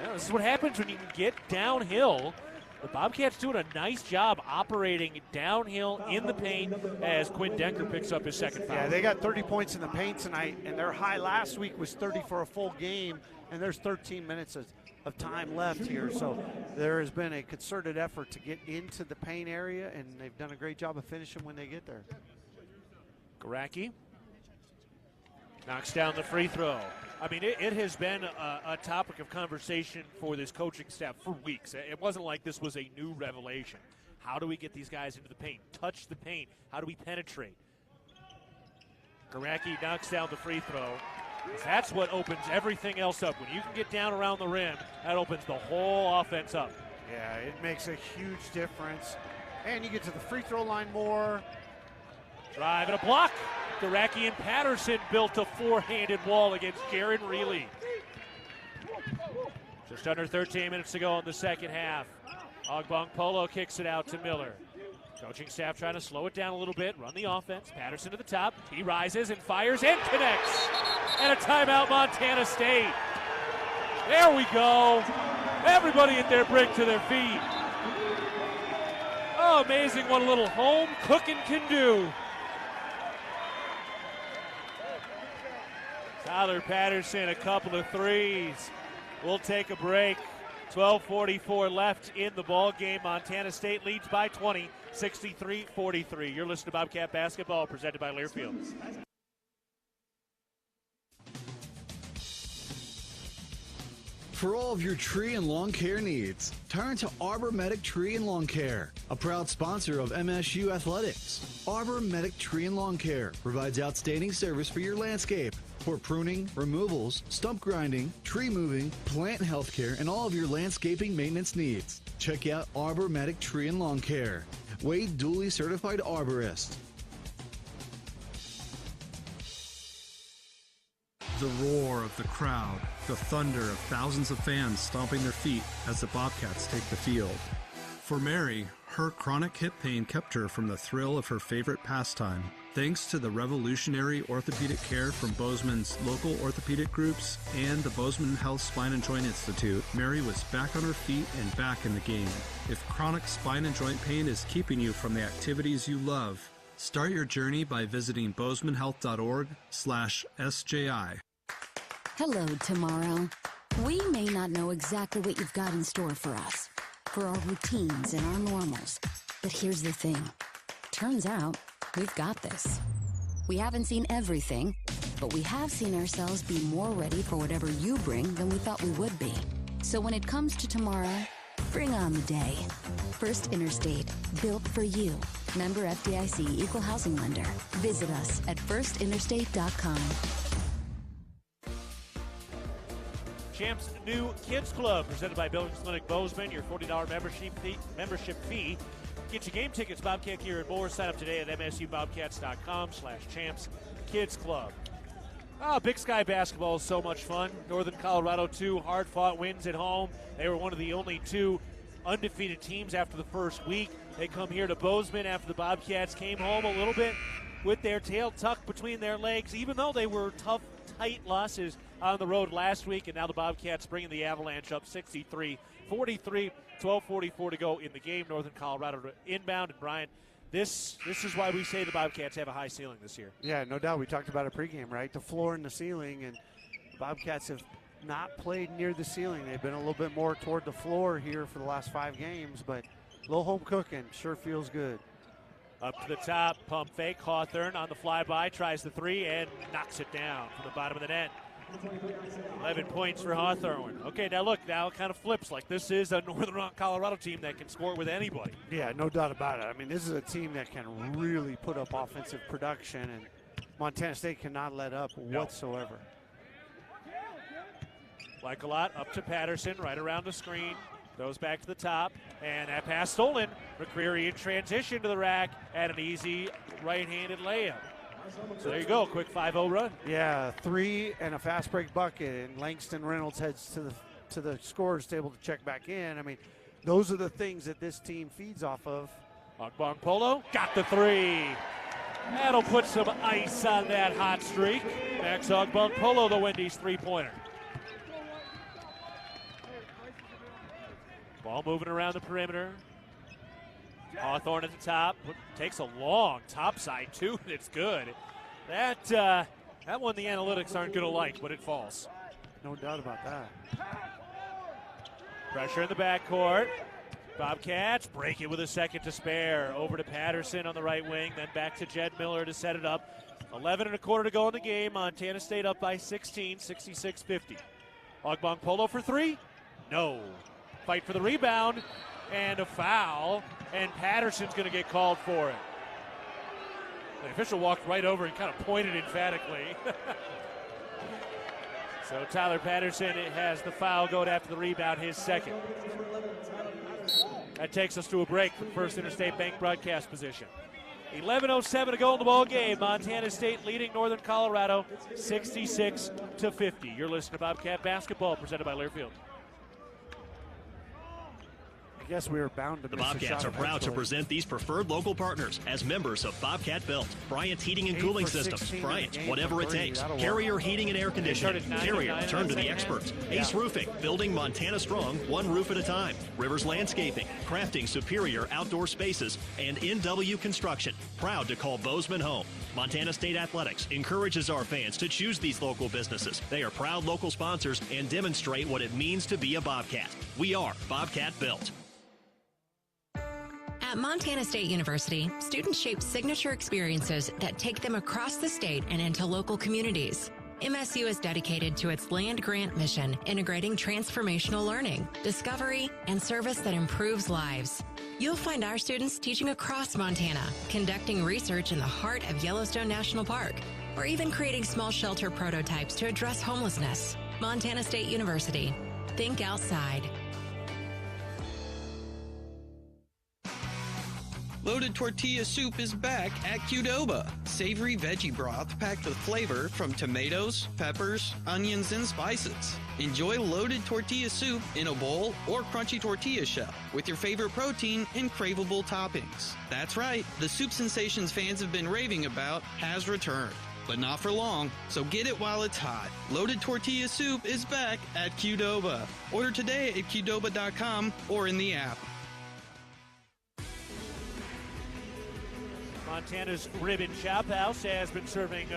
Yeah, this is what happens when you can get downhill. The Bobcats doing a nice job operating downhill in the paint as Quinn Denker picks up his second foul. Yeah, they got 30 points in the paint tonight, and their high last week was 30 for a full game, and there's 13 minutes of time left here. So there has been a concerted effort to get into the paint area, and they've done a great job of finishing when they get there. Garacki knocks down the free throw. I mean, it has been a topic of conversation for this coaching staff for weeks. It wasn't like this was a new revelation. How do we get these guys into the paint? Touch the paint. How do we penetrate? Garacki knocks down the free throw. That's what opens everything else up. When you can get down around the rim, that opens the whole offense up. Yeah, it makes a huge difference. And you get to the free throw line more. Drive and a block. Garacki and Patterson built a four-handed wall against Jaron Reilly. Just under 13 minutes to go in the second half. Ogbong Polo kicks it out to Miller. Coaching staff trying to slow it down a little bit, run the offense. Patterson to the top. He rises and fires and connects. And a timeout, Montana State. There we go. Everybody at their break to their feet. Oh, amazing what a little home cooking can do. Tyler Patterson, a couple of threes. We'll take a break. 12:44 left in the ball game. Montana State leads by 20, 63-43. You're listening to Bobcat Basketball, presented by Learfield. For all of your tree and lawn care needs, turn to Arbor Medic Tree and Lawn Care, a proud sponsor of MSU Athletics. Arbor Medic Tree and Lawn Care provides outstanding service for your landscape. For pruning, removals, stump grinding, tree moving, plant health care, and all of your landscaping maintenance needs. Check out Arbor Medic Tree and Lawn Care. Wade duly certified arborist. The roar of the crowd, the thunder of thousands of fans stomping their feet as the Bobcats take the field. For Mary, her chronic hip pain kept her from the thrill of her favorite pastime. Thanks to the revolutionary orthopedic care from Bozeman's local orthopedic groups and the Bozeman Health Spine and Joint Institute, Mary was back on her feet and back in the game. If chronic spine and joint pain is keeping you from the activities you love, start your journey by visiting bozemanhealth.org/SJI. Hello, tomorrow. We may not know exactly what you've got in store for us, for our routines and our normals. But here's the thing. Turns out, we've got this. We haven't seen everything, but we have seen ourselves be more ready for whatever you bring than we thought we would be. So when it comes to tomorrow, bring on the day. First Interstate, built for you. Member FDIC, Equal Housing Lender. Visit us at firstinterstate.com. Champs New Kids Club, presented by Billings Clinic Bozeman. Your $40 membership fee gets you game tickets, Bobcat gear, and more. Sign up today at msubobcats.com/champs kids club. Oh, Big Sky basketball is so much fun. Northern Colorado, 2 hard-fought wins at home. They were one of the only 2 undefeated teams after the first week. They come here to Bozeman after the Bobcats came home a little bit with their tail tucked between their legs, even though they were tough, tight losses on the road last week. And now the Bobcats bringing the Avalanche up 63-43, 12:44 to go in the game. Northern Colorado inbound. And Brian, this is why we say the Bobcats have a high ceiling this year. Yeah, no doubt. We talked about it pregame, right? The floor and the ceiling, and the Bobcats have not played near the ceiling. They've been a little bit more toward the floor here for the last 5 games, but a little home cooking sure feels good. Up to the top, pump fake. Hawthorne on the flyby, tries the 3 and knocks it down from the bottom of the net. 11 points for Hawthorne. Okay, now look, now it kind of flips. Like this is a Northern Colorado team that can score with anybody. Yeah, no doubt about it. I mean, this is a team that can really put up offensive production, and Montana State cannot let up whatsoever. Like a lot, up to Patterson, right around the screen. Goes back to the top, and that pass stolen. McCreary in transition to the rack, and an easy right-handed layup. So there you go, quick 5-0 run. Yeah, 3 and a fast break bucket, and Langston Reynolds heads to the scorer's table to check back in. I mean, those are the things that this team feeds off of. Ogbong Polo got the 3. That'll put some ice on that hot streak. Max Ogbong Polo, the Wendy's three-pointer. Ball moving around the perimeter. Hawthorne at the top. Takes a long top side, too, and it's good. That one the analytics aren't going to like, but it falls. No doubt about that. Pressure in the backcourt. Bobcats break it with a second to spare. Over to Patterson on the right wing, then back to Jed Miller to set it up. 11 and a quarter to go in the game. Montana State up by 16, 66-50. Ogbong Polo for 3? No. Fight for the rebound, and a foul, and Patterson's going to get called for it. The official walked right over and kind of pointed emphatically. So Tyler Patterson has the foul going after the rebound, his second. That takes us to a break for the First Interstate Bank broadcast position. 11:07 to go in the ball game. Montana State leading Northern Colorado 66-50. You're listening to Bobcat Basketball presented by Learfield. I guess we were bound to The miss a Bobcats shot are proud to present these preferred local partners as members of Bobcat Built, Bryant Heating and Cooling Systems, Bryant, whatever it takes, Carrier Heating and Air Conditioning, Carrier, turn to the experts, Ace Roofing, building Montana strong, one roof at a time, Rivers Landscaping, crafting superior outdoor spaces, and NW Construction, proud to call Bozeman home. Montana State Athletics encourages our fans to choose these local businesses. They are proud local sponsors and demonstrate what it means to be a Bobcat. We are Bobcat Built. At Montana State University, students shape signature experiences that take them across the state and into local communities. MSU is dedicated to its land-grant mission, integrating transformational learning, discovery, and service that improves lives. You'll find our students teaching across Montana, conducting research in the heart of Yellowstone National Park, or even creating small shelter prototypes to address homelessness. Montana State University. Think outside. Loaded Tortilla Soup is back at Qdoba. Savory veggie broth packed with flavor from tomatoes, peppers, onions, and spices. Enjoy loaded tortilla soup in a bowl or crunchy tortilla shell with your favorite protein and craveable toppings. That's right, the soup sensations fans have been raving about has returned. But not for long, so get it while it's hot. Loaded Tortilla Soup is back at Qdoba. Order today at Qdoba.com or in the app. Montana's Ribbon Chop House has been serving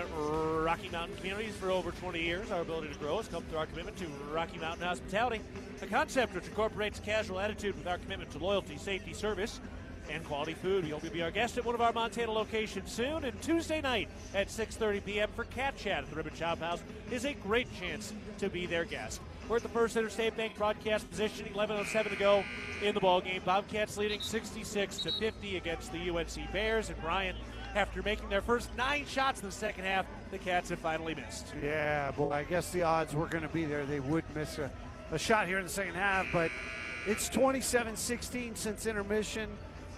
Rocky Mountain communities for over 20 years. Our ability to grow has come through our commitment to Rocky Mountain hospitality, a concept which incorporates a casual attitude with our commitment to loyalty, safety, service, and quality food. We hope you'll be our guest at one of our Montana locations soon. And Tuesday night at 6:30 p.m. for Cat Chat at the Ribbon Chop House is a great chance to be their guest. We're at the First Interstate Bank broadcast position, 11:07 to go in the ballgame. Bobcats leading 66-50 against the UNC Bears. And Brian, after making their first 9 shots in the second half, the Cats have finally missed. Yeah, boy, I guess the odds were going to be there. They would miss a shot here in the second half, but it's 27-16 since intermission.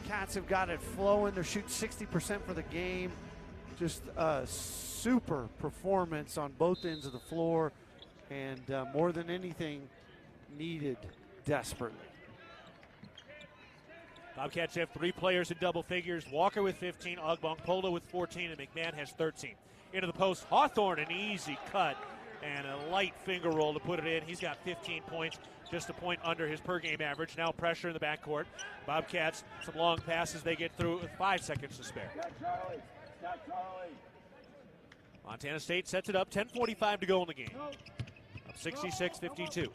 Cats have got it flowing. They're shooting 60% for the game. Just a super performance on both ends of the floor. And more than anything, needed desperately. Bobcats have 3 players in double figures. Walker with 15, Ogbong Polo with 14, and McMahon has 13. Into the post, Hawthorne, an easy cut and a light finger roll to put it in. He's got 15 points, just a point under his per-game average. Now pressure in the backcourt. Bobcats, some long passes they get through with 5 seconds to spare. Montana State sets it up, 10:45 to go in the game. Up 66-52.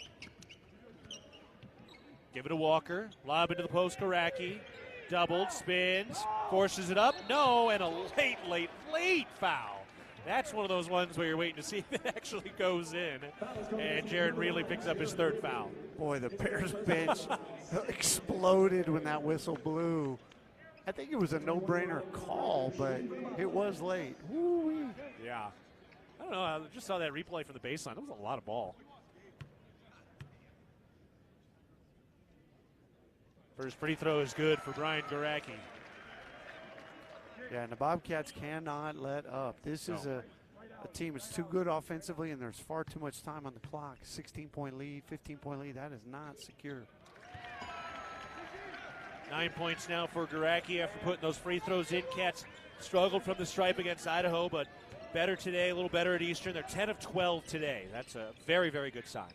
Give it to Walker. Lob into the post, Garacki. Doubled, spins, forces it up. No, and a late foul. That's one of those ones where you're waiting to see if it actually goes in. And Jared Reilly picks up his 3rd foul. Boy, the Bears bench exploded when that whistle blew. I think it was a no-brainer call, but it was late. Woo-wee. Yeah. I don't know. I just saw that replay from the baseline. That was a lot of ball. First free throw is good for Brian Garacki. Yeah, and the Bobcats cannot let up. This is a team that's too good offensively, and there's far too much time on the clock. 16-point lead, 15-point lead. That is not secure. 9 points now for Garacki after putting those free throws in. Cats struggled from the stripe against Idaho, but better today, a little better at Eastern. They're 10 of 12 today. That's a very, very good sign.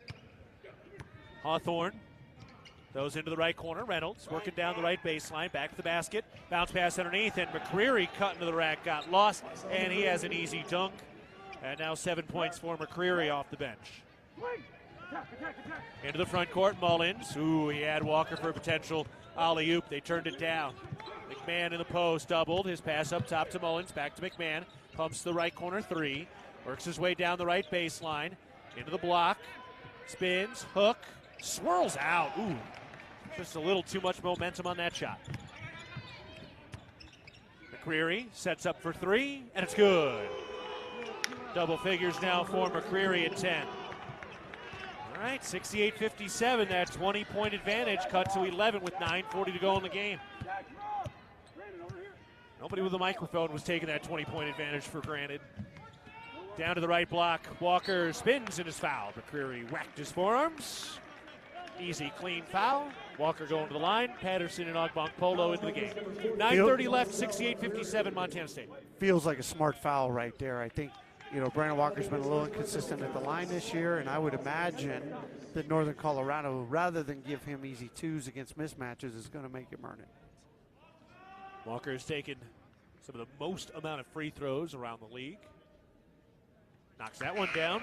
Hawthorne throws into the right corner. Reynolds working down the right baseline, back to the basket. Bounce pass underneath, and McCreary cut into the rack, got lost, and he has an easy dunk. And now 7 points for McCreary off the bench. Into the front court, Mullins. Ooh, he had Walker for a potential alley-oop. They turned it down. McMahon in the post, doubled. His pass up top to Mullins, back to McMahon. Pumps to the right corner, 3. Works his way down the right baseline. Into the block. Spins, hook, swirls out. Ooh, just a little too much momentum on that shot. McCreary sets up for 3, and it's good. Double figures now for McCreary at 10. All right, 68-57, that 20-point advantage cut to 11 with 9:40 to go in the game. Nobody with a microphone was taking that 20-point advantage for granted. Down to the right block, Walker spins and is fouled. McCreary whacked his forearms. Easy, clean foul. Walker going to the line. Patterson and Ogbong Polo into the game. 9:30 left, 68-57 Montana State. Feels like a smart foul right there. I think, Brandon Walker's been a little inconsistent at the line this year, and I would imagine that Northern Colorado, rather than give him easy 2s against mismatches, is going to make him earn it. Walker has taken some of the most amount of free throws around the league. Knocks that one down.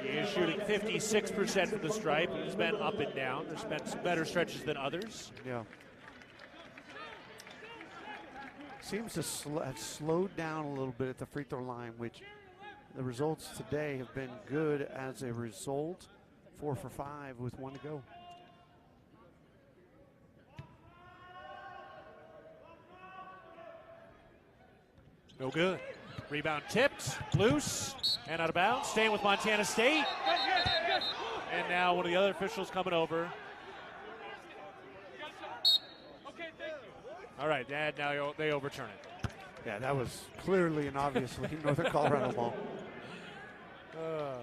He is shooting 56% from the stripe. He's been up and down. There's been some better stretches than others. Yeah. Seems to have slowed down a little bit at the free throw line, which the results today have been good as a result. 4 for 5 with 1 to go. No good. Rebound tipped, loose, and out of bounds. Staying with Montana State. And now one of the other officials coming over. All right, Dad, now they overturn it. Yeah, that was clearly and obviously Northern Colorado ball. All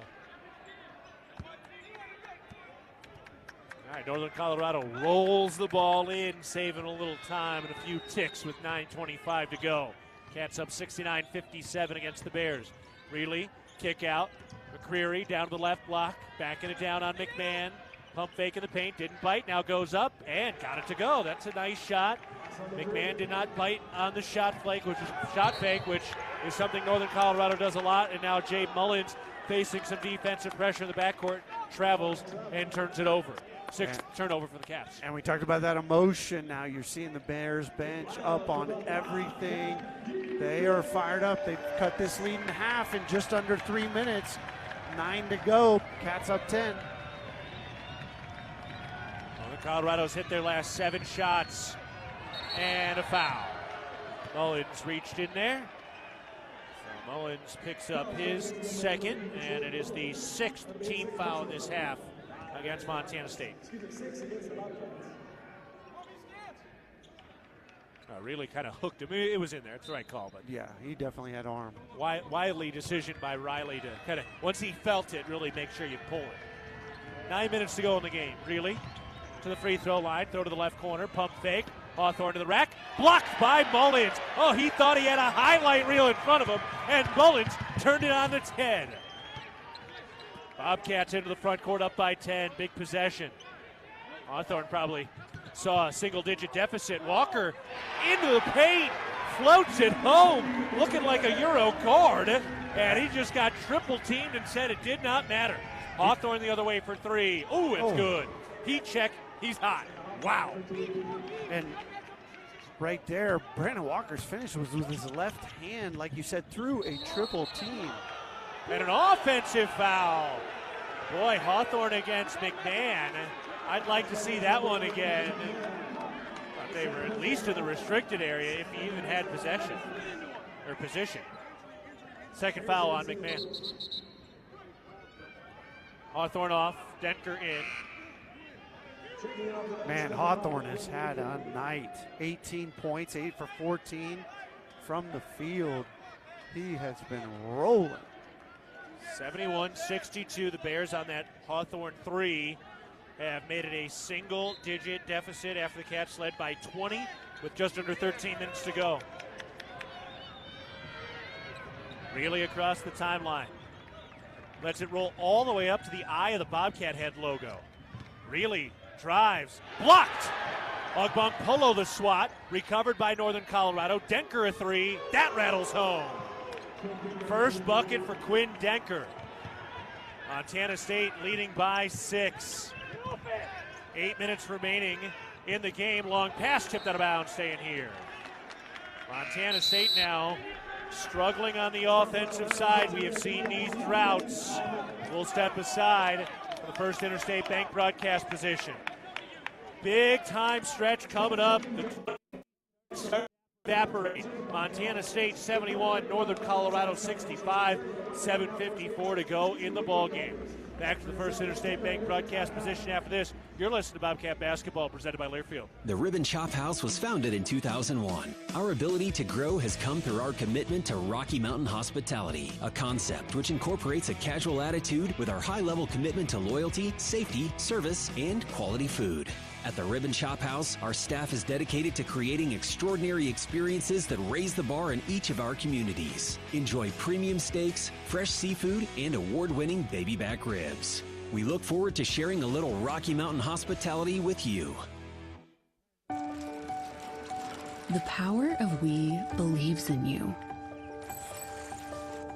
right, Northern Colorado rolls the ball in, saving a little time and a few ticks with 9:25 to go. Cats up 69-57 against the Bears. Reilly, kick out. McCreary down to the left block, backing it down on McMahon. Pump fake in the paint, didn't bite, now goes up and got it to go. That's a nice shot. McMahon did not bite on the shot fake, which is something Northern Colorado does a lot. And now Jay Mullins, facing some defensive pressure in the backcourt, travels and turns it over. 6th turnover for the Cats. And we talked about that emotion. Now you're seeing the Bears bench up on everything. They are fired up. They've cut this lead in half in just under 3 minutes. 9 to go. Cats up 10. Well, the Colorado's hit their last 7 shots. And a foul. Mullins reached in there. So Mullins picks up his 2nd, and it is the 6th team foul in this half against Montana State. Really kind of hooked him. It was in there. It's the right call. But yeah, he definitely had arm. Wily decision by Riley to kind of, once he felt it, really make sure you pull it. 9 minutes to go in the game. Really to the free throw line. Throw to the left corner. Pump fake. Hawthorne to the rack. Blocked by Mullins. Oh, he thought he had a highlight reel in front of him, and Mullins turned it on its head. Bobcats into the front court up by 10. Big possession. Hawthorne probably saw a single-digit deficit. Walker into the paint. Floats it home. Looking like a Euro guard. And he just got triple-teamed and said it did not matter. Hawthorne the other way for three. Ooh, it's good. Heat check. He's hot. Wow. And right there, Brandon Walker's finish was with his left hand, like you said, through a triple team. And an offensive foul. Boy, Hawthorne against McMahon. I'd like to see that one again. Thought they were at least in the restricted area if he even had possession or position. Second foul on McMahon. Hawthorne off, Denker in. Man, Hawthorne has had a night. 18 points, 8 for 14 from the field. He has been rolling. 71-62, the Bears on that Hawthorne three have made it a single-digit deficit after the Cats led by 20 with just under 13 minutes to go. Really across the timeline. Lets it roll all the way up to the eye of the Bobcat head logo. Really drives. Blocked! Ogbong Polo the swat. Recovered by Northern Colorado. Denker a three. That rattles home. First bucket for Quinn Denker. Montana State leading by 6. 8 minutes remaining in the game. Long pass tipped out of bounds, staying here. Montana State now struggling on the offensive side. We have seen these droughts. We'll step aside for the First Interstate Bank broadcast position. Big time stretch coming up. The evaporate. Montana State 71, Northern Colorado 65, 7:54 to go in the ball game. Back to the First Interstate Bank broadcast position after this. You're listening to Bobcat Basketball presented by Learfield. The Ribbon Chop House was founded in 2001. Our ability to grow has come through our commitment to Rocky Mountain hospitality, a concept which incorporates a casual attitude with our high-level commitment to loyalty, safety, service, and quality food. At the Ribbon Chop House, our staff is dedicated to creating extraordinary experiences that raise the bar in each of our communities. Enjoy premium steaks, fresh seafood, and award-winning baby back ribs. We look forward to sharing a little Rocky Mountain hospitality with you. The power of we believes in you.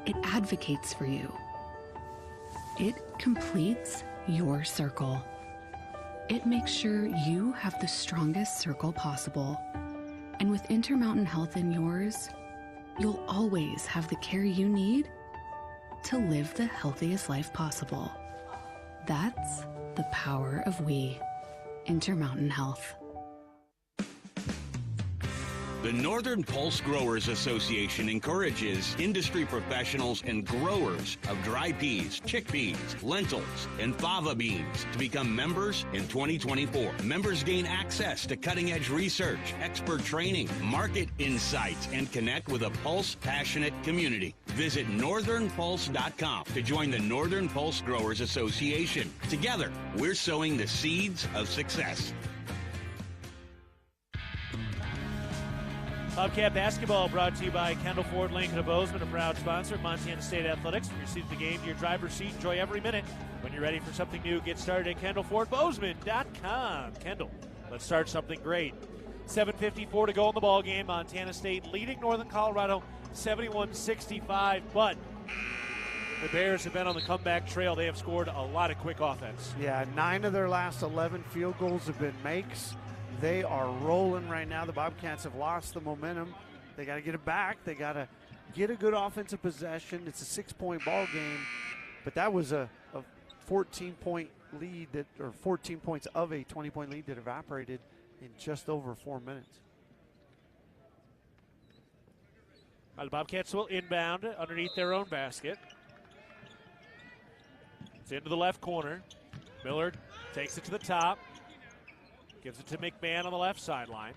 It advocates for you. It completes your circle. It makes sure you have the strongest circle possible. And with Intermountain Health in yours, you'll always have the care you need to live the healthiest life possible. That's the power of we. Intermountain Health. The Northern Pulse Growers Association encourages industry professionals and growers of dry peas, chickpeas, lentils, and fava beans to become members in 2024. Members gain access to cutting-edge research, expert training, market insights, and connect with a Pulse-passionate community. Visit northernpulse.com to join the Northern Pulse Growers Association. Together, we're sowing the seeds of success. Bobcat Basketball brought to you by Kendall Ford Lincoln of Bozeman, a proud sponsor of Montana State Athletics. From your seat at the game to your driver's seat, enjoy every minute. When you're ready for something new, get started at KendallFordBozeman.com. Kendall, let's start something great. 7:54 to go in the ball game. Montana State leading Northern Colorado 71-65, but the Bears have been on the comeback trail. They have scored a lot of quick offense. Yeah, 9 of their last 11 field goals have been makes. They are rolling right now. The Bobcats have lost the momentum. They got to get it back. They got to get a good offensive possession. It's a 6-point ball game, but that was a 14-point lead or 14 points of a 20-point lead that evaporated in just over 4 minutes. The Bobcats will inbound underneath their own basket. It's into the left corner. Millard takes it to the top. Gives it to McMahon on the left sideline.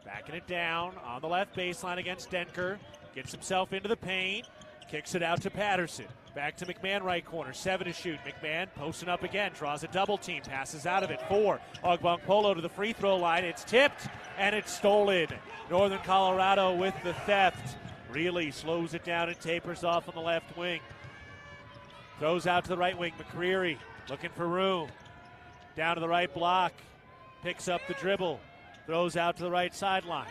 Backing it down on the left baseline against Denker. Gets himself into the paint. Kicks it out to Patterson. Back to McMahon, right corner. 7 to shoot. McMahon posting up again. Draws a double team. Passes out of it. 4. Ogbong Polo to the free throw line. It's tipped, and it's stolen. Northern Colorado with the theft. Really slows it down and tapers off on the left wing. Throws out to the right wing. McCreary looking for room. Down to the right block. Picks up the dribble. Throws out to the right sideline.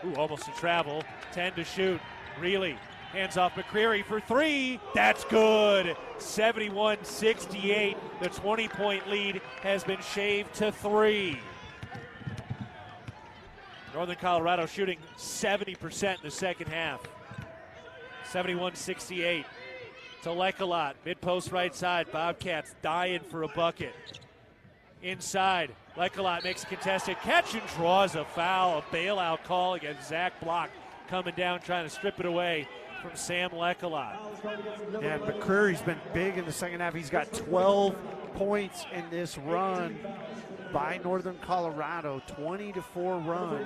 Ooh, almost a travel. 10 to shoot. Really. Hands off McCreary for 3. That's good. 71-68. The 20-point lead has been shaved to 3. Northern Colorado shooting 70% in the second half. 71-68. To Lecolot, mid-post right side. Bobcats dying for a bucket. Inside, Lecolot makes a contested catch and draws a foul. A bailout call against Zach Block coming down trying to strip it away from Sam Lecolot. Yeah, McCreary's been big in the second half. He's got 12 points in this run by Northern Colorado, 20-4 run.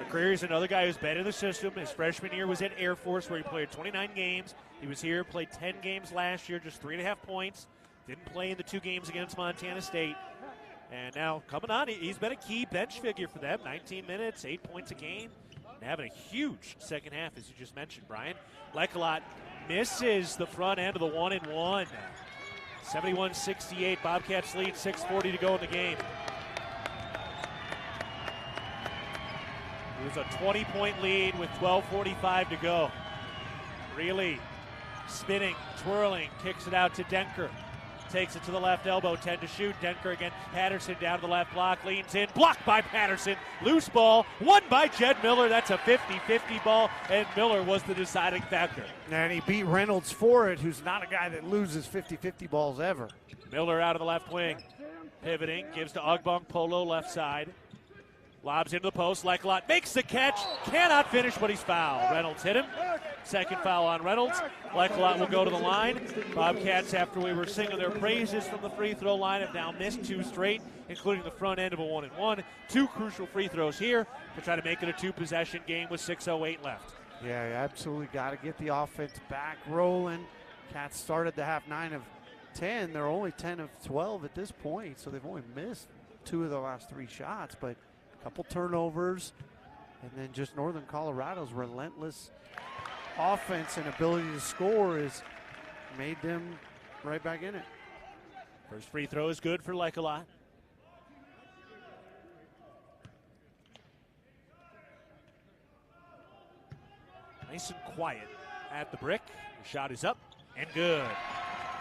McCreary's another guy who's been in the system. His freshman year was at Air Force where he played 29 games. He was here, played 10 games last year, just 3.5 points. Didn't play in the 2 games against Montana State. And now coming on, he's been a key bench figure for them. 19 minutes, 8 points a game. And having a huge second half, as you just mentioned, Brian. Lecolot misses the front end of the 1-and-1. 71-68, Bobcats lead, 6:40 to go in the game. It was a 20-point lead with 12:45 to go. Really spinning, twirling, kicks it out to Denker. Takes it to the left elbow, 10 to shoot. Denker against Patterson down to the left block, leans in, blocked by Patterson. Loose ball, won by Jed Miller. That's a 50-50 ball, and Miller was the deciding factor. And he beat Reynolds for it, who's not a guy that loses 50-50 balls ever. Miller out of the left wing. Pivoting, gives to Ogbong Polo, left side. Lobs into the post, Lecolot makes the catch, cannot finish, but he's fouled. Reynolds hit him. Second foul on Reynolds. Lecolot will go to the line. Bobcats, after we were singing their praises from the free throw line, have now missed 2 straight, including the front end of a 1-and-1. 2 crucial free throws here to try to make it a 2-possession game with 6:08 left. Yeah, you absolutely got to get the offense back rolling. Cats started the half 9 of 10. They're only 10 of 12 at this point, so they've only missed 2 of the last 3 shots, but a couple turnovers, and then just Northern Colorado's relentless offense and ability to score has made them right back in it. First free throw is good for Lecolot. Nice and quiet at the brick. The shot is up and good.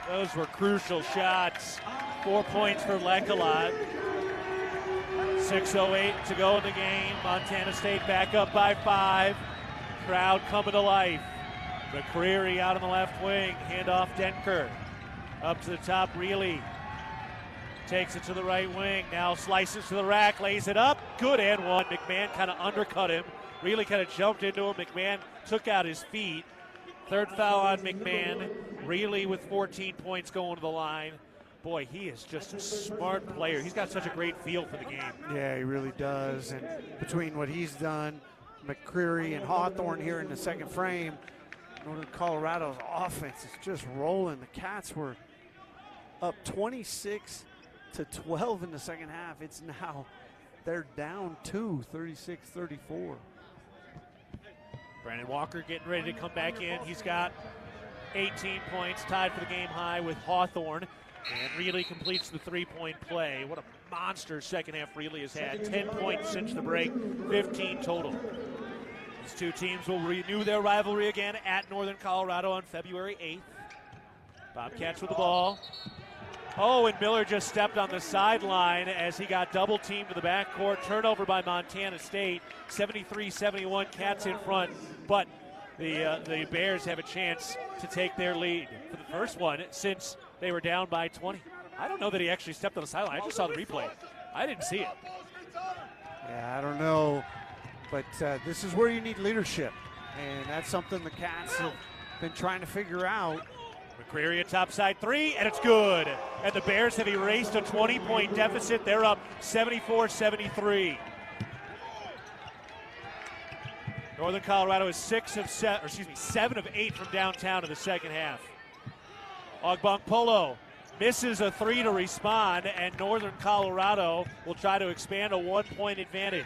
Those were crucial shots. 4 points for Lecolot. 6:08 to go in the game. Montana State back up by 5. Crowd coming to life. McCreary out on the left wing. Handoff Denker. Up to the top, Reilly. Takes it to the right wing. Now slices to the rack, lays it up. Good and one. McMahon kind of undercut him. Reilly kind of jumped into him. McMahon took out his feet. Third foul on McMahon. Reilly with 14 points going to the line. Boy, he is just a smart player. He's got such a great feel for the game. Yeah, he really does. And between what he's done, McCreary and Hawthorne here in the second frame, Northern Colorado's offense is just rolling. The Cats were up 26-12 in the second half. It's now, they're down 2, 36-34. Brandon Walker getting ready to come back in. He's got 18 points, tied for the game high with Hawthorne. And Reilly completes the 3-point play. What a monster second half Reilly has had. 10 points since the break, 15 total. These 2 teams will renew their rivalry again at Northern Colorado on February 8th. Bobcats with the ball. Oh, and Miller just stepped on the sideline as he got double teamed to the backcourt. Turnover by Montana State. 73-71, Cats in front. But the Bears have a chance to take their lead for the first one since they were down by 20. I don't know that he actually stepped on the sideline. I just saw the replay. I didn't see it. Yeah, I don't know. But this is where you need leadership. And that's something the Cats have been trying to figure out. McCreary a topside 3, and it's good. And the Bears have erased a 20-point deficit. They're up 74-73. Northern Colorado is 7 of 8 from downtown in the second half. Ogbonkpolo misses a 3 to respond, and Northern Colorado will try to expand a 1-point advantage.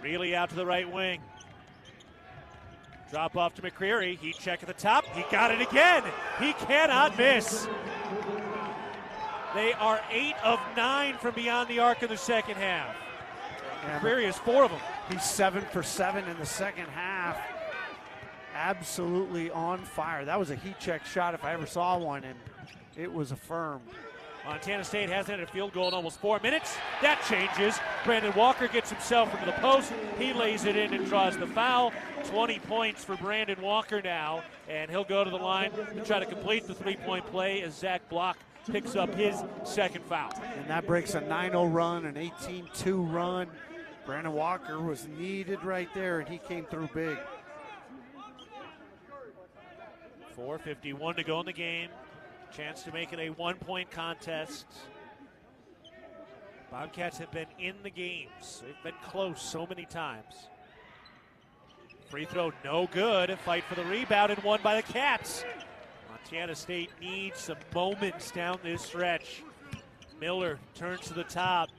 Really out to the right wing. Drop off to McCreary. Heat check at the top. He got it again. He cannot miss. They are 8 of 9 from beyond the arc in the second half. McCreary has 4 of them. He's 7 for 7 in the second half. Absolutely on fire. That was a heat check shot if I ever saw one, and it was affirmed. Montana State hasn't had a field goal in almost 4 minutes. That changes. Brandon Walker gets himself into the post. He lays it in and draws the foul. 20 points for Brandon Walker now, and he'll go to the line to try to complete the 3-point play as Zach Block picks up his second foul. And that breaks a 9-0 run, an 18-2 run. Brandon Walker was needed right there, and he came through big. 4:51 to go in the game. Chance to make it a 1-point contest. Bobcats have been in the games. They've been close so many times. Free throw no good. Fight for the rebound and won by the Cats. Montana State needs some moments down this stretch. Miller turns to the top.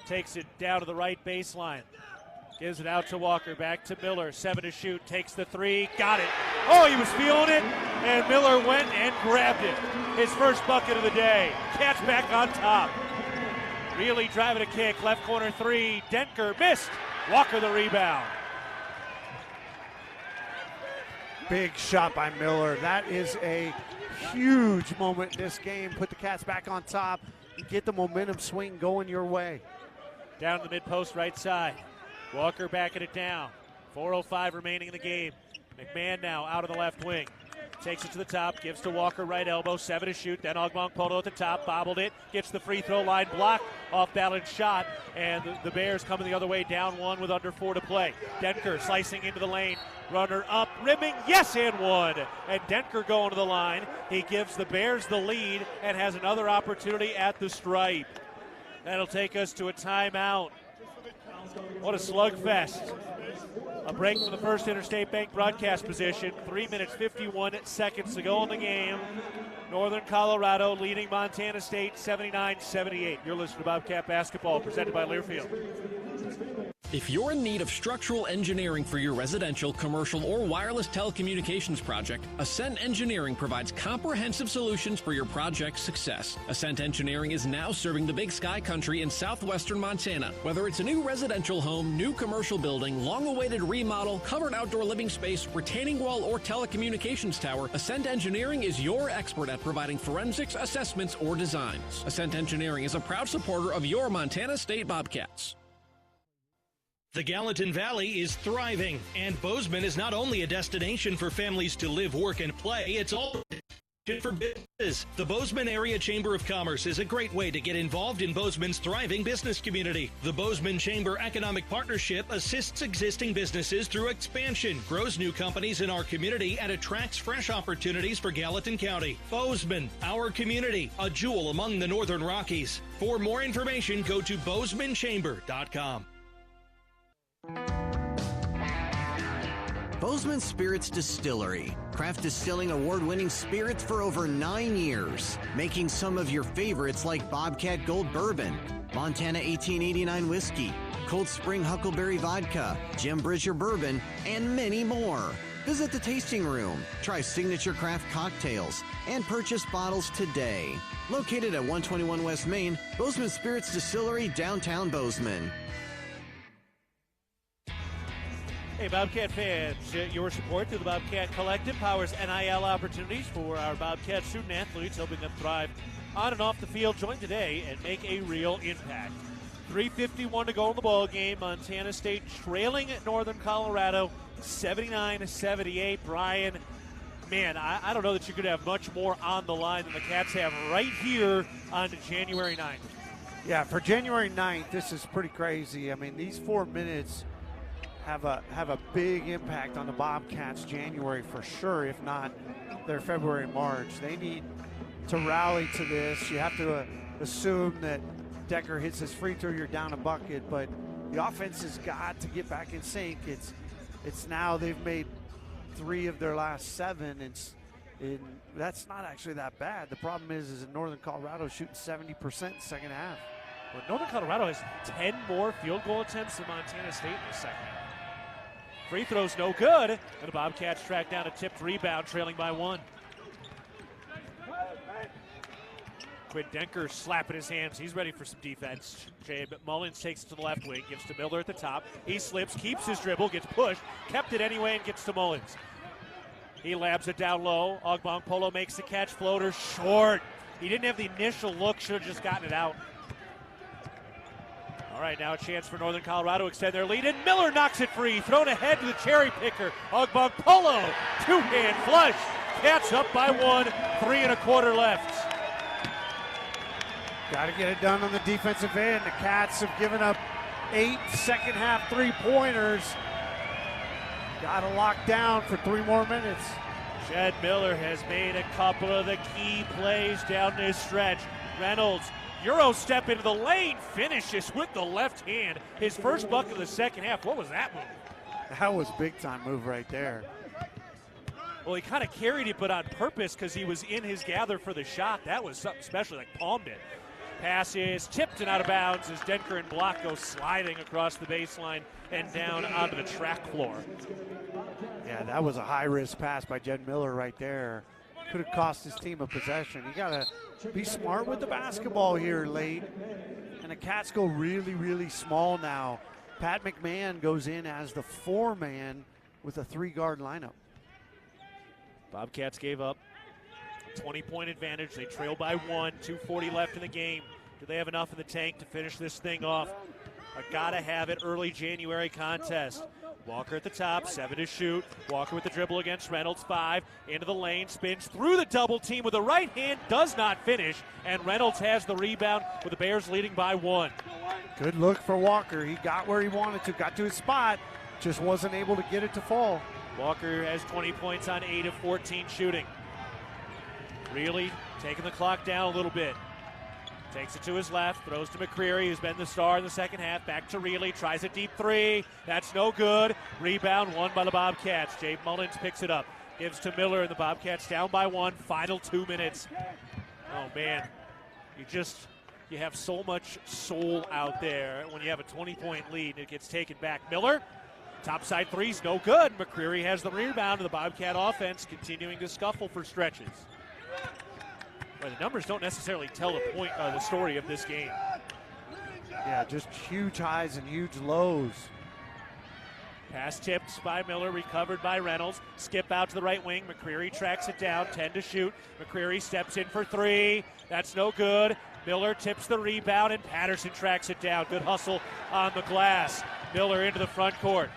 Takes it down to the right baseline. Gives it out to Walker, back to Miller. 7 to shoot, takes the 3, got it. Oh, he was feeling it, and Miller went and grabbed it. His first bucket of the day. Cats back on top. Really driving a kick, left corner 3. Denker missed. Walker the rebound. Big shot by Miller. That is a huge moment in this game. Put the Cats back on top and get the momentum swing going your way. Down to the mid-post right side. Walker backing it down. 4:05 remaining in the game. McMahon now out of the left wing. Takes it to the top, gives to Walker right elbow, 7 to shoot, then Ogbonkpolo at the top, bobbled it, gets the free throw line blocked, off balance shot, and the Bears coming the other way, down 1 with under 4 to play. Denker slicing into the lane, runner up, rimming, yes, and 1. And Denker going to the line. He gives the Bears the lead and has another opportunity at the stripe. That'll take us to a timeout. What a slugfest. A break for the First Interstate Bank broadcast position. 3 minutes, 51 seconds to go in the game. Northern Colorado leading Montana State 79-78. You're listening to Bobcat Basketball, presented by Learfield. If you're in need of structural engineering for your residential, commercial, or wireless telecommunications project, Ascent Engineering provides comprehensive solutions for your project's success. Ascent Engineering is now serving the Big Sky Country in southwestern Montana. Whether it's a new residential home, new commercial building, long-awaited remodel, covered outdoor living space, retaining wall, or telecommunications tower, Ascent Engineering is your expert at providing forensics, assessments, or designs. Ascent Engineering is a proud supporter of your Montana State Bobcats. The Gallatin Valley is thriving, and Bozeman is not only a destination for families to live, work, and play, it's also for business. The Bozeman Area Chamber of Commerce is a great way to get involved in Bozeman's thriving business community. The Bozeman Chamber Economic Partnership assists existing businesses through expansion, grows new companies in our community, and attracts fresh opportunities for Gallatin County. Bozeman, our community, a jewel among the Northern Rockies. For more information, go to bozemanchamber.com. Bozeman Spirits Distillery. Craft distilling award-winning spirits for over 9 years. Making some of your favorites like Bobcat Gold Bourbon, Montana 1889 Whiskey, Cold Spring Huckleberry Vodka, Jim Bridger Bourbon, and many more. Visit the tasting room, try signature craft cocktails, and purchase bottles today. Located at 121 West Main, Bozeman Spirits Distillery, downtown Bozeman. Hey, Bobcat fans, your support through the Bobcat Collective powers NIL opportunities for our Bobcat student athletes, helping them thrive on and off the field. Join today and make a real impact. 3:51 to go in the ball game. Montana State trailing at Northern Colorado 79-78. Brian, man, I don't know that you could have much more on the line than the Cats have right here on January 9th. Yeah, for January 9th, this is pretty crazy. I mean, these 4 minutes have a big impact on the Bobcats January for sure, if not their February and March. They need to rally to this. You have to assume that Decker hits his free throw, you're down a bucket, but the offense has got to get back in sync. It's now they've made 3 of their last 7, and that's not actually that bad. The problem is in Northern Colorado shooting 70% second half. Well, Northern Colorado has 10 more field goal attempts than Montana State in the second half. Free throws no good, and the Bobcats track down a tipped rebound, trailing by 1. Quinn Denker slapping his hands. He's ready for some defense. Jay Mullins takes it to the left wing, gives to Miller at the top. He slips, keeps his dribble, gets pushed, kept it anyway, and gets to Mullins. He labs it down low. Ogbong Polo makes the catch. Floater short. He didn't have the initial look. Should have just gotten it out. All right, now a chance for Northern Colorado to extend their lead, and Miller knocks it free. Thrown ahead to the cherry picker. Ogbong Polo, 2-hand flush. Cats up by 1, 3 1/4 left. Got to get it done on the defensive end. The Cats have given up 8 second half 3-pointers. Got to lock down for 3 more minutes. Jed Miller has made a couple of the key plays down this stretch. Reynolds, Euro step into the lane, finishes with the left hand. His first bucket of the second half. What was that move? That was big time move right there. Well, he kind of carried it, but on purpose because he was in his gather for the shot. That was something special, like palmed it. Pass is tipped and out of bounds as Denker and Block go sliding across the baseline and down onto the track floor. Yeah, that was a high-risk pass by Jed Miller right there. Could have cost his team a possession. You got to be smart with the basketball here late. And the Cats go really, really small now. Pat McMahon goes in as the 4-man with a 3-guard lineup. Bobcats gave up 20-point advantage. They trail by 1, 2:40 left in the game. Do they have enough in the tank to finish this thing off? A gotta have it early January contest. Walker at the top, 7 to shoot. Walker with the dribble against Reynolds, 5. Into the lane, spins through the double team with the right hand, does not finish. And Reynolds has the rebound with the Bears leading by 1. Good look for Walker. He got where he wanted to, got to his spot, just wasn't able to get it to fall. Walker has 20 points on 8 of 14 shooting. Really taking the clock down a little bit. Takes it to his left, throws to McCreary, who's been the star in the second half. Back to Reilly, tries a deep 3. That's no good. Rebound won by the Bobcats. Jay Mullins picks it up, gives to Miller, and the Bobcats down by 1. Final 2 minutes. Oh, man. You have so much soul out there. When you have a 20-point lead, it gets taken back. Miller, topside 3's no good. McCreary has the rebound, and the Bobcat offense continuing to scuffle for stretches. But the numbers don't necessarily tell the story of this game. Yeah, just huge highs and huge lows. Pass tipped by Miller, recovered by Reynolds. Skip out to the right wing. McCreary tracks it down, 10 to shoot. McCreary steps in for 3. That's no good. Miller tips the rebound, and Patterson tracks it down. Good hustle on the glass. Miller into the front court.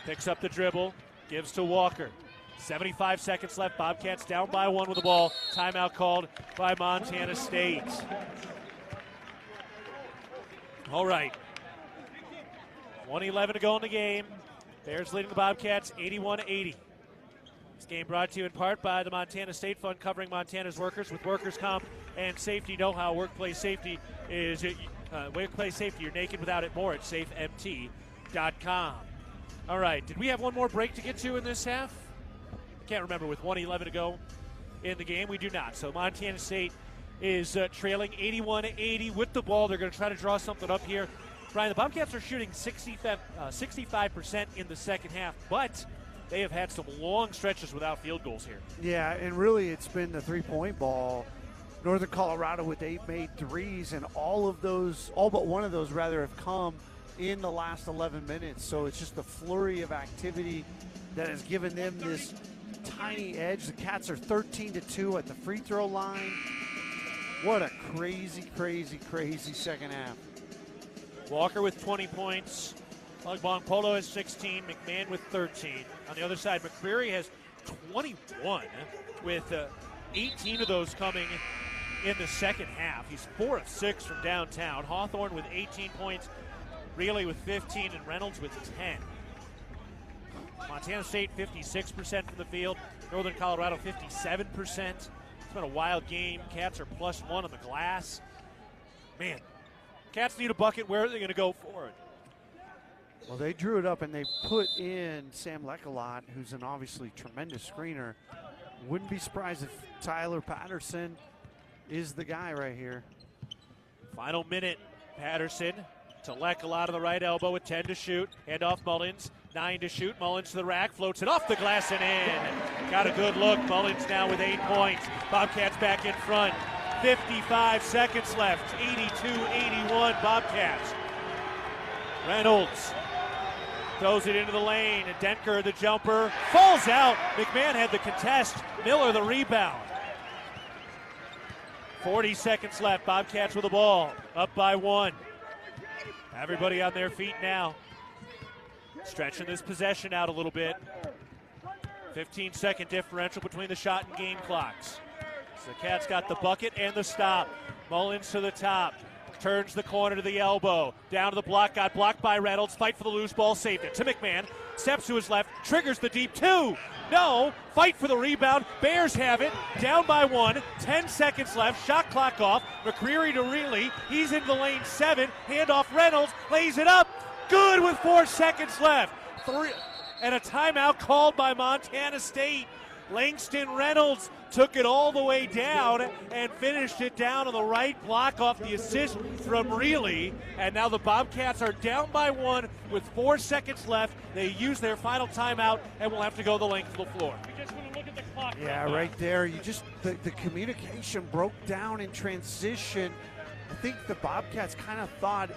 Picks up the dribble, gives to Walker. 75 seconds left. Bobcats down by 1 with the ball. Timeout called by Montana State. All right. 1:11 to go in the game. Bears leading the Bobcats 81-80. This game brought to you in part by the Montana State Fund, covering Montana's workers with workers' comp and safety know-how. Workplace safety is workplace safety. You're naked without it. More at safemt.com. All right. Did we have one more break to get to in this half? Can't remember. With 1:11 to go in the game, we do not. So Montana State is trailing 81-80 with the ball. They're going to try to draw something up here. Brian, the Bobcats are shooting 65% in the second half, but they have had some long stretches without field goals here. Yeah, and really it's been the three-point ball. Northern Colorado with 8 made threes, and all but one of those have come in the last 11 minutes. So it's just a flurry of activity that has given them this tiny edge. The Cats are 13-2 at the free throw line. What a crazy, crazy, crazy second half. Walker with 20 points. Ogbong Polo has 16. McMahon with 13. On the other side, McCreary has 21, with 18 of those coming in the second half. He's 4 of 6 from downtown. Hawthorne with 18 points. Reilly with 15, and Reynolds with 10. Montana State 56% from the field. Northern Colorado 57%. It's been a wild game. Cats are +1 on the glass. Man, Cats need a bucket. Where are they going to go for it? Well, they drew it up and they put in Sam Leckalot, who's an obviously tremendous screener. Wouldn't be surprised if Tyler Patterson is the guy right here. Final minute, Patterson to Leckalot on the right elbow with 10 to shoot. Hand off Mullins, 9 to shoot. Mullins to the rack, floats it off the glass and in. Got a good look. Mullins now with 8 points. Bobcats back in front. 55 seconds left. 82-81 Bobcats. Reynolds throws it into the lane. Denker, the jumper, falls out. McMahon had the contest. Miller, the rebound. 40 seconds left. Bobcats with the ball. Up by 1. Everybody on their feet now. Stretching this possession out a little bit. 15-second differential between the shot and game clocks. So the Cats got the bucket and the stop. Mullins to the top. Turns the corner to the elbow. Down to the block. Got blocked by Reynolds. Fight for the loose ball. Saved it to McMahon. Steps to his left. Triggers the deep 2. No. Fight for the rebound. Bears have it. Down by 1. 10 seconds left. Shot clock off. McCreary to Reilly. He's into the lane 7. Hand off Reynolds. Lays it up. Good with 4 seconds left. 3. And a timeout called by Montana State. Langston Reynolds took it all the way down and finished it down on the right block off the assist from Reilly. And now the Bobcats are down by 1 with 4 seconds left. They use their final timeout and will have to go the length of the floor. We just want to look at the clock. Yeah, right there. The communication broke down in transition. I think the Bobcats kind of thought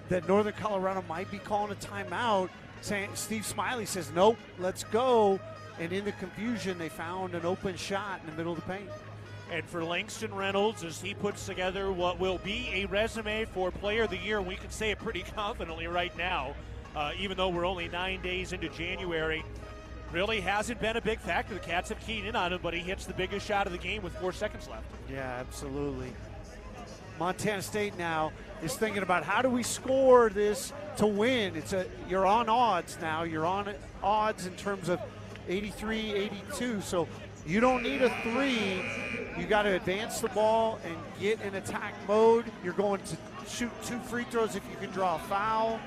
that Northern Colorado might be calling a timeout. Steve Smiley says, nope, let's go. And in the confusion, they found an open shot in the middle of the paint. And for Langston Reynolds, as he puts together what will be a resume for Player of the Year, we can say it pretty confidently right now, even though we're only 9 days into January. Really hasn't been a big factor. The Cats have keyed in on him, but he hits the biggest shot of the game with 4 seconds left. Yeah, absolutely. Montana State now is thinking about how do we score this to win. You're on odds now. You're on odds in terms of 83-82, so you don't need a 3. You got to advance the ball and get in attack mode. You're going to shoot 2 free throws if you can draw a foul.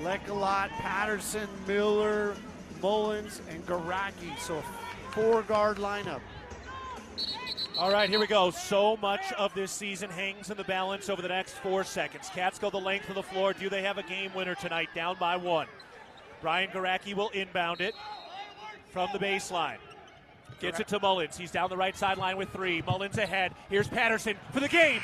Leckalot, Patterson, Miller, Mullins, and Garacki, so a 4-guard lineup. All right, here we go. So much of this season hangs in the balance over the next 4 seconds. Cats go the length of the floor. Do they have a game winner tonight? Down by 1. Brian Garacki will inbound it from the baseline. Gets it to Mullins. He's down the right sideline with 3. Mullins ahead. Here's Patterson for the game.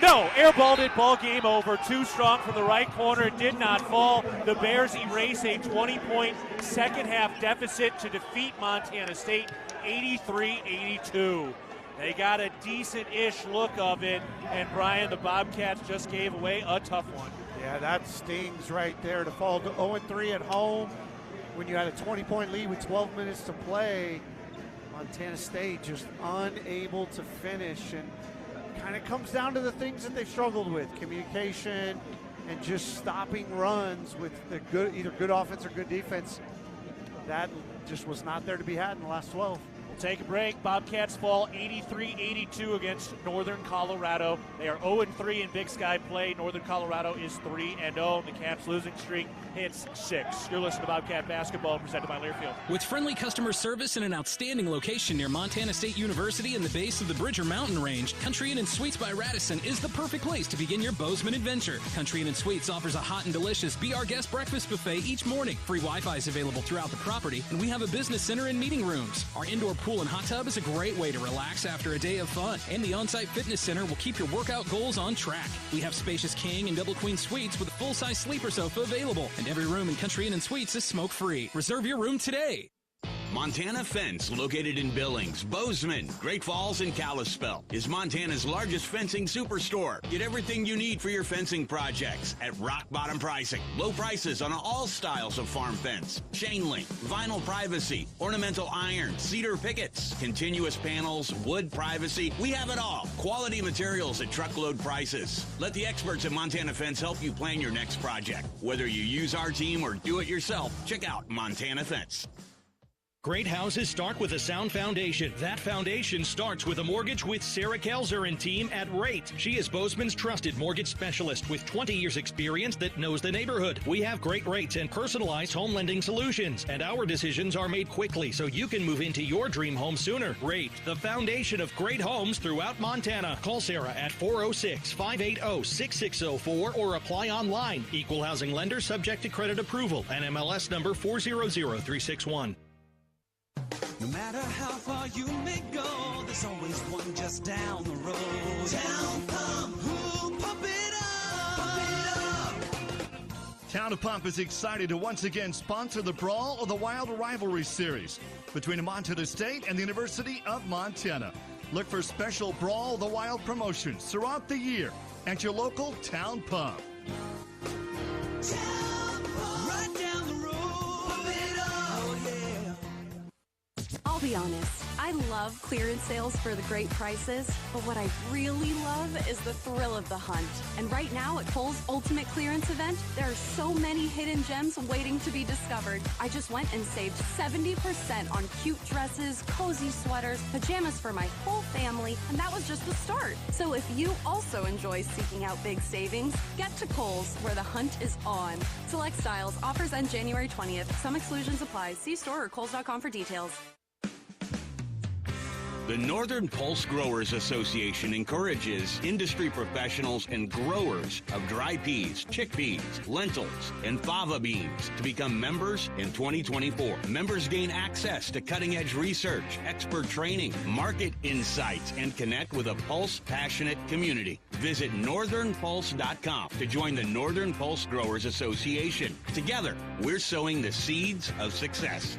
No, airballed it. Ball game over. Too strong from the right corner. It did not fall. The Bears erase a 20-point second-half deficit to defeat Montana State 83-82. They got a decent-ish look of it, and Brian, the Bobcats just gave away a tough one. Yeah, that stings right there to fall to 0-3 at home when you had a 20-point lead with 12 minutes to play. Montana State just unable to finish, and kind of comes down to the things that they've struggled with, communication and just stopping runs with the either good offense or good defense. That just was not there to be had in the last 12. We'll take a break. Bobcats fall 83-82 against Northern Colorado. They are 0-3 in Big Sky play. Northern Colorado is 3-0. The Cats' losing streak hits 6. You're listening to Bobcat Basketball, presented by Learfield. With friendly customer service and an outstanding location near Montana State University and the base of the Bridger Mountain Range, Country Inn & Suites by Radisson is the perfect place to begin your Bozeman adventure. Country Inn & Suites offers a hot and delicious Be Our Guest breakfast buffet each morning. Free Wi-Fi is available throughout the property, and we have a business center and meeting rooms. Our indoor pool and hot tub is a great way to relax after a day of fun, and the on-site fitness center will keep your workout goals on track. We have spacious king and double queen suites with a full-size sleeper sofa available, and every room in Country Inn & Suites is smoke-free. Reserve your room today. Montana Fence, located in Billings, Bozeman, Great Falls, and Kalispell, is Montana's largest fencing superstore. Get everything you need for your fencing projects at rock-bottom pricing. Low prices on all styles of farm fence, chain link, vinyl privacy, ornamental iron, cedar pickets, continuous panels, wood privacy. We have it all. Quality materials at truckload prices. Let the experts at Montana Fence help you plan your next project. Whether you use our team or do it yourself, check out Montana Fence. Great houses start with a sound foundation. That foundation starts with a mortgage with Sarah Kelzer and team at Rate. She is Bozeman's trusted mortgage specialist with 20 years experience that knows the neighborhood. We have great rates and personalized home lending solutions, and our decisions are made quickly so you can move into your dream home sooner. Rate, the foundation of great homes throughout Montana. Call Sarah at 406-580-6604 or apply online. Equal housing lender subject to credit approval. NMLS number 400361. No matter how far you may go, there's always one just down the road. Town Pump, who'll pump it up, pump it up. Town of Pump is excited to once again sponsor the Brawl of the Wild Rivalry Series between Montana State and the University of Montana. Look for special Brawl of the Wild promotions throughout the year at your local Town Pump. Town Pump, right down the road, pump it up, oh yeah. I'll be honest, I love clearance sales for the great prices, but what I really love is the thrill of the hunt. And right now at Kohl's Ultimate Clearance Event, there are so many hidden gems waiting to be discovered. I just went and saved 70% on cute dresses, cozy sweaters, pajamas for my whole family, and that was just the start. So if you also enjoy seeking out big savings, get to Kohl's, where the hunt is on. Select styles, offers end January 20th. Some exclusions apply. See store or kohls.com for details. The Northern Pulse Growers Association encourages industry professionals and growers of dry peas, chickpeas, lentils, and fava beans to become members in 2024. Members gain access to cutting-edge research, expert training, market insights, and connect with a Pulse-passionate community. Visit northernpulse.com to join the Northern Pulse Growers Association. Together, we're sowing the seeds of success.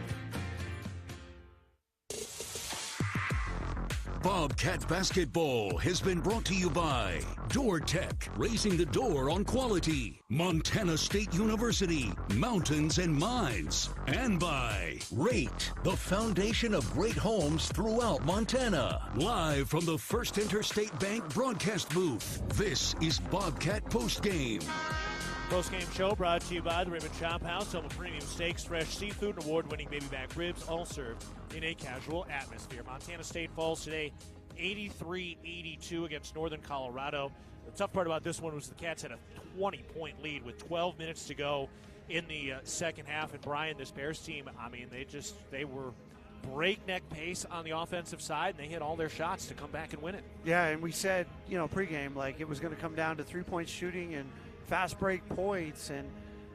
Bobcat Basketball has been brought to you by Door Tech, raising the door on quality, Montana State University, Mountains and Mines, and by Rate, the foundation of great homes throughout Montana. Live from the First Interstate Bank broadcast booth, this is Bobcat Postgame. Postgame show brought to you by the Ribbon Chop House, home of premium steaks, fresh seafood, and award-winning baby back ribs, all served in a casual atmosphere. Montana State falls today 83-82 against Northern Colorado. The tough part about this one was the Cats had a 20-point lead with 12 minutes to go in the second half. And Brian, this Bears team, I mean, they were breakneck pace on the offensive side, and they hit all their shots to come back and win it. Yeah, and we said, pregame, like it was going to come down to three-point shooting and fast break points, and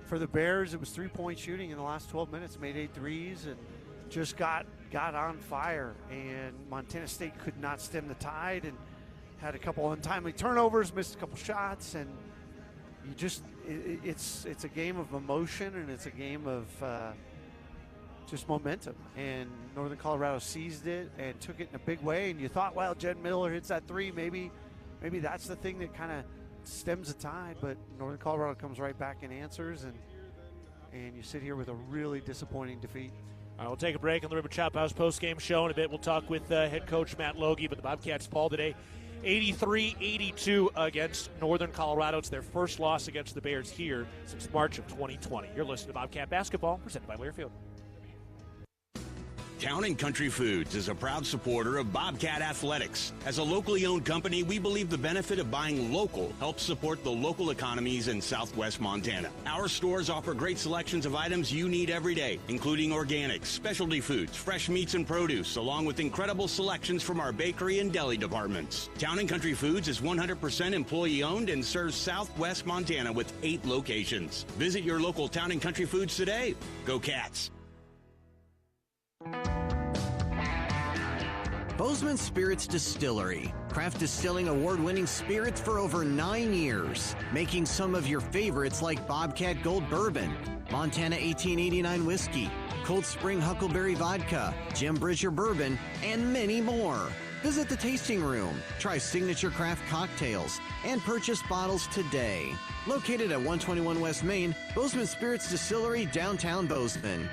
for the Bears it was 3-point shooting in the last 12 minutes, made 8 threes and just got on fire, and Montana State could not stem the tide and had a couple untimely turnovers, missed a couple shots, and it's a game of emotion, and it's a game of just momentum, and Northern Colorado seized it and took it in a big way, and you thought, well, Jed Miller hits that three, maybe that's the thing that kind of stems the tide, but Northern Colorado comes right back and answers, and you sit here with a really disappointing defeat. All right, we'll take a break on the Ribbon Chop House post-game show. In a bit, we'll talk with head coach Matt Logie, but the Bobcats fall today 83-82 against Northern Colorado. It's their first loss against the Bears here since March of 2020. You're listening to Bobcat Basketball, presented by Learfield. Town & Country Foods is a proud supporter of Bobcat Athletics. As a locally owned company, we believe the benefit of buying local helps support the local economies in southwest Montana. Our stores offer great selections of items you need every day, including organics, specialty foods, fresh meats and produce, along with incredible selections from our bakery and deli departments. Town & Country Foods is 100% employee-owned and serves southwest Montana with 8 locations. Visit your local Town & Country Foods today. Go Cats! Bozeman Spirits Distillery. Craft distilling award-winning spirits for over 9 years. Making some of your favorites like Bobcat Gold Bourbon, Montana 1889 Whiskey, Cold Spring Huckleberry Vodka, Jim Bridger Bourbon, and many more. Visit the tasting room, try signature craft cocktails, and purchase bottles today. Located at 121 West Main, Bozeman Spirits Distillery, downtown Bozeman.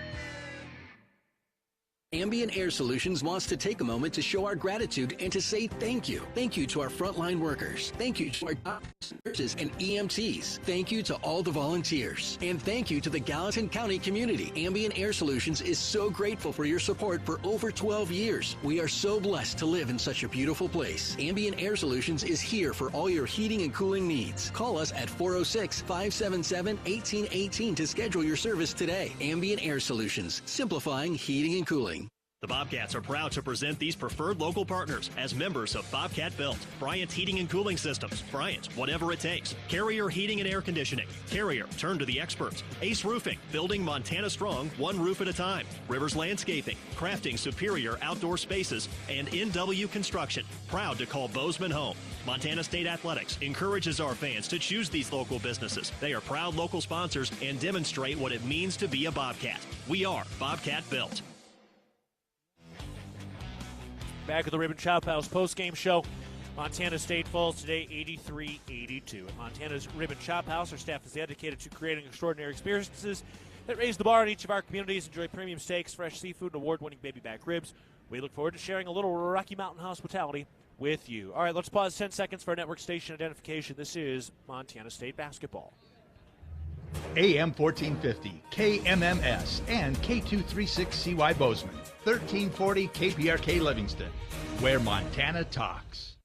Ambient Air Solutions wants to take a moment to show our gratitude and to say thank you. Thank you to our frontline workers. Thank you to our doctors, nurses, and EMTs. Thank you to all the volunteers. And thank you to the Gallatin County community. Ambient Air Solutions is so grateful for your support for over 12 years. We are so blessed to live in such a beautiful place. Ambient Air Solutions is here for all your heating and cooling needs. Call us at 406-577-1818 to schedule your service today. Ambient Air Solutions, simplifying heating and cooling. The Bobcats are proud to present these preferred local partners as members of Bobcat Built, Bryant Heating and Cooling Systems, Bryant, whatever it takes, Carrier Heating and Air Conditioning, Carrier, turn to the experts, Ace Roofing, building Montana strong, one roof at a time, Rivers Landscaping, crafting superior outdoor spaces, and NW Construction, proud to call Bozeman home. Montana State Athletics encourages our fans to choose these local businesses. They are proud local sponsors and demonstrate what it means to be a Bobcat. We are Bobcat Built. Back at the Ribbon Chop House postgame show. Montana State falls today 83-82. At Montana's Ribbon Chop House, our staff is dedicated to creating extraordinary experiences that raise the bar in each of our communities. Enjoy premium steaks, fresh seafood, and award-winning baby back ribs. We look forward to sharing a little Rocky Mountain hospitality with you. All right, let's pause 10 seconds for our network station identification. This is Montana State basketball. AM 1450, KMMS, and K236CY Bozeman, 1340 KPRK Livingston, where Montana talks.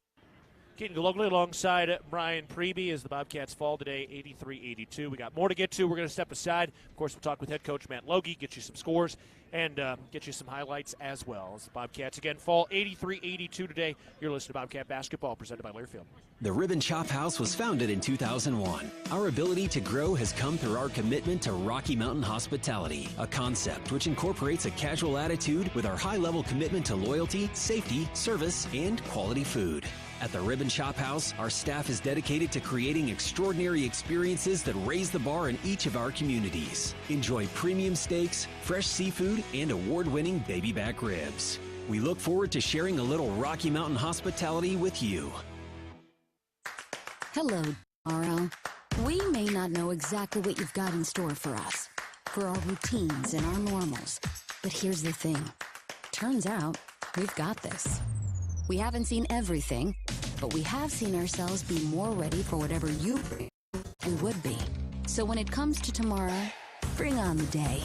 Keaton Gillogly alongside Brian Priebe as the Bobcats fall today 83-82. We got more to get to. We're going to step aside. Of course, we'll talk with head coach Matt Logie, get you some scores, and get you some highlights as well. As the Bobcats, again, fall 83-82 today. You're listening to Bobcat Basketball, presented by Learfield. The Ribbon Chop House was founded in 2001. Our ability to grow has come through our commitment to Rocky Mountain hospitality, a concept which incorporates a casual attitude with our high-level commitment to loyalty, safety, service, and quality food. At the Ribbon Chop House, our staff is dedicated to creating extraordinary experiences that raise the bar in each of our communities. Enjoy premium steaks, fresh seafood, and award-winning baby back ribs. We look forward to sharing a little Rocky Mountain hospitality with you. Hello, tomorrow. We may not know exactly what you've got in store for us, for our routines and our normals. But here's the thing. Turns out, we've got this. We haven't seen everything, but we have seen ourselves be more ready for whatever you bring and would be. So when it comes to tomorrow, bring on the day.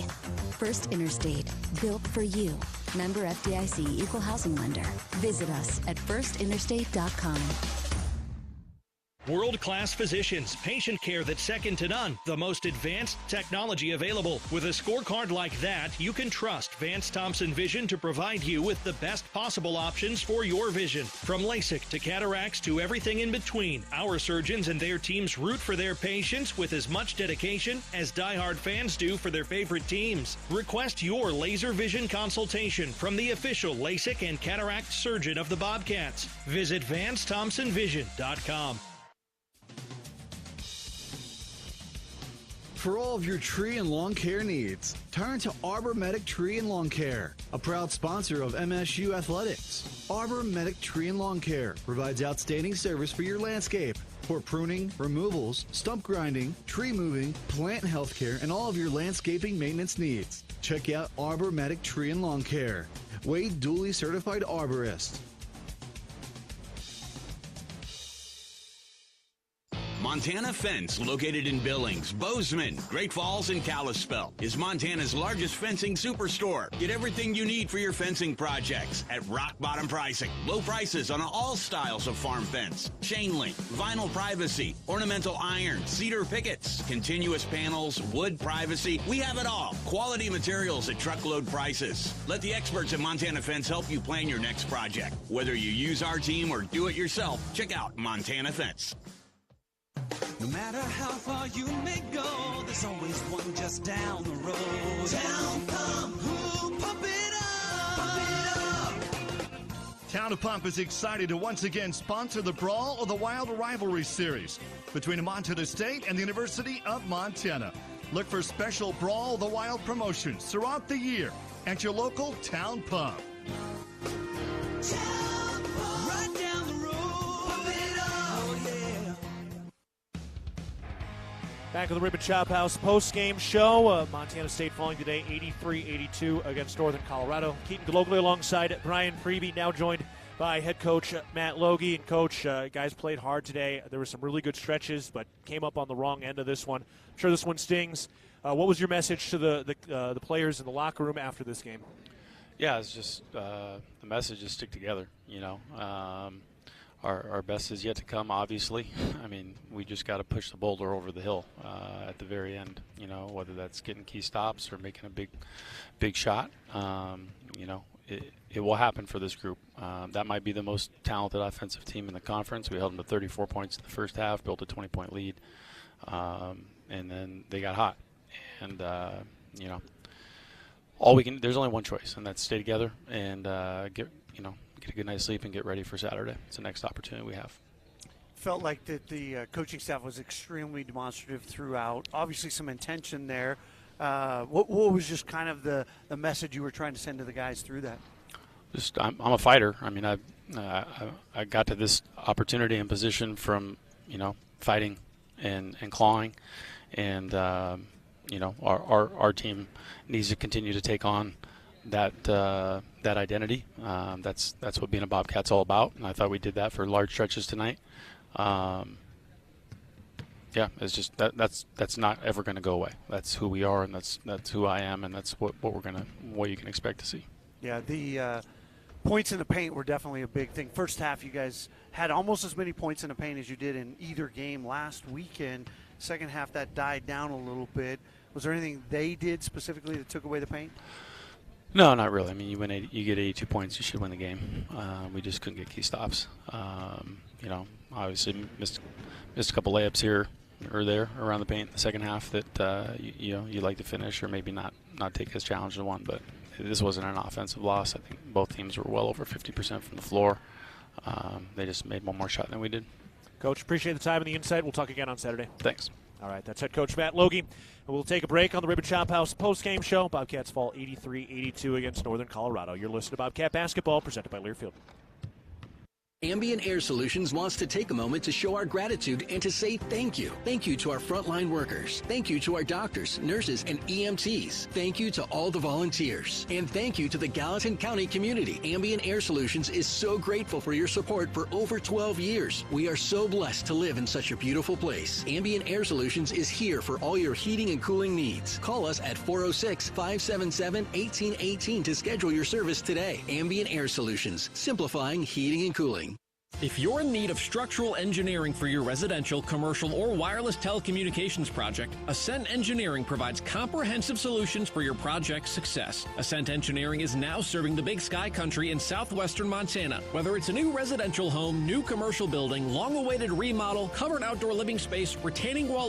First Interstate, built for you. Member FDIC, Equal Housing Lender. Visit us at firstinterstate.com. World-class physicians, patient care that's second to none, the most advanced technology available. With a scorecard like that, you can trust Vance Thompson Vision to provide you with the best possible options for your vision. From LASIK to cataracts to everything in between, our surgeons and their teams root for their patients with as much dedication as diehard fans do for their favorite teams. Request your laser vision consultation from the official LASIK and cataract surgeon of the Bobcats. Visit VanceThompsonVision.com. For all of your tree and lawn care needs, turn to Arbor Medic Tree and Lawn Care, a proud sponsor of MSU Athletics. Arbor Medic Tree and Lawn Care provides outstanding service for your landscape. For pruning, removals, stump grinding, tree moving, plant health care, and all of your landscaping maintenance needs. Check out Arbor Medic Tree and Lawn Care. Wade duly certified arborist. Montana Fence, located in Billings, Bozeman, Great Falls, and Kalispell, is Montana's largest fencing superstore. Get everything you need for your fencing projects at rock bottom pricing. Low prices on all styles of farm fence, chain link, vinyl privacy, ornamental iron, cedar pickets, continuous panels, wood privacy. We have it all. Quality materials at truckload prices. Let the experts at Montana Fence help you plan your next project. Whether you use our team or do it yourself, check out Montana Fence. No matter how far you may go, there's always one just down the road. Town Pump, who pump it up, pump it up. Town of Pump is excited to once again sponsor the Brawl of the Wild Rivalry Series between Montana State and the University of Montana. Look for special Brawl of the Wild promotions throughout the year at your local Town Pump. Town Pump, right down the road, pump it up, oh yeah. Back at the Ribbon Chop House post-game show. Montana State falling today 83-82 against Northern Colorado. Keaton Gillogly alongside Brian Priebe, now joined by head coach Matt Logie. And coach, guys played hard today. There were some really good stretches, but came up on the wrong end of this one. I'm sure this one stings. What was your message to the players in the locker room after this game? Yeah, it's just the message is stick together, you know. Our best is yet to come, obviously. I mean, we just got to push the boulder over the hill at the very end, you know, whether that's getting key stops or making a big shot. You know, it will happen for this group. That might be the most talented offensive team in the conference. We held them to 34 points in the first half, built a 20-point lead, and then they got hot. And, you know, there's only one choice, and that's stay together and get a good night's sleep and get ready for Saturday. It's the next opportunity we have. Felt like that the coaching staff was extremely demonstrative throughout. Obviously some intention there. What was just kind of the message you were trying to send to the guys through that? Just I'm a fighter. I mean, I got to this opportunity and position from, you know, fighting and clawing. And, you know, our team needs to continue to take on that identity. That's what being a Bobcat's all about, and I thought we did that for large stretches tonight. Yeah, it's just that's not ever going to go away. That's who we are, and that's who I am, and that's what you can expect to see. Yeah, the points in the paint were definitely a big thing. First half, you guys had almost as many points in the paint as you did in either game last weekend. Second half, that died down a little bit. Was there anything they did specifically that took away the paint? No, not really. I mean, you get 82 points, you should win the game. We just couldn't get key stops. You know, obviously missed a couple layups here or there around the paint in the second half that you like to finish or maybe not take as challenging one. But this wasn't an offensive loss. I think both teams were well over 50% from the floor. They just made one more shot than we did. Coach, appreciate the time and the insight. We'll talk again on Saturday. Thanks. All right, that's head coach Matt Logie. We'll take a break on the Ribbon Chop House post-game show. Bobcats fall 83-82 against Northern Colorado. You're listening to Bobcat Basketball, presented by Learfield. Ambient Air Solutions wants to take a moment to show our gratitude and to say thank you. Thank you to our frontline workers. Thank you to our doctors, nurses, and EMTs. Thank you to all the volunteers. And thank you to the Gallatin County community. Ambient Air Solutions is so grateful for your support for over 12 years. We are so blessed to live in such a beautiful place. Ambient Air Solutions is here for all your heating and cooling needs. Call us at 406-577-1818 to schedule your service today. Ambient Air Solutions, simplifying heating and cooling. If you're in need of structural engineering for your residential, commercial, or wireless telecommunications project, Ascent Engineering provides comprehensive solutions for your project's success. Ascent Engineering is now serving the Big Sky Country in southwestern Montana. Whether it's a new residential home, new commercial building, long-awaited remodel, covered outdoor living space, retaining wall